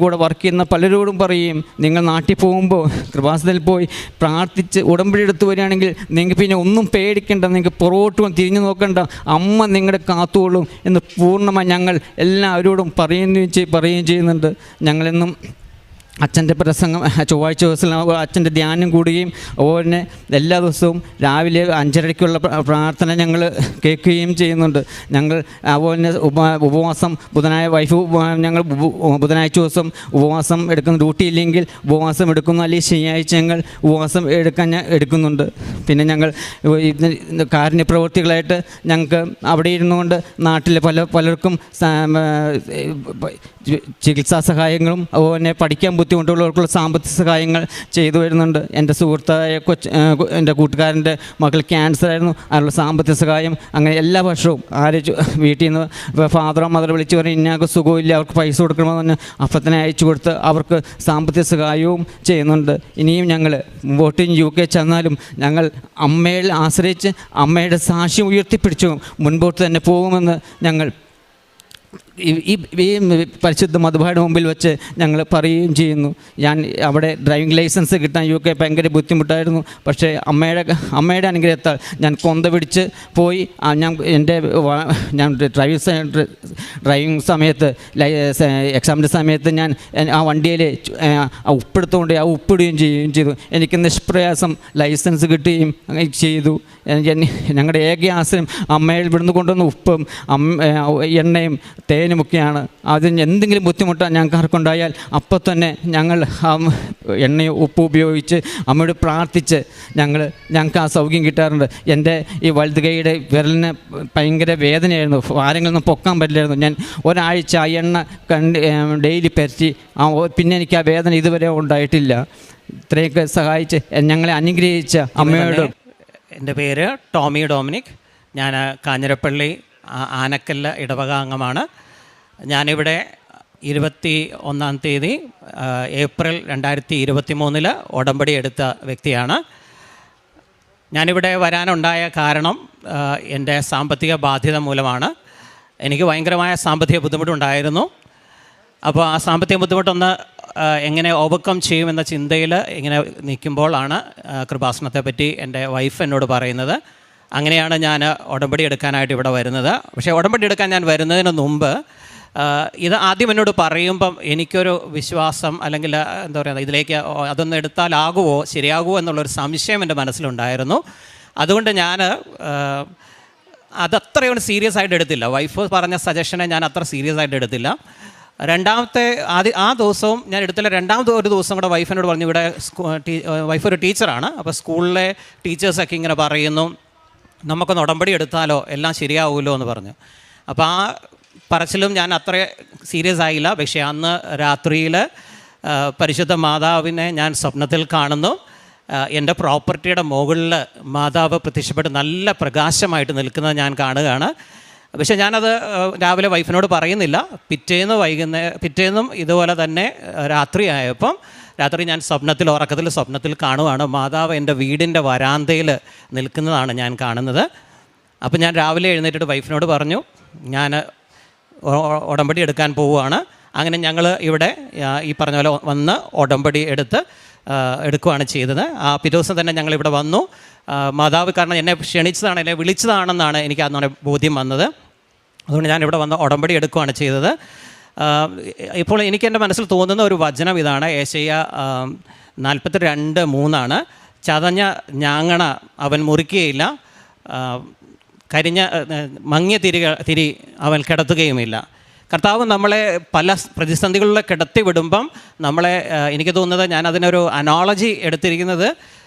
കൂടെ വർക്ക് ചെയ്യുന്ന പലരോടും പറയും, നിങ്ങൾ നാട്ടിൽ പോകുമ്പോൾ കൃപാസനത്തിൽ പോയി പ്രാർത്ഥിച്ച് ഉടമ്പടി എടുത്ത് വരികയാണെങ്കിൽ നിങ്ങൾക്ക് പിന്നെ ഒന്നും പേടിക്കേണ്ട, നിങ്ങൾക്ക് പുറകോട്ടും തിരിഞ്ഞു നോക്കേണ്ട, അമ്മ നിങ്ങളുടെ കാത്തുകൊള്ളും എന്ന് പൂർണ്ണമായി ഞങ്ങൾ എല്ലാവരോടും പറയുകയും ചെയ്യുന്നുണ്ട്. ഞങ്ങളെന്നും അച്ഛൻ്റെ പ്രസംഗം ചൊവ്വാഴ്ച ദിവസം അച്ഛൻ്റെ ധ്യാനം കൂടുകയും അതുപോലെ എല്ലാ ദിവസവും രാവിലെ 5:30-ക്കുള്ള പ്രാർത്ഥന ഞങ്ങൾ കേൾക്കുകയും ചെയ്യുന്നുണ്ട്. ഞങ്ങൾ അതുപോലെ ഉപവാസം ഞങ്ങൾ ബുധനാഴ്ച ദിവസം ഉപവാസം എടുക്കുന്ന, ഡ്യൂട്ടി ഇല്ലെങ്കിൽ ഉപവാസം എടുക്കുന്നു, അല്ലെങ്കിൽ ശനിയാഴ്ച ഞങ്ങൾ ഉപവാസം എടുക്കുന്നുണ്ട്. പിന്നെ ഞങ്ങൾ കാരുണ്യ പ്രവൃത്തികളായിട്ട് ഞങ്ങൾക്ക് അവിടെ ഇരുന്നുകൊണ്ട് നാട്ടിലെ പലർക്കും ചികിത്സാ സഹായങ്ങളും അതുപോലെ പഠിക്കാൻ ബുദ്ധിമുട്ടുള്ളവർക്കുള്ള സാമ്പത്തിക സഹായങ്ങൾ ചെയ്തു വരുന്നുണ്ട്. എൻ്റെ സുഹൃത്തായ എൻ്റെ കൂട്ടുകാരൻ്റെ മകൾ ക്യാൻസർ ആയിരുന്നു, അതിനുള്ള സാമ്പത്തിക സഹായം അങ്ങനെ എല്ലാ വർഷവും വീട്ടിൽ നിന്ന് ഫാദറോ മദറോ വിളിച്ച് പറഞ്ഞ് ഇന്നയാൾക്ക് സുഖമില്ല, അവർക്ക് പൈസ കൊടുക്കണമെന്ന് പറഞ്ഞ് അപ്പം അയച്ചു കൊടുത്ത് അവർക്ക് സാമ്പത്തിക സഹായവും ചെയ്യുന്നുണ്ട്. ഇനിയും ഞങ്ങൾ മുമ്പോട്ട് UK ചെന്നാലും ഞങ്ങൾ അമ്മയിൽ ആശ്രയിച്ച് അമ്മയുടെ സാക്ഷ്യം ഉയർത്തിപ്പിടിച്ചു മുൻപോട്ട് തന്നെ പോകുമെന്ന് ഞങ്ങൾ ഈ പരിശുദ്ധ മതബായുടെ മുമ്പിൽ വെച്ച് ഞങ്ങൾ പറയുകയും ചെയ്യുന്നു. ഞാൻ അവിടെ ഡ്രൈവിംഗ് ലൈസൻസ് കിട്ടാൻ UK ഭയങ്കര ബുദ്ധിമുട്ടായിരുന്നു. പക്ഷേ അമ്മയുടെ അനുഗ്രഹത്താൽ ഞാൻ കൊന്ത പിടിച്ച് പോയി. ഞാൻ ഡ്രൈവിംഗ് സമയത്ത് എക്സാമിൻ്റെ സമയത്ത് ഞാൻ ആ വണ്ടിയിൽ ഉപ്പെടുത്തുകൊണ്ട് ഉപ്പിടുകയും ചെയ്തു. എനിക്ക് നിഷ്പ്രയാസം ലൈസൻസ് കിട്ടുകയും ചെയ്തു. ഞങ്ങളുടെ ഏക ആശ്രയം അമ്മയിൽ ഇവിടുന്ന് കൊണ്ടുവന്ന ഉപ്പും എണ്ണയും പേനുമൊക്കെയാണ്. അതിന് എന്തെങ്കിലും ബുദ്ധിമുട്ട് ഞങ്ങൾക്കുണ്ടായാൽ അപ്പോൾ തന്നെ ഞങ്ങൾ എണ്ണയും ഉപ്പ് ഉപയോഗിച്ച് അമ്മയോട് പ്രാർത്ഥിച്ച് ഞങ്ങൾക്ക് ആ സൗഖ്യം കിട്ടാറുണ്ട്. എൻ്റെ ഈ വലത് കൈയുടെ വിരലിന് ഭയങ്കര വേദനയായിരുന്നു, ഭാരങ്ങളൊന്നും പൊക്കാൻ പറ്റില്ലായിരുന്നു. ഞാൻ ഒരാഴ്ച ആ എണ്ണ ഡെയിലി പരത്തി പിന്നെ എനിക്ക് ആ വേദന ഇതുവരെ ഉണ്ടായിട്ടില്ല. ഇത്രയൊക്കെ സഹായിച്ച് ഞങ്ങളെ അനുഗ്രഹിച്ച അമ്മയോട്. എൻ്റെ പേര് ടോമി ഡൊമിനിക്. ഞാൻ കാഞ്ഞിരപ്പള്ളി ആനക്കല്ല് ഇടവക അംഗമാണ്. ഞാനിവിടെ 21-ാം തീയതി ഏപ്രിൽ 2023 ഉടമ്പടി എടുത്ത വ്യക്തിയാണ്. ഞാനിവിടെ വരാനുണ്ടായ കാരണം എൻ്റെ സാമ്പത്തിക ബാധ്യത മൂലമാണ്. എനിക്ക് ഭയങ്കരമായ സാമ്പത്തിക ബുദ്ധിമുട്ടുണ്ടായിരുന്നു. അപ്പോൾ ആ സാമ്പത്തിക ബുദ്ധിമുട്ടൊന്ന് എങ്ങനെ ഓവർകം ചെയ്യുമെന്ന ചിന്തയിൽ ഇങ്ങനെ നിൽക്കുമ്പോഴാണ് കൃപാസനത്തെ പറ്റി എൻ്റെ വൈഫ് എന്നോട് പറയുന്നത്. അങ്ങനെയാണ് ഞാൻ ഉടമ്പടി എടുക്കാനായിട്ട് ഇവിടെ വരുന്നത്. പക്ഷേ ഉടമ്പടി എടുക്കാൻ ഞാൻ വരുന്നതിന് മുമ്പ് ഇത് ആദ്യം എന്നോട് പറയുമ്പം എനിക്കൊരു വിശ്വാസം അല്ലെങ്കിൽ എന്താ പറയുക, ഇതിലേക്ക് അതൊന്ന് എടുത്താലാകുമോ ശരിയാകുമോ എന്നുള്ളൊരു സംശയം എൻ്റെ മനസ്സിലുണ്ടായിരുന്നു. അതുകൊണ്ട് ഞാൻ അതത്രയും സീരിയസ് ആയിട്ട് എടുത്തില്ല. വൈഫ് പറഞ്ഞ സജഷനെ ഞാൻ അത്ര സീരിയസ് ആയിട്ട് എടുത്തില്ല. ആ ദിവസവും ഞാൻ എടുത്തില്ല. രണ്ടാമത്തെ ഒരു ദിവസം കൂടെ വൈഫിനോട് പറഞ്ഞു, ഇവിടെ വൈഫ് ഒരു ടീച്ചറാണ്, അപ്പോൾ സ്കൂളിലെ ടീച്ചേഴ്സൊക്കെ ഇങ്ങനെ പറയുന്നു നമുക്കൊന്ന് ഉടമ്പടി എടുത്താലോ എല്ലാം ശരിയാവുമല്ലോ എന്ന് പറഞ്ഞു. അപ്പോൾ ആ പറച്ചിലും ഞാൻ അത്ര സീരിയസ് ആയില്ല. പക്ഷേ അന്ന് രാത്രിയിൽ പരിശുദ്ധ മാതാവിനെ ഞാൻ സ്വപ്നത്തിൽ കാണുന്നു. എൻ്റെ പ്രോപ്പർട്ടിയുടെ മുകളിൽ മാതാവ് പ്രത്യക്ഷപ്പെട്ട് നല്ല പ്രകാശമായിട്ട് നിൽക്കുന്നത് ഞാൻ കാണുകയാണ്. പക്ഷേ ഞാനത് രാവിലെ വൈഫിനോട് പറയുന്നില്ല. പിറ്റേന്നും ഇതുപോലെ തന്നെ രാത്രി ഞാൻ ഉറക്കത്തിൽ സ്വപ്നത്തിൽ കാണുകയാണ് മാതാവ് എൻ്റെ വീടിൻ്റെ വരാന്തയിൽ നിൽക്കുന്നതാണ് ഞാൻ കാണുന്നത്. അപ്പോൾ ഞാൻ രാവിലെ എഴുന്നേറ്റിട്ട് വൈഫിനോട് പറഞ്ഞു ഞാൻ ഉടമ്പടി എടുക്കാൻ പോവുകയാണ്. അങ്ങനെ ഞങ്ങൾ ഇവിടെ ഈ പറഞ്ഞ പോലെ വന്ന് ഉടമ്പടി എടുക്കുകയാണ് ചെയ്തത്. ആ പിറ്റേ ദിവസം തന്നെ ഞങ്ങളിവിടെ വന്നു. മാതാവ് കാരണം എന്നെ ക്ഷണിച്ചതാണ്, എന്നെ വിളിച്ചതാണെന്നാണ് എനിക്ക് അന്ന് ബോധ്യം വന്നത്. അതുകൊണ്ട് ഞാനിവിടെ വന്ന് ഉടമ്പടി എടുക്കുകയാണ് ചെയ്തത്. ഇപ്പോൾ എനിക്ക് എൻ്റെ മനസ്സിൽ തോന്നുന്ന ഒരു വചനം ഇതാണ്. ഏശയ്യ 42:3 ചതഞ്ഞ ഞാങ്ങണ അവൻ മുറിക്കുകയില്ല, മങ്ങിയ തിരി അവൻ കിടത്തുകയുമില്ല. കർത്താവ് നമ്മളെ പല പ്രതിസന്ധികളിൽ കിടത്തി വിടുമ്പം എനിക്ക് തോന്നുന്നത് ഞാൻ അതിനൊരു അനോളജി എടുത്തിരിക്കുന്നത്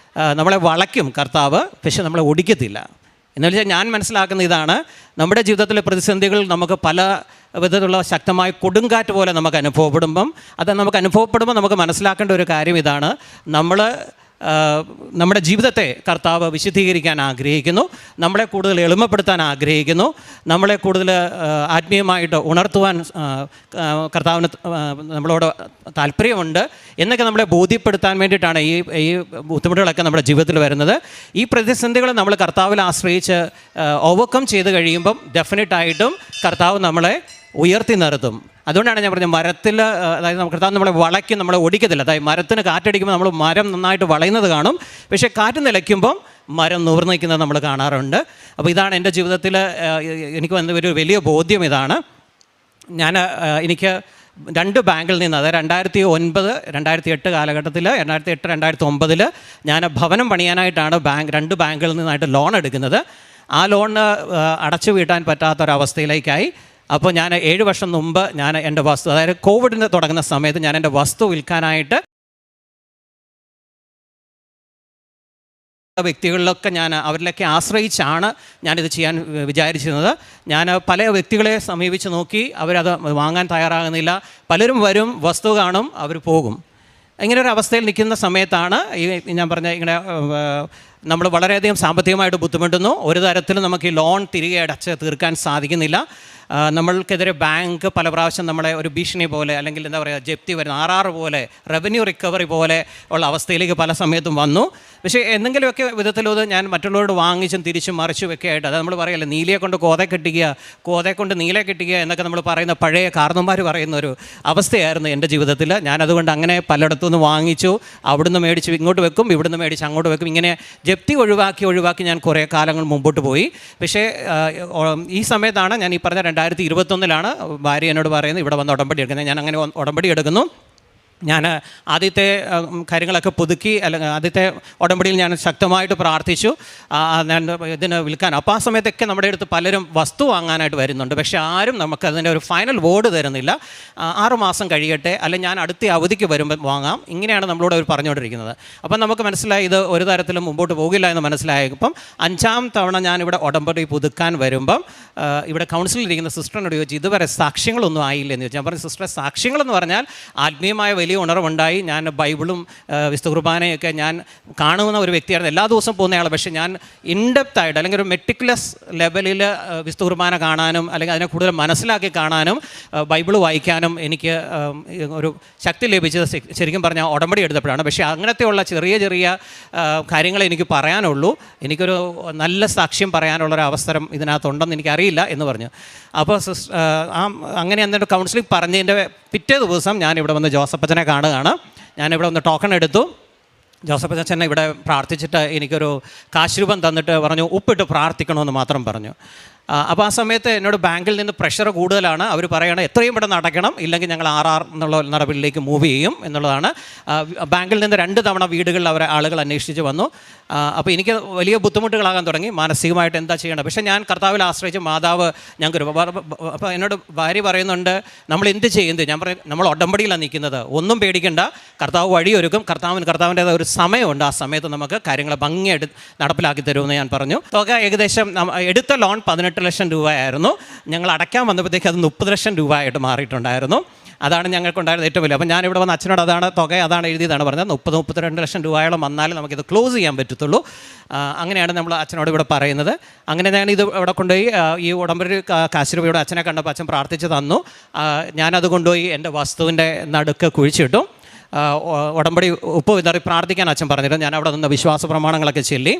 നമ്മളെ വളയ്ക്കും കർത്താവ്, പക്ഷെ നമ്മളെ ഒടിക്കത്തില്ല. എന്ന് വെച്ചാൽ ഞാൻ മനസ്സിലാക്കുന്ന ഇതാണ്, നമ്മുടെ ജീവിതത്തിലെ പ്രതിസന്ധികൾ നമുക്ക് പല വിധത്തിലുള്ള ശക്തമായ കൊടുങ്കാറ്റ് പോലെ നമുക്ക് അനുഭവപ്പെടുമ്പോൾ നമുക്ക് മനസ്സിലാക്കേണ്ട ഒരു കാര്യം ഇതാണ്, നമ്മുടെ ജീവിതത്തെ കർത്താവ് വിശുദ്ധീകരിക്കാൻ ആഗ്രഹിക്കുന്നു, നമ്മളെ കൂടുതൽ എളിമപ്പെടുത്താൻ ആഗ്രഹിക്കുന്നു, നമ്മളെ കൂടുതൽ ആത്മീയമായിട്ട് ഉണർത്തുവാൻ കർത്താവിന് നമ്മളോട് താല്പര്യമുണ്ട് എന്നൊക്കെ നമ്മളെ ബോധ്യപ്പെടുത്താൻ വേണ്ടിയിട്ടാണ് ഈ ബുദ്ധിമുട്ടുകളൊക്കെ നമ്മുടെ ജീവിതത്തിൽ വരുന്നത്. ഈ പ്രതിസന്ധികൾ നമ്മൾ കർത്താവിൽ ആശ്രയിച്ച് ഓവർകം ചെയ്ത് കഴിയുമ്പം ഡെഫിനറ്റായിട്ടും കർത്താവ് നമ്മളെ ഉയർത്തി നിർത്തും. അതുകൊണ്ടാണ് ഞാൻ പറഞ്ഞത് മരത്തിൽ, അതായത് കർത്താവ് നമ്മളെ വളയ്ക്കും, നമ്മളെ ഒടിക്കത്തില്ല. അതായത് മരത്തിന് കാറ്റടിക്കുമ്പോൾ മരം നന്നായിട്ട് വളയുന്നത് കാണും, പക്ഷേ കാറ്റ് നിലയ്ക്കുമ്പം മരം നിവർന്ന് നിൽക്കുന്നത് നമ്മൾ കാണാറുണ്ട്. അപ്പോൾ ഇതാണ് എൻ്റെ ജീവിതത്തിൽ എനിക്ക് വന്ന ഒരു വലിയ ബോധ്യം. ഇതാണ് എനിക്ക് 2 ബാങ്കിൽ നിന്ന്, അതായത് 2009-2008 കാലഘട്ടത്തിൽ 2008-2009 ഞാൻ ഭവനം പണിയാനായിട്ടാണ് 2 ബാങ്കിൽ നിന്നായിട്ട് ലോൺ എടുക്കുന്നത്. ആ ലോൺ അടച്ചു വീട്ടാൻ പറ്റാത്തൊരവസ്ഥയിലേക്കായി. അപ്പോൾ ഞാൻ 7 വർഷം മുമ്പ് ഞാൻ എൻ്റെ വസ്തു, അതായത് കോവിഡിന് തുടങ്ങുന്ന സമയത്ത് ഞാൻ എൻ്റെ വസ്തു വിൽക്കാനായിട്ട് വ്യക്തികളിലൊക്കെ അവരിലൊക്കെ ആശ്രയിച്ചാണ് ഞാനിത് ചെയ്യാൻ വിചാരിച്ചിരുന്നത്. ഞാൻ പല വ്യക്തികളെ സമീപിച്ച് നോക്കി, അവരത് വാങ്ങാൻ തയ്യാറാകുന്നില്ല. പലരും വരും, വസ്തു കാണും, അവർ പോകും. ഇങ്ങനെ ഒരു അവസ്ഥയിൽ നിൽക്കുന്ന സമയത്താണ് ഞാൻ പറഞ്ഞ ഇങ്ങനെ നമ്മൾ വളരെയധികം സാമ്പത്തികമായിട്ട് ബുദ്ധിമുട്ടുന്നു. ഒരു തരത്തിലും നമുക്ക് ഈ ലോൺ തിരികെ അടച്ച് തീർക്കാൻ സാധിക്കുന്നില്ല. നമ്മൾക്കെതിരെ ബാങ്ക് പല പ്രാവശ്യം നമ്മളെ ഒരു ഭീഷണി പോലെ, അല്ലെങ്കിൽ എന്താ പറയുക, ജപ്തി വരുന്ന RR പോലെ, റവന്യൂ റിക്കവറി പോലെ ഉള്ള അവസ്ഥയിലേക്ക് പല സമയത്തും വന്നു. പക്ഷേ എന്തെങ്കിലുമൊക്കെ വിധത്തിലത് ഞാൻ മറ്റുള്ളവരോട് വാങ്ങിച്ചും തിരിച്ചും മറിച്ചും ഒക്കെ ആയിട്ട്, അത് നമ്മൾ പറയല്ലേ, നീലയെ കൊണ്ട് കോതെ കെട്ടിക്കുക, കോതെ കൊണ്ട് നീലെ കെട്ടിക്കുക എന്നൊക്കെ നമ്മൾ പറയുന്ന പഴയ കാരണന്മാർ പറയുന്ന ഒരു അവസ്ഥയായിരുന്നു എൻ്റെ ജീവിതത്തിൽ. ഞാനതുകൊണ്ട് അങ്ങനെ പലയിടത്തുനിന്ന് വാങ്ങിച്ചു, അവിടുന്ന് മേടിച്ച് ഇങ്ങോട്ട് വെക്കും, ഇവിടുന്ന് മേടിച്ച് അങ്ങോട്ട് വെക്കും. ഇങ്ങനെ ജപ്തി ഒഴിവാക്കി ഞാൻ കുറേ കാലങ്ങൾ മുമ്പോട്ട് പോയി. പക്ഷേ ഈ സമയത്താണ് ഞാൻ ഈ പറഞ്ഞ 2021 ഭാര്യ എന്നോട് പറയുന്നത് ഇവിടെ വന്ന് ഉടമ്പടി എടുക്കുന്നത്. ഞാൻ അങ്ങനെ ഉടമ്പടി എടുക്കുന്നു. ഞാൻ ആദ്യത്തെ കാര്യങ്ങളൊക്കെ പുതുക്കി, അല്ലെങ്കിൽ ആദ്യത്തെ ഉടമ്പടിയിൽ ഞാൻ ശക്തമായിട്ട് പ്രാർത്ഥിച്ചു ഞാൻ ഇതിന് വിൽക്കാൻ. അപ്പോൾ ആ സമയത്തൊക്കെ നമ്മുടെ അടുത്ത് പലരും വസ്തു വാങ്ങാനായിട്ട് വരുന്നുണ്ട്. പക്ഷേ ആരും നമുക്കതിൻ്റെ ഒരു ഫൈനൽ വേർഡ് തരുന്നില്ല. 6 മാസം കഴിയട്ടെ, അല്ലെങ്കിൽ ഞാൻ അടുത്ത അവധിക്ക് വരുമ്പോൾ വാങ്ങാം, ഇങ്ങനെയാണ് നമ്മളോട് അവർ പറഞ്ഞുകൊണ്ടിരിക്കുന്നത്. അപ്പം നമുക്ക് മനസ്സിലായി ഇത് ഒരു തരത്തിലും മുമ്പോട്ട് പോകില്ല എന്ന് മനസ്സിലായപ്പം 5ാം തവണ ഞാനിവിടെ ഉടമ്പടി പുതുക്കാൻ വരുമ്പം ഇവിടെ കൗൺസിലിൽ ഇരിക്കുന്ന സിസ്റ്ററിനോട് ചോദിച്ചു, ഇതുവരെ സാക്ഷ്യങ്ങളൊന്നും ആയില്ല എന്ന് ചോദിച്ചു. ഞാൻ പറഞ്ഞു, സിസ്റ്ററെ, സാക്ഷ്യങ്ങളെന്ന് പറഞ്ഞാൽ ആത്മീയമായ വലിയ ഉണർവുണ്ടായി. ഞാൻ ബൈബിളും വിശുദ്ധ കുർബാനയൊക്കെ ഞാൻ കാണുന്ന ഒരു വ്യക്തിയായിരുന്നു, എല്ലാ ദിവസവും പോകുന്നയാൾ. പക്ഷേ ഞാൻ ഇൻഡെപ്തായിട്ട് അല്ലെങ്കിൽ ഒരു മെറ്റിക്കുലസ് ലെവലിൽ വിശുദ്ധ കുർബാന കാണാനും അല്ലെങ്കിൽ അതിനെ കൂടുതൽ മനസ്സിലാക്കി കാണാനും ബൈബിൾ വായിക്കാനും എനിക്ക് ഒരു ശക്തി ലഭിച്ചത് ശരിക്കും പറഞ്ഞാൽ ഉടമ്പടി എടുത്തപ്പോഴാണ്. പക്ഷേ അങ്ങനത്തെയുള്ള ചെറിയ ചെറിയ കാര്യങ്ങളെ എനിക്ക് പറയാനുള്ളൂ. എനിക്കൊരു നല്ല സാക്ഷ്യം പറയാനുള്ളൊരു അവസരം ഇതിനകത്തുണ്ടെന്ന് എനിക്കറിയില്ല എന്ന് പറഞ്ഞു. അപ്പോൾ അങ്ങനെ എന്നിട്ട് കൗൺസിലിംഗ് പറഞ്ഞതിൻ്റെ പിറ്റേ ദിവസം ഞാനിവിടെ വന്ന് ജോസഫ് അച്ഛനെ കാണുകയാണ്. ഞാനിവിടെ വന്ന് ടോക്കൺ എടുത്തു. ജോസഫ് അച്ഛനെ ഇവിടെ പ്രാർത്ഥിച്ചിട്ട് എനിക്കൊരു കാശ് രൂപം തന്നിട്ട് പറഞ്ഞു, ഉപ്പിട്ട് പ്രാർത്ഥിക്കണമെന്ന് മാത്രം പറഞ്ഞു. അപ്പോൾ ആ സമയത്ത് എന്നോട് ബാങ്കിൽ നിന്ന് പ്രഷർ കൂടുതലാണ്. അവർ പറയണം എത്രയും പെട്ടെന്ന് അടയ്ക്കണം, ഇല്ലെങ്കിൽ ഞങ്ങൾ RR എന്നുള്ള നടപടിയിലേക്ക് മൂവ് ചെയ്യും എന്നുള്ളതാണ്. ബാങ്കിൽ നിന്ന് 2 തവണ വീടുകളിൽ ആളുകൾ അന്വേഷിച്ച് വന്നു. അപ്പോൾ എനിക്ക് വലിയ ബുദ്ധിമുട്ടുകളാകാൻ തുടങ്ങി, മാനസികമായിട്ട് എന്താ ചെയ്യണം. പക്ഷേ ഞാൻ കർത്താവിൽ ആശ്രയിച്ച് മാതാവ് ഞങ്ങൾക്ക്. അപ്പോൾ എന്നോട് ഭാര്യ പറയുന്നുണ്ട്, നമ്മൾ എന്ത് ചെയ്യുന്നത്? ഞാൻ പറയും, നമ്മൾ ഉടമ്പടിയിലാണ് നിൽക്കുന്നത്, ഒന്നും പേടിക്കണ്ട, കർത്താവ് വഴിയൊരുക്കും, കർത്താവിൻ്റേതായ ഒരു സമയമുണ്ട്, ആ സമയത്ത് നമുക്ക് കാര്യങ്ങൾ ഭംഗിയായിട്ട് നടപ്പിലാക്കി തരുമെന്ന് ഞാൻ പറഞ്ഞു. തുക ഏകദേശം എടുത്ത ലോൺ 18 ലക്ഷം രൂപയായിരുന്നു. ഞങ്ങൾ അടയ്ക്കാൻ വന്നപ്പോഴത്തേക്ക് അത് 30 ലക്ഷം രൂപ ആയിട്ട് മാറിയിട്ടുണ്ടായിരുന്നു. അതാണ് ഞങ്ങൾക്കുണ്ടായിരുന്ന ഏറ്റവും വലിയ. അപ്പോൾ ഞാനിവിടെ വന്ന് അച്ഛനോട് അതാണ് എഴുതിയതാണ് പറഞ്ഞത്, 30-32 ലക്ഷം രൂപയോളം വന്നാലും നമുക്കിത് ക്ലോസ് ചെയ്യാൻ പറ്റത്തുള്ളൂ. അങ്ങനെയാണ് നമ്മൾ അച്ഛനോട് ഇവിടെ പറയുന്നത്. അങ്ങനെ ഞാൻ ഇത് ഇവിടെ കൊണ്ടുപോയി ഈ ഉടമ്പടി കാശ് രൂപയുടെ അച്ഛനെ കണ്ടപ്പോൾ അച്ഛൻ പ്രാർത്ഥിച്ച് തന്നു. ഞാനത് കൊണ്ടുപോയി എൻ്റെ വസ്തുവിൻ്റെ നടുക്ക് കുഴിച്ചിട്ടു. ഉടമ്പടി ഉപ്പ് വിതറി പ്രാർത്ഥിക്കാൻ അച്ഛൻ പറഞ്ഞിട്ട് ഞാൻ അവിടെ നിന്ന് വിശ്വാസ പ്രമാണങ്ങളൊക്കെ ചൊല്ലി.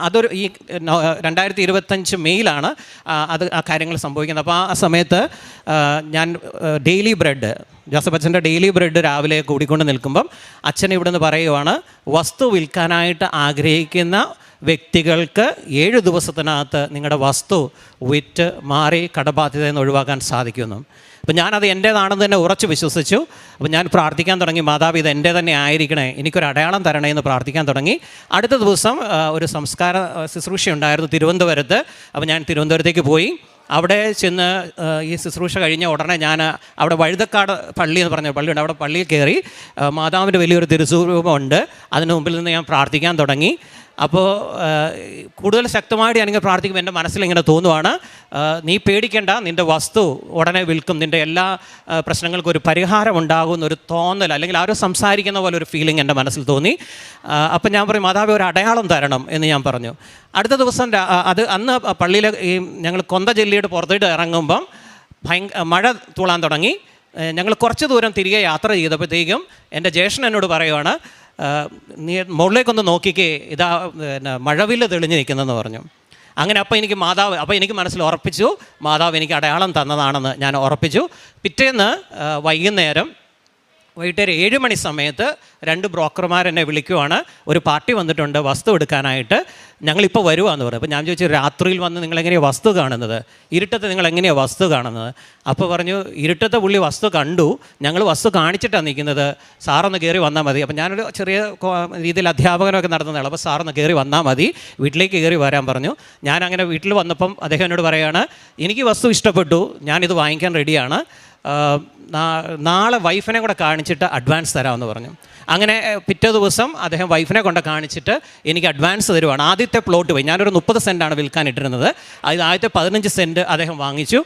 അതൊരു ഈ 2025 മെയ്യിലാണ് ആ കാര്യങ്ങൾ സംഭവിക്കുന്നത്. അപ്പോൾ ആ സമയത്ത് ഞാൻ ഡെയിലി ബ്രെഡ്, ജോസഫ് അച്ഛൻ്റെ ഡെയിലി ബ്രെഡ് രാവിലെ കൂടിക്കൊണ്ട് നിൽക്കുമ്പം അച്ഛൻ ഇവിടെ നിന്ന് പറയുവാണ്, വസ്തു വിൽക്കാനായിട്ട് ആഗ്രഹിക്കുന്ന വ്യക്തികൾക്ക് 7 ദിവസത്തിനകത്ത് നിങ്ങളുടെ വസ്തു വിറ്റ് മാറി കടബാധ്യതയിൽ നിന്ന് ഒഴിവാക്കാൻ സാധിക്കുമെന്നും. അപ്പോൾ ഞാനത് എൻ്റേതാണെന്ന് തന്നെ ഉറച്ച് വിശ്വസിച്ചു. അപ്പോൾ ഞാൻ പ്രാർത്ഥിക്കാൻ തുടങ്ങി, മാതാവ് ഇത് എൻ്റെ തന്നെ ആയിരിക്കണേ, എനിക്കൊരു അടയാളം തരണേ എന്ന് പ്രാർത്ഥിക്കാൻ തുടങ്ങി. അടുത്ത ദിവസം ഒരു സംസ്കാര ശുശ്രൂഷ ഉണ്ടായിരുന്നു തിരുവനന്തപുരത്ത്. അപ്പോൾ ഞാൻ തിരുവനന്തപുരത്തേക്ക് പോയി. അവിടെ ചെന്ന് ഈ ശുശ്രൂഷ കഴിഞ്ഞ ഉടനെ ഞാൻ അവിടെ വഴുതക്കാട് പള്ളി എന്ന് പറഞ്ഞ പള്ളിയുണ്ട്, അവിടെ പള്ളിയിൽ കയറി മാതാവിൻ്റെ വലിയൊരു തിരുസ്വരൂപമുണ്ട്, അതിന് മുമ്പിൽ നിന്ന് ഞാൻ പ്രാർത്ഥിക്കാൻ തുടങ്ങി. അപ്പോൾ കൂടുതൽ ശക്തമായിട്ട് ഞാനിങ്ങനെ പ്രാർത്ഥിക്കുമ്പോൾ എൻ്റെ മനസ്സിലിങ്ങനെ തോന്നുവാണ്, നീ പേടിക്കേണ്ട, നിൻ്റെ വസ്തു ഉടനെ വിൽക്കും, നിൻ്റെ എല്ലാ പ്രശ്നങ്ങൾക്കും ഒരു പരിഹാരം ഉണ്ടാകുന്ന ഒരു തോന്നൽ, അല്ലെങ്കിൽ ആരോ സംസാരിക്കുന്ന പോലെ ഒരു ഫീലിംഗ് എൻ്റെ മനസ്സിൽ തോന്നി. അപ്പം ഞാൻ പറയും, മാതാവേ ഒരു അടയാളം തരണം എന്ന് ഞാൻ പറഞ്ഞു. അടുത്ത ദിവസം അന്ന് പള്ളിയിൽ ഈ ഞങ്ങൾ കൊന്ത ജെല്ലിയുടെ പുറത്തോട്ട് ഇറങ്ങുമ്പം മഴ തൂളാൻ തുടങ്ങി. ഞങ്ങൾ കുറച്ച് ദൂരം തിരികെ യാത്ര ചെയ്തപ്പോഴത്തേക്കും എൻ്റെ ജ്യേഷ്ഠൻ എന്നോട് പറയുവാണ്, നീ മുകളിലേക്കൊന്ന് നോക്കിക്കേ, ഇതാ മഴവില്ല് തെളിഞ്ഞ് നിൽക്കുന്നതെന്ന് പറഞ്ഞു. അങ്ങനെ അപ്പോൾ എനിക്ക് മനസ്സിൽ ഉറപ്പിച്ചു, മാതാവ് എനിക്ക് അടയാളം തന്നതാണെന്ന് ഞാൻ ഉറപ്പിച്ചു. പിറ്റേന്ന് വൈകിട്ട് 7 മണി സമയത്ത് 2 ബ്രോക്കർമാർ എന്നെ വിളിക്കുവാണ്, ഒരു പാർട്ടി വന്നിട്ടുണ്ട് വസ്തു എടുക്കാനായിട്ട്, ഞങ്ങളിപ്പോൾ വരുവാന്ന് പറയും. അപ്പോൾ ഞാൻ ചോദിച്ചു, രാത്രിയിൽ വന്ന് നിങ്ങളെങ്ങനെയാണ് വസ്തു കാണുന്നത്, ഇരുട്ടത്ത് നിങ്ങളെങ്ങനെയാണ് വസ്തു കാണുന്നത്? അപ്പോൾ പറഞ്ഞു, ഇരുട്ടത്തെ പുള്ളി വസ്തു കണ്ടു, ഞങ്ങൾ വസ്തു കാണിച്ചിട്ടാണ് നിൽക്കുന്നത്, സാറൊന്ന് കയറി വന്നാൽ മതി. അപ്പോൾ ഞാനൊരു ചെറിയ രീതിയിൽ അധ്യാപകനൊക്കെ നടത്തുന്നതാണ്. അപ്പോൾ സാറൊന്ന് കയറി വന്നാൽ മതി, വീട്ടിലേക്ക് കയറി വരാൻ പറഞ്ഞു. ഞാൻ അങ്ങനെ വീട്ടിൽ വന്നപ്പം അദ്ദേഹം എന്നോട് പറയുകയാണ്, എനിക്ക് വസ്തു ഇഷ്ടപ്പെട്ടു, ഞാനിത് വാങ്ങിക്കാൻ റെഡിയാണ്, നാളെ വൈഫിനെ കൂടെ കാണിച്ചിട്ട് അഡ്വാൻസ് തരാമെന്ന് പറഞ്ഞു. അങ്ങനെ പിറ്റേ ദിവസം അദ്ദേഹം വൈഫിനെ കൊണ്ട് കാണിച്ചിട്ട് എനിക്ക് അഡ്വാൻസ് തരുവാണ്. ആദ്യത്തെ പ്ലോട്ട് പോയി, ഞാനൊരു 30 സെൻറ്റാണ് വിൽക്കാനിട്ടിരുന്നത്, അത് ആദ്യത്തെ 15 സെൻറ്റ് അദ്ദേഹം വാങ്ങിച്ചു.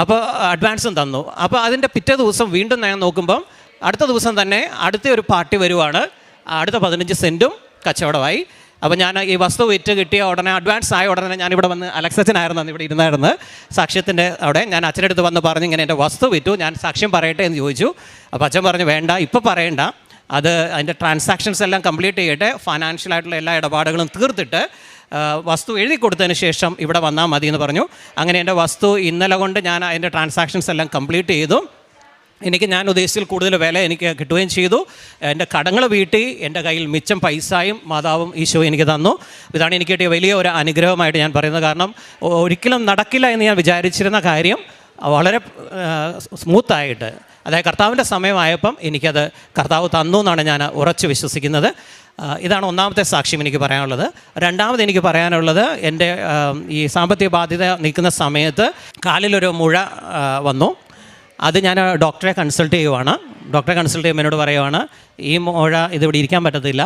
അപ്പോൾ അഡ്വാൻസും തന്നു. അപ്പോൾ അതിൻ്റെ പിറ്റേ ദിവസം വീണ്ടും ഞാൻ നോക്കുമ്പം അടുത്ത ദിവസം തന്നെ അടുത്ത ഒരു പാർട്ടി വരുവാണ്, അടുത്ത 15 സെൻറ്റും കച്ചവടമായി. അപ്പോൾ ഞാൻ ഈ വസ്തു വിറ്റ് കിട്ടിയ ഉടനെ, അഡ്വാൻസ് ആയ ഉടനെ ഞാനിവിടെ വന്ന്, അലക്സച്ചനായിരുന്നു അന്ന് ഇവിടെ ഇരുന്നായിരുന്നു സാക്ഷ്യത്തിൻ്റെ അവിടെ, ഞാൻ അച്ഛൻ്റെ അടുത്ത് വന്ന് പറഞ്ഞു, ഇങ്ങനെ എൻ്റെ വസ്തു വിറ്റു, ഞാൻ സാക്ഷ്യം പറയട്ടെ എന്ന് ചോദിച്ചു. അപ്പോൾ അച്ഛൻ പറഞ്ഞു, വേണ്ട, ഇപ്പോൾ പറയണ്ട, അതിൻ്റെ ട്രാൻസാക്ഷൻസ് എല്ലാം കംപ്ലീറ്റ് ചെയ്യട്ടെ, ഫൈനാൻഷ്യലായിട്ടുള്ള എല്ലാ ഇടപാടുകളും തീർത്തിട്ട് വസ്തു എഴുതി കൊടുത്തതിന് ശേഷം ഇവിടെ വന്നാൽ മതി എന്ന് പറഞ്ഞു. അങ്ങനെ എൻ്റെ വസ്തു ഇന്നലെ കൊണ്ട് ഞാൻ അതിൻ്റെ ട്രാൻസാക്ഷൻസ് എല്ലാം കംപ്ലീറ്റ് ചെയ്തു. ഞാൻ ഉദ്ദേശിച്ചതിൽ കൂടുതൽ വില എനിക്ക് കിട്ടുകയും ചെയ്തു. എൻ്റെ കടങ്ങൾ വീട്ടി എൻ്റെ കയ്യിൽ മിച്ചം പൈസയും മാതാവും ഈശോ എനിക്ക് തന്നു. ഇതാണ് എനിക്ക് കിട്ടിയ വലിയ ഒരു അനുഗ്രഹമായിട്ട് ഞാൻ പറയുന്നത്. കാരണം ഒരിക്കലും നടക്കില്ല എന്ന് ഞാൻ വിചാരിച്ചിരുന്ന കാര്യം വളരെ സ്മൂത്തായിട്ട്, അതായത് കർത്താവിൻ്റെ സമയമായപ്പം എനിക്കത് കർത്താവ് തന്നു എന്നാണ് ഞാൻ ഉറച്ചു വിശ്വസിക്കുന്നത്. ഇതാണ് ഒന്നാമത്തെ സാക്ഷ്യം എനിക്ക് പറയാനുള്ളത്. രണ്ടാമത് എനിക്ക് പറയാനുള്ളത്, എൻ്റെ ഈ സാമ്പത്തിക ബാധ്യത നിൽക്കുന്ന സമയത്ത് കാലിലൊരു മുഴ വന്നു. അത് ഞാൻ ഡോക്ടറെ കൺസൾട്ട് ചെയ്യുവാണ്. ഡോക്ടറെ കൺസൾട്ട് ചെയ്യുമ്പോൾ എന്നോട് പറയുവാണ്, ഈ മുഴ ഇതിവിടെ ഇരിക്കാൻ പറ്റത്തില്ല,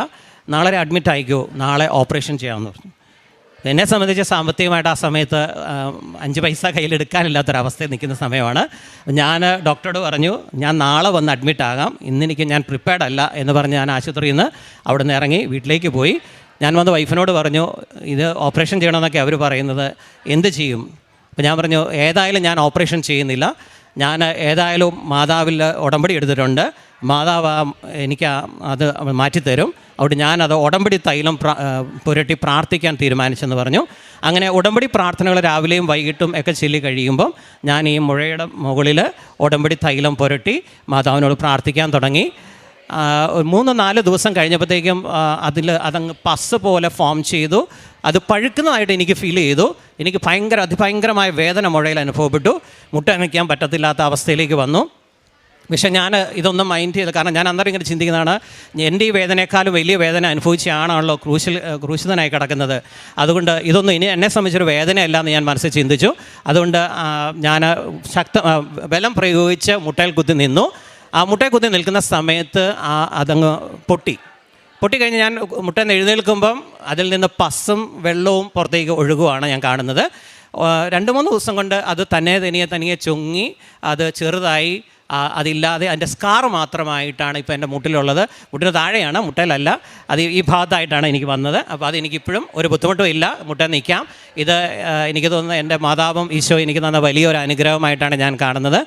നാളെ അഡ്മിറ്റ് ആയിക്കോ, നാളെ ഓപ്പറേഷൻ ചെയ്യാമെന്ന് പറഞ്ഞു. എന്നെ സംബന്ധിച്ച് സാമ്പത്തികമായിട്ട് ആ സമയത്ത് 5 പൈസ കയ്യിലെടുക്കാനില്ലാത്തൊരവസ്ഥയിൽ നിൽക്കുന്ന സമയമാണ്. ഞാൻ ഡോക്ടറോട് പറഞ്ഞു, ഞാൻ നാളെ വന്ന് അഡ്മിറ്റ് ആകാം, ഇന്നെനിക്ക് ഞാൻ പ്രിപ്പയർഡ് അല്ല എന്ന് പറഞ്ഞ് ഞാൻ ആശുപത്രിയിൽ നിന്ന് അവിടെ നിന്ന് ഇറങ്ങി വീട്ടിലേക്ക് പോയി. ഞാൻ വന്ന് വൈഫിനോട് പറഞ്ഞു, ഇത് ഓപ്പറേഷൻ ചെയ്യണമെന്നൊക്കെ അവർ പറയുന്നത്, എന്ത് ചെയ്യും? അപ്പോൾ ഞാൻ പറഞ്ഞു, ഏതായാലും ഞാൻ ഓപ്പറേഷൻ ചെയ്യുന്നില്ല, ഞാൻ ഏതായാലും മാതാവിൽ ഉടമ്പടി എടുത്തിട്ടുണ്ട്, മാതാവ് എനിക്ക് അത് മാറ്റിത്തരും, അവിടെ ഞാനത് ഉടമ്പടി തൈലം പുരട്ടി പ്രാർത്ഥിക്കാൻ തീരുമാനിച്ചെന്ന് പറഞ്ഞു. അങ്ങനെ ഉടമ്പടി പ്രാർത്ഥനകൾ രാവിലെയും വൈകിട്ടും ഒക്കെ ചൊല്ലി കഴിയുമ്പം ഞാൻ ഈ മുഴയുടെ മുകളിൽ ഉടമ്പടി തൈലം പുരട്ടി മാതാവിനോട് പ്രാർത്ഥിക്കാൻ തുടങ്ങി. 3-4 ദിവസം കഴിഞ്ഞപ്പോഴത്തേക്കും അതങ്ങ് പസ് പോലെ ഫോം ചെയ്തു. അത് പഴുക്കുന്നതായിട്ട് എനിക്ക് ഫീൽ ചെയ്തു. എനിക്ക് അതിഭയങ്കരമായ വേദന മുഴയിൽ അനുഭവപ്പെട്ടു. മുട്ട അനയ്ക്കാൻ പറ്റത്തില്ലാത്ത അവസ്ഥയിലേക്ക് വന്നു. പക്ഷേ ഞാൻ ഇതൊന്നും മൈൻഡ് ചെയ്ത്, കാരണം ഞാൻ അന്നേരം ഇങ്ങനെ ചിന്തിക്കുന്നതാണ്, എൻ്റെ ഈ വേദനയെക്കാളും വലിയ വേദന അനുഭവിച്ചാണല്ലോ ക്രൂശിതനായി കിടക്കുന്നത്. അതുകൊണ്ട് ഇതൊന്നും ഇനി എന്നെ സംബന്ധിച്ചൊരു വേദനയല്ല എന്ന് ഞാൻ മനസ്സിൽ ചിന്തിച്ചു. അതുകൊണ്ട് ഞാൻ ബലം പ്രയോഗിച്ച് മുട്ടയിൽ കുത്തി നിന്നു. ആ മുട്ടയിൽ കുത്തി നിൽക്കുന്ന സമയത്ത് അതങ്ങ് പൊട്ടിക്കഴിഞ്ഞ് ഞാൻ മുട്ടയിൽ നിന്ന് എഴുന്നേൽക്കുമ്പം അതിൽ നിന്ന് പസ്സും വെള്ളവും പുറത്തേക്ക് ഒഴുകുവാണ് ഞാൻ കാണുന്നത്. 2-3 ദിവസം കൊണ്ട് അത് തനിയെ ചൊങ്ങി അത് ചെറുതായി, അതില്ലാതെ അതിൻ്റെ സ്കാർ മാത്രമായിട്ടാണ് ഇപ്പോൾ എൻ്റെ മുട്ടിലുള്ളത്. മുട്ടിന് താഴെയാണ്, മുട്ടയിലല്ല, അത് ഈ ഭാഗത്തായിട്ടാണ് എനിക്ക് വന്നത്. അപ്പോൾ അതെനിക്കിപ്പോഴും ഒരു ബുദ്ധിമുട്ടും ഇല്ല, മുട്ട നിൽക്കാം. ഇത് എനിക്ക് തോന്നുന്നത് എൻ്റെ മാതാവും ഈശോ എനിക്ക് തന്ന വലിയൊരു അനുഗ്രഹമായിട്ടാണ് ഞാൻ കാണുന്നത്.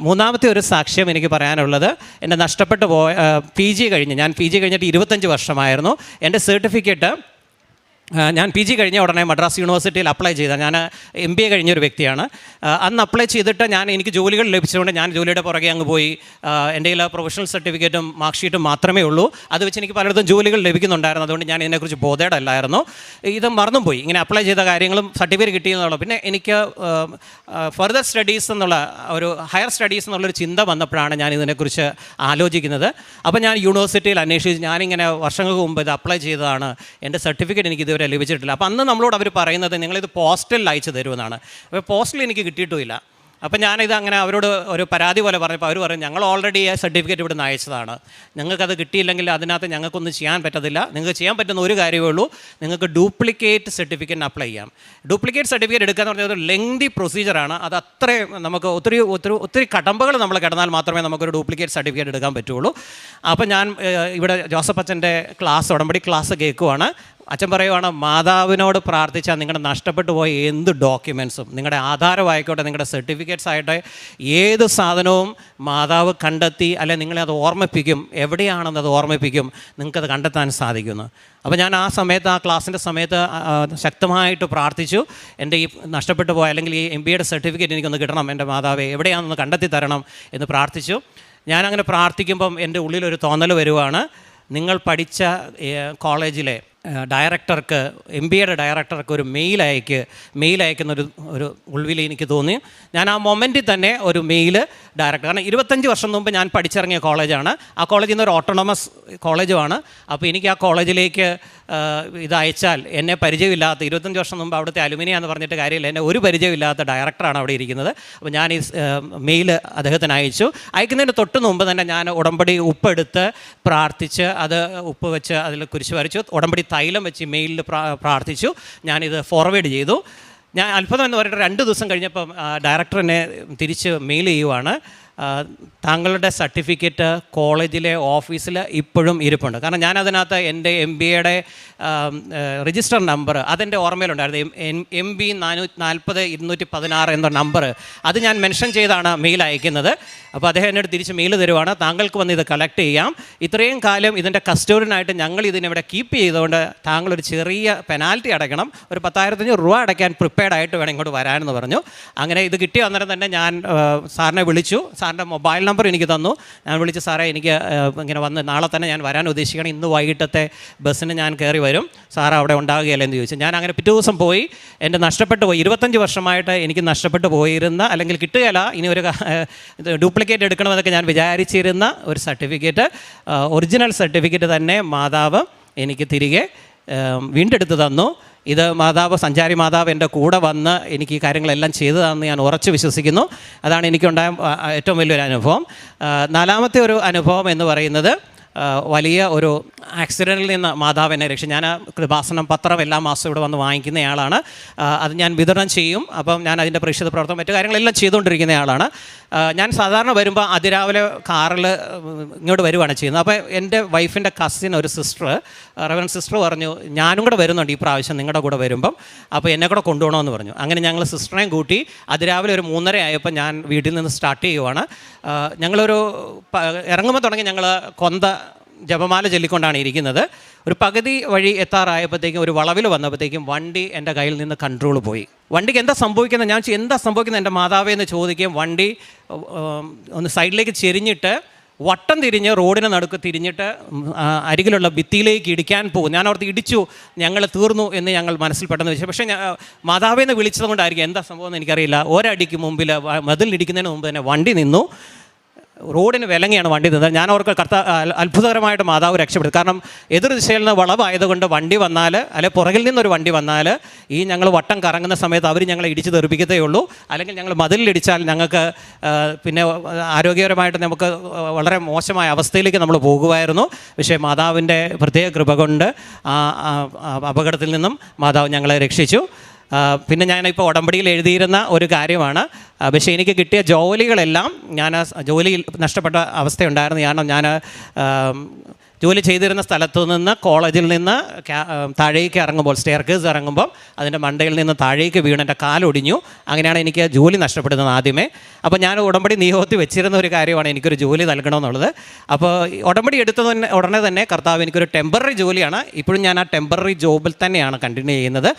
മൂന്നാമത്തെ ഒരു സാക്ഷ്യം എനിക്ക് പറയാനുള്ളത്, എൻ്റെ നഷ്ടപ്പെട്ടു പോയ PG കഴിഞ്ഞ്, ഞാൻ PG കഴിഞ്ഞിട്ട് 25 വർഷമായിരുന്നു. എൻ്റെ സർട്ടിഫിക്കറ്റ് ഞാൻ PG കഴിഞ്ഞ ഉടനെ മദ്രാസ് യൂണിവേഴ്സിറ്റിയിൽ അപ്ലൈ ചെയ്ത, ഞാൻ MBA കഴിഞ്ഞൊരു വ്യക്തിയാണ്. അന്ന് അപ്ലൈ ചെയ്തിട്ട് എനിക്ക് ജോലികൾ ലഭിച്ചതുകൊണ്ട് ഞാൻ ജോലിയുടെ പുറകെ അങ്ങ് പോയി. എൻ്റെ കയ്യിൽ പ്രൊഫഷണൽ സർട്ടിഫിക്കറ്റും മാർക്ക് ഷീറ്റും മാത്രമേ ഉള്ളൂ. അത് വെച്ച് എനിക്ക് പലയിടത്തും ജോലികൾ ലഭിക്കുന്നുണ്ടായിരുന്നു. അതുകൊണ്ട് ഞാൻ ഇതിനെക്കുറിച്ച് ബോധേഡല്ലായിരുന്നു. ഇത് മറന്നും പോയി, ഇങ്ങനെ അപ്ലൈ ചെയ്ത കാര്യങ്ങളും സർട്ടിഫിക്കറ്റ് കിട്ടിയെന്നുള്ളൂ. പിന്നെ എനിക്ക് ഫർദർ സ്റ്റഡീസ് എന്നുള്ള ഒരു ഹയർ സ്റ്റഡീസ് എന്നുള്ളൊരു ചിന്ത വന്നപ്പോഴാണ് ഞാൻ ഇതിനെക്കുറിച്ച് ആലോചിക്കുന്നത്. അപ്പോൾ ഞാൻ യൂണിവേഴ്സിറ്റിയിൽ അന്വേഷിച്ച്, ഞാനിങ്ങനെ വർഷങ്ങൾക്ക് മുമ്പ് ഇത് അപ്ലൈ ചെയ്തതാണ്, എൻ്റെ സർട്ടിഫിക്കറ്റ് എനിക്ക് ഇതുവരെ ലഭിച്ചിട്ടില്ല. അപ്പോൾ അന്ന് നമ്മളോട് അവർ പറയുന്നത്, നിങ്ങളിത് പോസ്റ്റലിൽ അയച്ചു തരുമെന്നാണ്. അപ്പോൾ പോസ്റ്റലിൽ എനിക്ക് കിട്ടിയിട്ടുമില്ല. അപ്പം ഞാനിത് അങ്ങനെ അവരോട് ഒരു പരാതി പോലെ പറഞ്ഞപ്പോൾ അവർ പറയും, ഞങ്ങൾ ഓൾറെഡി ആ സർട്ടിഫിക്കറ്റ് ഇവിടെ നിന്ന് അയച്ചതാണ്, നിങ്ങൾക്കത് കിട്ടിയില്ലെങ്കിൽ അതിനകത്ത് ഞങ്ങൾക്കൊന്നും ചെയ്യാൻ പറ്റത്തില്ല. നിങ്ങൾക്ക് ചെയ്യാൻ പറ്റുന്ന ഒരു കാര്യമേ ഉള്ളൂ, നിങ്ങൾക്ക് ഡ്യൂപ്ലിക്കേറ്റ് സർട്ടിഫിക്കറ്റിന് അപ്ലൈ ചെയ്യാം. ഡ്യൂപ്ലിക്കേറ്റ് സർട്ടിഫിക്കറ്റ് എടുക്കുക എന്ന് പറഞ്ഞാൽ ഒരു ലെങ്തി പ്രൊസീജിയറാണ്. അത് അത്രയും നമുക്ക് ഒത്തിരി കടമ്പകൾ നമ്മൾ കിടന്നാൽ മാത്രമേ നമുക്കൊരു ഡ്യൂപ്ലിക്കേറ്റ് സർട്ടിഫിക്കറ്റ് എടുക്കാൻ പറ്റുള്ളൂ. അപ്പം ഞാൻ ഇവിടെ ജോസഫ് അച്ഛൻ്റെ ഉടമ്പടി ക്ലാസ് കേൾക്കുവാണ്. അച്ഛൻ പറയുവാണ്, മാതാവിനോട് പ്രാർത്ഥിച്ചാൽ നിങ്ങളുടെ നഷ്ടപ്പെട്ടു പോയ എന്ത് ഡോക്യുമെൻസും, നിങ്ങളുടെ ആധാരമായിക്കോട്ടെ, നിങ്ങളുടെ സർട്ടിഫിക്കറ്റ്സ് ആയിട്ട് ഏത് സാധനവും മാതാവ് കണ്ടെത്തി, അല്ലെങ്കിൽ നിങ്ങളെ അത് ഓർമ്മിപ്പിക്കും, എവിടെയാണെന്ന് അത് ഓർമ്മിപ്പിക്കും, നിങ്ങൾക്കത് കണ്ടെത്താൻ സാധിക്കുന്നു. അപ്പോൾ ഞാൻ ആ സമയത്ത്, ആ ക്ലാസ്സിൻ്റെ സമയത്ത് ശക്തമായിട്ട് പ്രാർത്ഥിച്ചു, എൻ്റെ ഈ നഷ്ടപ്പെട്ടു പോയ അല്ലെങ്കിൽ ഈ MBAയുടെ സർട്ടിഫിക്കറ്റ് എനിക്കൊന്ന് കിട്ടണം, എൻ്റെ മാതാവെ എവിടെയാണെന്ന് കണ്ടെത്തി തരണം എന്ന് പ്രാർത്ഥിച്ചു. ഞാനങ്ങനെ പ്രാർത്ഥിക്കുമ്പം എൻ്റെ ഉള്ളിലൊരു തോന്നൽ വരുവാണ്, നിങ്ങൾ പഠിച്ച കോളേജിലെ ഡയറക്ടർക്ക്, MBAയുടെ ഡയറക്ടർക്ക് ഒരു മെയിൽ അയക്കുന്നൊരു ഉൾവിളി എനിക്ക് തോന്നി. ഞാൻ ആ മൊമെൻറ്റിൽ തന്നെ ഒരു മെയിൽ ഡയറക്ടർ, കാരണം 25 വർഷം മുമ്പ് ഞാൻ പഠിച്ചിറങ്ങിയ കോളേജാണ്. ആ കോളേജിൽ നിന്ന് ഒരു ഓട്ടോണമസ് കോളേജുമാണ്. അപ്പോൾ എനിക്ക് ആ കോളേജിലേക്ക് ഇത് അയച്ചാൽ, എന്നെ പരിചയമില്ലാത്ത, 25 വർഷം മുമ്പ് അവിടുത്തെ അലുമിനിയ എന്ന് പറഞ്ഞിട്ട് കാര്യമില്ല, എന്നെ ഒരു പരിചയമില്ലാത്ത ഡയറക്ടറാണ് അവിടെ ഇരിക്കുന്നത്. അപ്പോൾ ഞാൻ ഈ മെയിൽ അദ്ദേഹത്തിന് അയച്ചു. അയക്കുന്നതിന് തൊട്ട് മുമ്പ് തന്നെ ഞാൻ ഉടമ്പടി ഉപ്പെടുത്ത് പ്രാർത്ഥിച്ച്, അത് ഉപ്പ് വെച്ച് അതിൽ കുരിശ് വരച്ചു, ഉടമ്പടി തൈലം വെച്ച് മെയിലിൽ പ്രാർത്ഥിച്ചു. ഞാനിത് ഫോർവേഡ് ചെയ്തു. ഞാൻ അത്ഭുതം എന്ന് പറഞ്ഞിട്ട് 2 ദിവസം കഴിഞ്ഞപ്പം ഡയറക്ടർ എന്നെ തിരിച്ച് മെയിൽ ചെയ്യുവാണ്, താങ്കളുടെ സർട്ടിഫിക്കറ്റ് കോളേജിലെ ഓഫീസിൽ ഇപ്പോഴും ഇരിപ്പുണ്ട്. കാരണം ഞാൻ അതിനകത്ത് എൻ്റെ MBAയുടെ രജിസ്റ്റർ നമ്പർ അതെൻ്റെ ഓർമ്മയിലുണ്ടായിരുന്നു, MB 440-216 എന്ന നമ്പർ, അത് ഞാൻ മെൻഷൻ ചെയ്താണ് മെയിൽ അയക്കുന്നത്. അപ്പോൾ അദ്ദേഹം എന്നോട് തിരിച്ച് മെയിൽ തരുവാണ്, താങ്കൾക്ക് വന്ന് ഇത് കളക്ട് ചെയ്യാം, ഇത്രയും കാലം ഇതിൻ്റെ കസ്റ്റോഡിയനായിട്ട് ഞങ്ങൾ ഇതിനിവിടെ കീപ്പ് ചെയ്തുകൊണ്ട് താങ്കളൊരു ചെറിയ പെനാൽറ്റി അടയ്ക്കണം, ഒരു 10,500 രൂപ അടയ്ക്കാൻ പ്രിപ്പയർഡ് ആയിട്ട് വേണം ഇങ്ങോട്ട് വരാനെന്ന് പറഞ്ഞു. അങ്ങനെ ഇത് കിട്ടിയ അന്നേരം തന്നെ ഞാൻ സാറിനെ വിളിച്ചു. സാറിൻ്റെ മൊബൈൽ നമ്പർ എനിക്ക് തന്നു. ഞാൻ വിളിച്ച് സാറേ എനിക്ക് ഇങ്ങനെ വന്ന് നാളെ തന്നെ ഞാൻ വരാൻ ഉദ്ദേശിക്കണം, ഇന്ന് വൈകിട്ടത്തെ ബസ്സിന് ഞാൻ കയറി വരും, സാറ് അവിടെ ഉണ്ടാകുകയല്ലേ എന്ന് ചോദിച്ചു. ഞാൻ അങ്ങനെ പിറ്റേ ദിവസം പോയി. എൻ്റെ നഷ്ടപ്പെട്ടു പോയി 25 വർഷമായിട്ട് എനിക്ക് നഷ്ടപ്പെട്ടു പോയിരുന്ന, അല്ലെങ്കിൽ കിട്ടുകയില്ല, ഇനി ഒരു ഡ്യൂപ്ലിക്കേറ്റ് എടുക്കണമെന്നൊക്കെ ഞാൻ വിചാരിച്ചിരുന്ന ഒരു സർട്ടിഫിക്കറ്റ്, ഒറിജിനൽ സർട്ടിഫിക്കറ്റ് തന്നെ മാതാവ് എനിക്ക് തിരികെ വീണ്ടെടുത്ത് തന്നു. ഇത് മാതാവ്, സഞ്ചാരി മാതാവ് എൻ്റെ കൂടെ വന്ന് എനിക്ക് ഈ കാര്യങ്ങളെല്ലാം ചെയ്തതാണെന്ന് ഞാൻ ഉറച്ചു വിശ്വസിക്കുന്നു. അതാണ് എനിക്കുണ്ടായ ഏറ്റവും വലിയൊരു അനുഭവം. 4ാമത്തെ ഒരു അനുഭവം എന്ന് പറയുന്നത് വലിയ ഒരു ആക്സിഡൻറ്റിൽ നിന്ന് മാതാവ് എന്നെ രക്ഷിച്ചു. ഞാൻ കൃപാസനം പത്രം എല്ലാ മാസവും ഇവിടെ വന്ന് വാങ്ങിക്കുന്നയാളാണ്. അത് ഞാൻ വിതരണം ചെയ്യും. അപ്പം ഞാൻ അതിൻ്റെ പ്രേക്ഷിത പ്രവർത്തനം മറ്റു കാര്യങ്ങളെല്ലാം ചെയ്തുകൊണ്ടിരിക്കുന്നയാളാണ്. ഞാൻ സാധാരണ വരുമ്പോൾ അതിരാവിലെ കാറിൽ ഇങ്ങോട്ട് വരുവാണ് ചെയ്യുന്നത്. അപ്പോൾ എൻ്റെ വൈഫിൻ്റെ കസിൻ ഒരു സിസ്റ്റർ, റെവറൻഡ് സിസ്റ്റർ പറഞ്ഞു, ഞാനും കൂടെ വരുന്നുണ്ട് ഈ പ്രാവശ്യം നിങ്ങളുടെ കൂടെ വരുമ്പം, അപ്പോൾ എന്നെ കൂടെ കൊണ്ടുപോകണമെന്ന് പറഞ്ഞു. അങ്ങനെ ഞങ്ങൾ സിസ്റ്ററിനെയും കൂട്ടി അതിരാവിലെ ഒരു 3:30 ആയപ്പോൾ ഞാൻ വീട്ടിൽ നിന്ന് സ്റ്റാർട്ട് ചെയ്യുവാണ്. ഞങ്ങളൊരു ഇറങ്ങുമ്പോൾ തുടങ്ങി ഞങ്ങൾ കൊന്ത ജപമാല ചൊല്ലിക്കൊണ്ടാണ് ഇരിക്കുന്നത്. ഒരു പകുതി വഴി എത്താറായപ്പോഴത്തേക്കും ഒരു വളവിൽ വന്നപ്പോഴത്തേക്കും വണ്ടി എൻ്റെ കയ്യിൽ നിന്ന് കൺട്രോൾ പോയി. വണ്ടിക്ക് എന്താ സംഭവിക്കുന്നത്, ഞാൻ എന്താ സംഭവിക്കുന്നത് എൻ്റെ മാതാവേ എന്ന് ചോദിക്കുകയും വണ്ടി ഒന്ന് സൈഡിലേക്ക് ചെരിഞ്ഞിട്ട് വട്ടം തിരിഞ്ഞ് റോഡിന് നടുക്ക് തിരിഞ്ഞിട്ട് അരികിലുള്ള ഭിത്തിയിലേക്ക് ഇടിക്കാൻ പോകും. ഞാൻ അവിടുത്തെ ഇടിച്ചു, ഞങ്ങൾ തീർന്നു എന്ന് ഞങ്ങൾ മനസ്സിൽ പെട്ടെന്ന് വെച്ചു. പക്ഷേ മാതാവേന്ന് വിളിച്ചത് കൊണ്ടായിരിക്കും എന്താ സംഭവം എന്ന് എനിക്കറിയില്ല. ഒരടിക്ക് മുമ്പിൽ മതിലിടിക്കുന്നതിന് മുമ്പ് തന്നെ വണ്ടി നിന്നു. റോഡിന് വിലങ്ങിയാണ് വണ്ടി നിന്നത്. ഞാൻ അവർക്ക് അത്ഭുതകരമായിട്ട് മാതാവ് രക്ഷപ്പെടും. കാരണം എതിർ ദിശയിൽ നിന്ന് വളവായതുകൊണ്ട് വണ്ടി വന്നാൽ, അല്ലെ പുറകിൽ നിന്നൊരു വണ്ടി വന്നാൽ ഈ ഞങ്ങൾ വട്ടം കറങ്ങുന്ന സമയത്ത് അവർ ഞങ്ങളെ ഇടിച്ച് തെറിപ്പിക്കത്തേ ഉള്ളൂ. അല്ലെങ്കിൽ ഞങ്ങൾ മതിലിടിച്ചാൽ ഞങ്ങൾക്ക് പിന്നെ ആരോഗ്യപരമായിട്ട് നമുക്ക് വളരെ മോശമായ അവസ്ഥയിലേക്ക് നമ്മൾ പോകുമായിരുന്നു. പക്ഷേ മാതാവിൻ്റെ പ്രത്യേക കൃപ കൊണ്ട് അപകടത്തിൽ നിന്നും മാതാവ് ഞങ്ങളെ രക്ഷിച്ചു. പിന്നെ ഞാനിപ്പോൾ ഉടമ്പടിയിൽ എഴുതിയിരുന്ന ഒരു കാര്യമാണ്. പക്ഷേ എനിക്ക് കിട്ടിയ ജോലികളെല്ലാം ഞാൻ ജോലിയിൽ നഷ്ടപ്പെട്ട അവസ്ഥയുണ്ടായിരുന്നു. കാരണം ഞാൻ ജോലി ചെയ്തിരുന്ന സ്ഥലത്തു നിന്ന് കോളേജിൽ നിന്ന് താഴേക്ക് ഇറങ്ങുമ്പോൾ, സ്റ്റെയർ കേസ് ഇറങ്ങുമ്പോൾ അതിൻ്റെ മണ്ടയിൽ നിന്ന് താഴേക്ക് വീണ് എൻ്റെ കാലൊടിഞ്ഞു. അങ്ങനെയാണ് എനിക്ക് ജോലി നഷ്ടപ്പെടുന്നത് ആദ്യമേ. അപ്പോൾ ഞാൻ ഉടമ്പടി നിയോഗത്തിൽ വെച്ചിരുന്ന ഒരു കാര്യമാണ് എനിക്കൊരു ജോലി നൽകണമെന്നുള്ളത്. അപ്പോൾ ഉടമ്പടി എടുത്തത് ഉടനെ തന്നെ കർത്താവ് എനിക്കൊരു ടെമ്പററി ജോലിയാണ്. ഇപ്പോഴും ഞാൻ ആ ടെമ്പററി ജോബിൽ തന്നെയാണ് കണ്ടിന്യൂ ചെയ്യുന്നത്.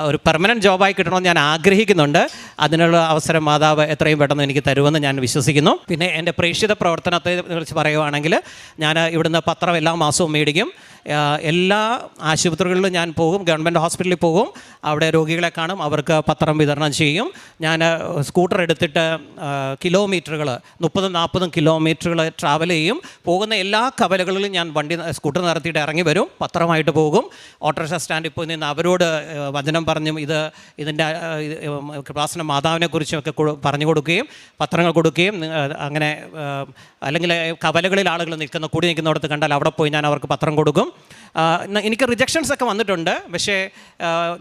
ഒരു പെർമനൻറ്റ് ജോബായി കിട്ടണമെന്ന് ഞാൻ ആഗ്രഹിക്കുന്നുണ്ട്. അതിനുള്ള അവസരം മാതാവ് എത്രയും പെട്ടെന്ന് എനിക്ക് തരുമെന്ന് ഞാൻ വിശ്വസിക്കുന്നു. പിന്നെ എൻ്റെ പ്രേക്ഷിത പ്രവർത്തനത്തെ കുറിച്ച് പറയുവാണെങ്കിൽ, ഞാൻ ഇവിടുന്ന് പത്രം എല്ലാ മാസവും മേടിക്കും. എല്ലാ ആശുപത്രികളിലും ഞാൻ പോകും, ഗവൺമെൻറ് ഹോസ്പിറ്റലിൽ പോകും, അവിടെ രോഗികളെ കാണും, അവർക്ക് പത്രം വിതരണം ചെയ്യും. ഞാൻ സ്കൂട്ടർ എടുത്തിട്ട് കിലോമീറ്ററുകൾ 30-40 കിലോമീറ്ററുകൾ ട്രാവൽ ചെയ്യും. പോകുന്ന എല്ലാ കവലകളിലും ഞാൻ സ്കൂട്ടർ നിർത്തിയിട്ട് ഇറങ്ങി വരും, പത്രമായിട്ട് പോകും. ഓട്ടോറിക്ഷ സ്റ്റാൻഡിൽ പോയി നിന്ന് അവരോട് വചനം പറഞ്ഞും ഇതിൻ്റെ കൃപാസന മാതാവിനെ കുറിച്ചുമൊക്കെ പറഞ്ഞു കൊടുക്കുകയും പത്രങ്ങൾ കൊടുക്കുകയും, അങ്ങനെ അല്ലെങ്കിൽ കവലകളിൽ ആളുകൾ കൂടി നിൽക്കുന്നിടത്ത് കണ്ടാൽ അവിടെ പോയി ഞാൻ അവർക്ക് പത്രം കൊടുക്കും. എനിക്ക് റിജക്ഷൻസ് ഒക്കെ വന്നിട്ടുണ്ട്. പക്ഷേ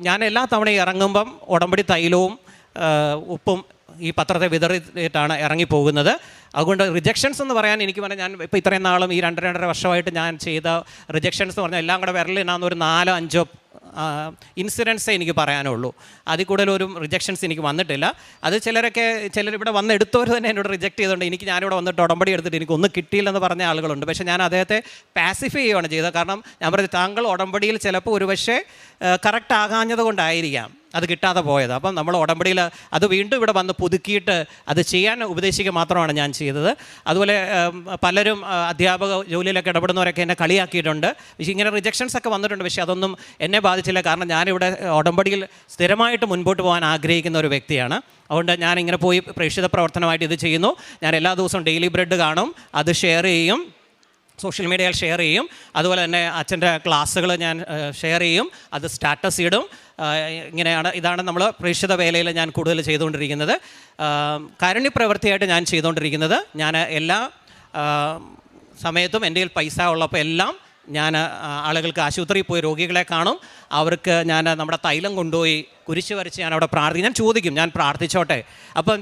ഞാൻ എല്ലാ തവണയും ഇറങ്ങുമ്പം ഉടമ്പടി തൈലവും ഉപ്പും ഈ പത്രത്തെ വിതറിയിട്ടാണ് ഇറങ്ങിപ്പോകുന്നത്. അതുകൊണ്ട് റിജക്ഷൻസ് എന്ന് പറയാൻ എനിക്ക് പറഞ്ഞാൽ, ഞാൻ ഇപ്പോൾ ഇത്രയും നാളും ഈ 2-2.5 വർഷമായിട്ട് ഞാൻ ചെയ്ത റിജക്ഷൻസ് എന്ന് പറഞ്ഞാൽ എല്ലാം കൂടെ വിരലിനാന്ന് ഒരു 4-5 ഇൻസിഡൻസേ എനിക്ക് പറയാനുള്ളൂ. അതിൽ കൂടുതലൊരു റിജക്ഷൻസ് എനിക്ക് വന്നിട്ടില്ല. അത് ചിലരിവിടെ വന്ന് എടുത്തവർ തന്നെ എന്നോട് റിജക്റ്റ് ചെയ്തുകൊണ്ട് ഞാനിവിടെ വന്നിട്ട് ഉടമ്പടി എടുത്തിട്ട് എനിക്കൊന്നും കിട്ടിയില്ലെന്ന് പറഞ്ഞ ആളുകളുണ്ട്. പക്ഷേ ഞാൻ അദ്ദേഹത്തെ പാസിഫൈ ചെയ്യുകയാണ് ചെയ്തത്. കാരണം ഞാൻ പറഞ്ഞു, താങ്കൾ ഉടമ്പടിയിൽ ചിലപ്പോൾ ഒരുപക്ഷെ കറക്റ്റ് ആകാഞ്ഞത് കൊണ്ടായിരിക്കാം അത് കിട്ടാതെ പോയത്. അപ്പം നമ്മൾ ഉടമ്പടിയിൽ അത് വീണ്ടും ഇവിടെ വന്ന് പുതുക്കിയിട്ട് അത് ചെയ്യാൻ ഉപദേശിക്കുക മാത്രമാണ് ഞാൻ ചെയ്തത്. അതുപോലെ പലരും അധ്യാപക ജോലിയിലൊക്കെ ഇടപെടുന്നവരൊക്കെ എന്നെ കളിയാക്കിയിട്ടുണ്ട്. പക്ഷേ ഇങ്ങനെ റിജക്ഷൻസ് ഒക്കെ വന്നിട്ടുണ്ട്. പക്ഷേ അതൊന്നും എന്നെ ബാധിച്ചില്ല. കാരണം ഞാനിവിടെ ഉടമ്പടിയിൽ സ്ഥിരമായിട്ട് മുൻപോട്ട് പോകാൻ ആഗ്രഹിക്കുന്ന ഒരു വ്യക്തിയാണ്. അതുകൊണ്ട് ഞാനിങ്ങനെ പോയി പ്രേക്ഷിത പ്രവർത്തനമായിട്ട് ഇത് ചെയ്യുന്നു. ഞാൻ എല്ലാ ദിവസവും ഡെയിലി ബ്രെഡ് കാണും, അത് ഷെയർ ചെയ്യും, സോഷ്യൽ മീഡിയയിൽ ഷെയർ ചെയ്യും. അതുപോലെ തന്നെ അച്ഛൻ്റെ ക്ലാസ്സുകൾ ഞാൻ ഷെയർ ചെയ്യും, അത് സ്റ്റാറ്റസ് ഇടും. ഇതാണ് നമ്മൾ പ്രേക്ഷിത വേലയിൽ ഞാൻ കൂടുതൽ ചെയ്തുകൊണ്ടിരിക്കുന്നത്. കാരുണ്യപ്രവൃത്തിയായിട്ട് ഞാൻ ചെയ്തുകൊണ്ടിരിക്കുന്നത്. ഞാൻ എല്ലാ സമയത്തും എൻ്റെ കയ്യിൽ പൈസ ഉള്ളപ്പോൾ എല്ലാം ഞാൻ ആളുകൾക്ക് ആശുപത്രിയിൽ പോയി രോഗികളെ കാണും. അവർക്ക് ഞാൻ നമ്മുടെ തൈലം കൊണ്ടുപോയി കുരിശ് വരച്ച് ഞാൻ അവിടെ പ്രാർത്ഥിക്കും. ഞാൻ ചോദിക്കും, ഞാൻ പ്രാർത്ഥിച്ചോട്ടെ. അപ്പം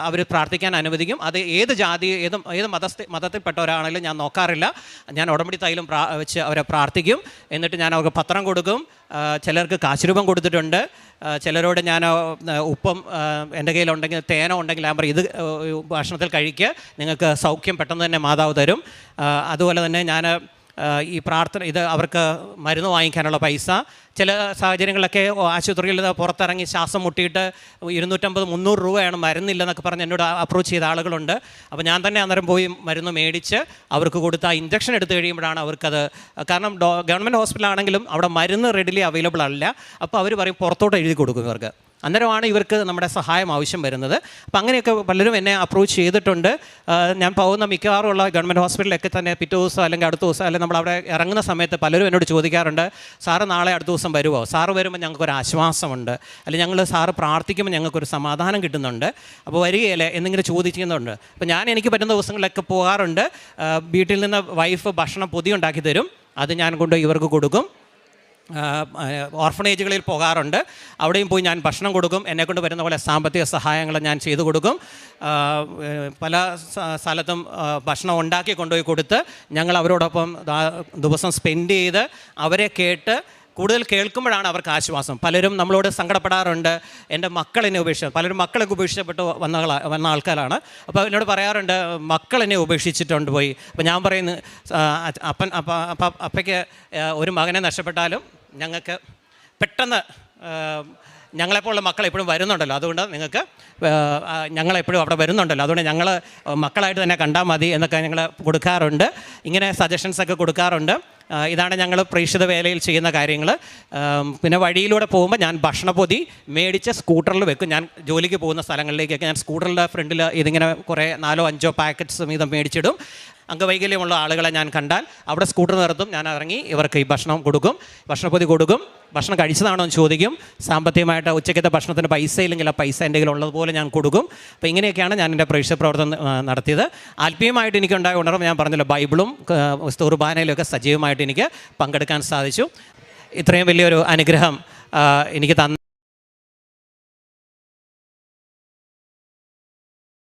അവർ പ്രാർത്ഥിക്കാൻ അനുവദിക്കും. അത് ഏത് ജാതി ഏത് മതത്തിൽപ്പെട്ടവരാണെങ്കിലും ഞാൻ നോക്കാറില്ല. ഞാൻ ഉടമ്പടി തൈലം വെച്ച് അവരെ പ്രാർത്ഥിക്കും. എന്നിട്ട് ഞാൻ അവർക്ക് പത്രം കൊടുക്കും. ചിലർക്ക് കാശുരൂപം കൊടുത്തിട്ടുണ്ട്. ചിലരോട് ഞാൻ ഉപ്പം എൻ്റെ കയ്യിലുണ്ടെങ്കിൽ തേനോ ഉണ്ടെങ്കിൽ ഞാൻ പറയും, ഇത് ഭക്ഷണത്തിൽ കഴിക്കുക, നിങ്ങൾക്ക് സൗഖ്യം പെട്ടെന്ന് തന്നെ മാതാവ് തരും. അതുപോലെ തന്നെ ഞാൻ ഈ പ്രാർത്ഥന ഇത് അവർക്ക് മരുന്ന് വാങ്ങിക്കാനുള്ള പൈസ, ചില സാഹചര്യങ്ങളിലൊക്കെ ആശുപത്രിയിൽ പുറത്തിറങ്ങി ശ്വാസം മുട്ടിയിട്ട് 250-300 രൂപയാണ് മരുന്നില്ലെന്നൊക്കെ പറഞ്ഞ് എന്നോട് അപ്രോച്ച് ചെയ്ത ആളുകളുണ്ട്. അപ്പോൾ ഞാൻ തന്നെ അന്നേരം പോയി മരുന്ന് മേടിച്ച് അവർക്ക് കൊടുത്ത് ആ ഇഞ്ചക്ഷൻ എടുത്തു കഴിയുമ്പോഴാണ് അവർക്കത്, കാരണം ഗവൺമെൻറ് ഹോസ്പിറ്റലാണെങ്കിലും അവിടെ മരുന്ന് റെഡിലി അവൈലബിൾ അല്ല. അപ്പോൾ അവർ പറയും പുറത്തോട്ട് എഴുതി കൊടുക്കും ഇവർക്ക്. അന്നേരമാണ് ഇവർക്ക് നമ്മുടെ സഹായം ആവശ്യം വരുന്നത്. അപ്പം അങ്ങനെയൊക്കെ പലരും എന്നെ അപ്രോച്ച് ചെയ്തിട്ടുണ്ട്. ഞാൻ പോകുന്ന മിക്കവാറുമുള്ള ഗവൺമെൻറ് ഹോസ്പിറ്റലിലൊക്കെ തന്നെ പിറ്റേ ദിവസം അല്ലെങ്കിൽ അടുത്ത ദിവസം അല്ലെങ്കിൽ നമ്മളവിടെ ഇറങ്ങുന്ന സമയത്ത് പലരും എന്നോട് ചോദിക്കാറുണ്ട്, സാറ് നാളെ അടുത്ത ദിവസം വരുമോ? സാറ് വരുമ്പോൾ ഞങ്ങൾക്കൊരു ആശ്വാസമുണ്ട്, അല്ലെങ്കിൽ ഞങ്ങൾ സാറ് പ്രാർത്ഥിക്കുമ്പോൾ ഞങ്ങൾക്കൊരു സമാധാനം കിട്ടുന്നുണ്ട്, അപ്പോൾ വരികയല്ലേ എന്നിങ്ങനെ ചോദിക്കുന്നുണ്ട്. അപ്പോൾ എനിക്ക് പറ്റുന്ന ദിവസങ്ങളിലൊക്കെ പോകാറുണ്ട്. വീട്ടിൽ നിന്ന് വൈഫ് ഭക്ഷണം പൊതി ഉണ്ടാക്കി തരും, അത് ഞാൻ കൊണ്ട് ഇവർക്ക് കൊടുക്കും. ഓർഫണേജുകളിൽ പോകാറുണ്ട്, അവിടെയും പോയി ഞാൻ ഭക്ഷണം കൊടുക്കും. എന്നെക്കൊണ്ട് വരുന്ന പോലെ സാമ്പത്തിക സഹായങ്ങൾ ഞാൻ ചെയ്തു കൊടുക്കും. പല സ്ഥലത്തും ഭക്ഷണം ഉണ്ടാക്കി കൊണ്ടുപോയി കൊടുത്ത് ഞങ്ങൾ അവരോടൊപ്പം ദിവസം സ്പെൻഡ് ചെയ്ത് അവരെ കേട്ട് കൂടുതൽ കേൾക്കുമ്പോഴാണ് അവർക്ക് ആശ്വാസം. പലരും നമ്മളോട് സങ്കടപ്പെടാറുണ്ട്, എൻ്റെ മക്കളെന്നെ പലരും മക്കളൊക്കെ ഉപേക്ഷിച്ചപ്പെട്ട് വന്ന ആൾക്കാരാണ്. അപ്പോൾ എന്നോട് പറയാറുണ്ട്, മക്കളെന്നെ ഉപേക്ഷിച്ചിട്ടുണ്ട് പോയി. അപ്പോൾ ഞാൻ പറയുന്നു, അപ്പയ്ക്ക് ഒരു മകനെ നഷ്ടപ്പെട്ടാലും ഞങ്ങൾക്ക് പെട്ടെന്ന് ഞങ്ങളെപ്പോലുള്ള മക്കൾ എപ്പോഴും വരുന്നുണ്ടല്ലോ, അതുകൊണ്ട് നിങ്ങൾക്ക് ഞങ്ങളെപ്പോഴും അവിടെ വരുന്നുണ്ടല്ലോ, അതുകൊണ്ട് ഞങ്ങൾ മക്കളായിട്ട് തന്നെ കണ്ടാൽ മതി എന്നൊക്കെ ഞങ്ങൾ കൊടുക്കാറുണ്ട്. ഇങ്ങനെ സജഷൻസൊക്കെ കൊടുക്കാറുണ്ട്. ഇതാണ് ഞങ്ങൾ പ്രേക്ഷിത വേലയിൽ ചെയ്യുന്ന കാര്യങ്ങൾ. പിന്നെ വഴിയിലൂടെ പോകുമ്പോൾ ഞാൻ ഭക്ഷണപ്പൊതി മേടിച്ച് സ്കൂട്ടറിൽ വെക്കും. ഞാൻ ജോലിക്ക് പോകുന്ന സ്ഥലങ്ങളിലേക്കൊക്കെ ഞാൻ സ്കൂട്ടറിൻ്റെ ഫ്രണ്ടിൽ ഇതിങ്ങനെ കുറേ 4-5 പാക്കറ്റ്സ് വീതം മേടിച്ചിടും. അംഗവൈകല്യമുള്ള ആളുകളെ ഞാൻ കണ്ടാൽ അവിടെ സ്കൂട്ടർ നിർത്തും, ഞാൻ ഇറങ്ങി ഇവർക്ക് ഈ ഭക്ഷണം കൊടുക്കും, ഭക്ഷണപ്പൊതി കൊടുക്കും. ഭക്ഷണം കഴിച്ചതാണോ എന്ന് ചോദിക്കും. സാമ്പത്തികമായിട്ട് ഉച്ചയ്ക്കത്തെ ഭക്ഷണത്തിന് പൈസ ഇല്ലെങ്കിൽ ആ പൈസ എൻ്റെ കയ്യിൽ ഉള്ളതുപോലെ ഞാൻ കൊടുക്കും. അപ്പോൾ ഇങ്ങനെയൊക്കെയാണ് ഞാൻ എൻ്റെ പ്രേക്ഷിത പ്രവർത്തനം നടത്തിയത്. ആത്മീയമായിട്ട് എനിക്കുണ്ടായ ഉണർവ് ഞാൻ പറഞ്ഞല്ലോ, ബൈബിളും കുർബാനയിലൊക്കെ സജീവമായിട്ട് എനിക്ക് പങ്കെടുക്കാൻ സാധിച്ചു. ഇത്രയും വലിയൊരു അനുഗ്രഹം എനിക്ക്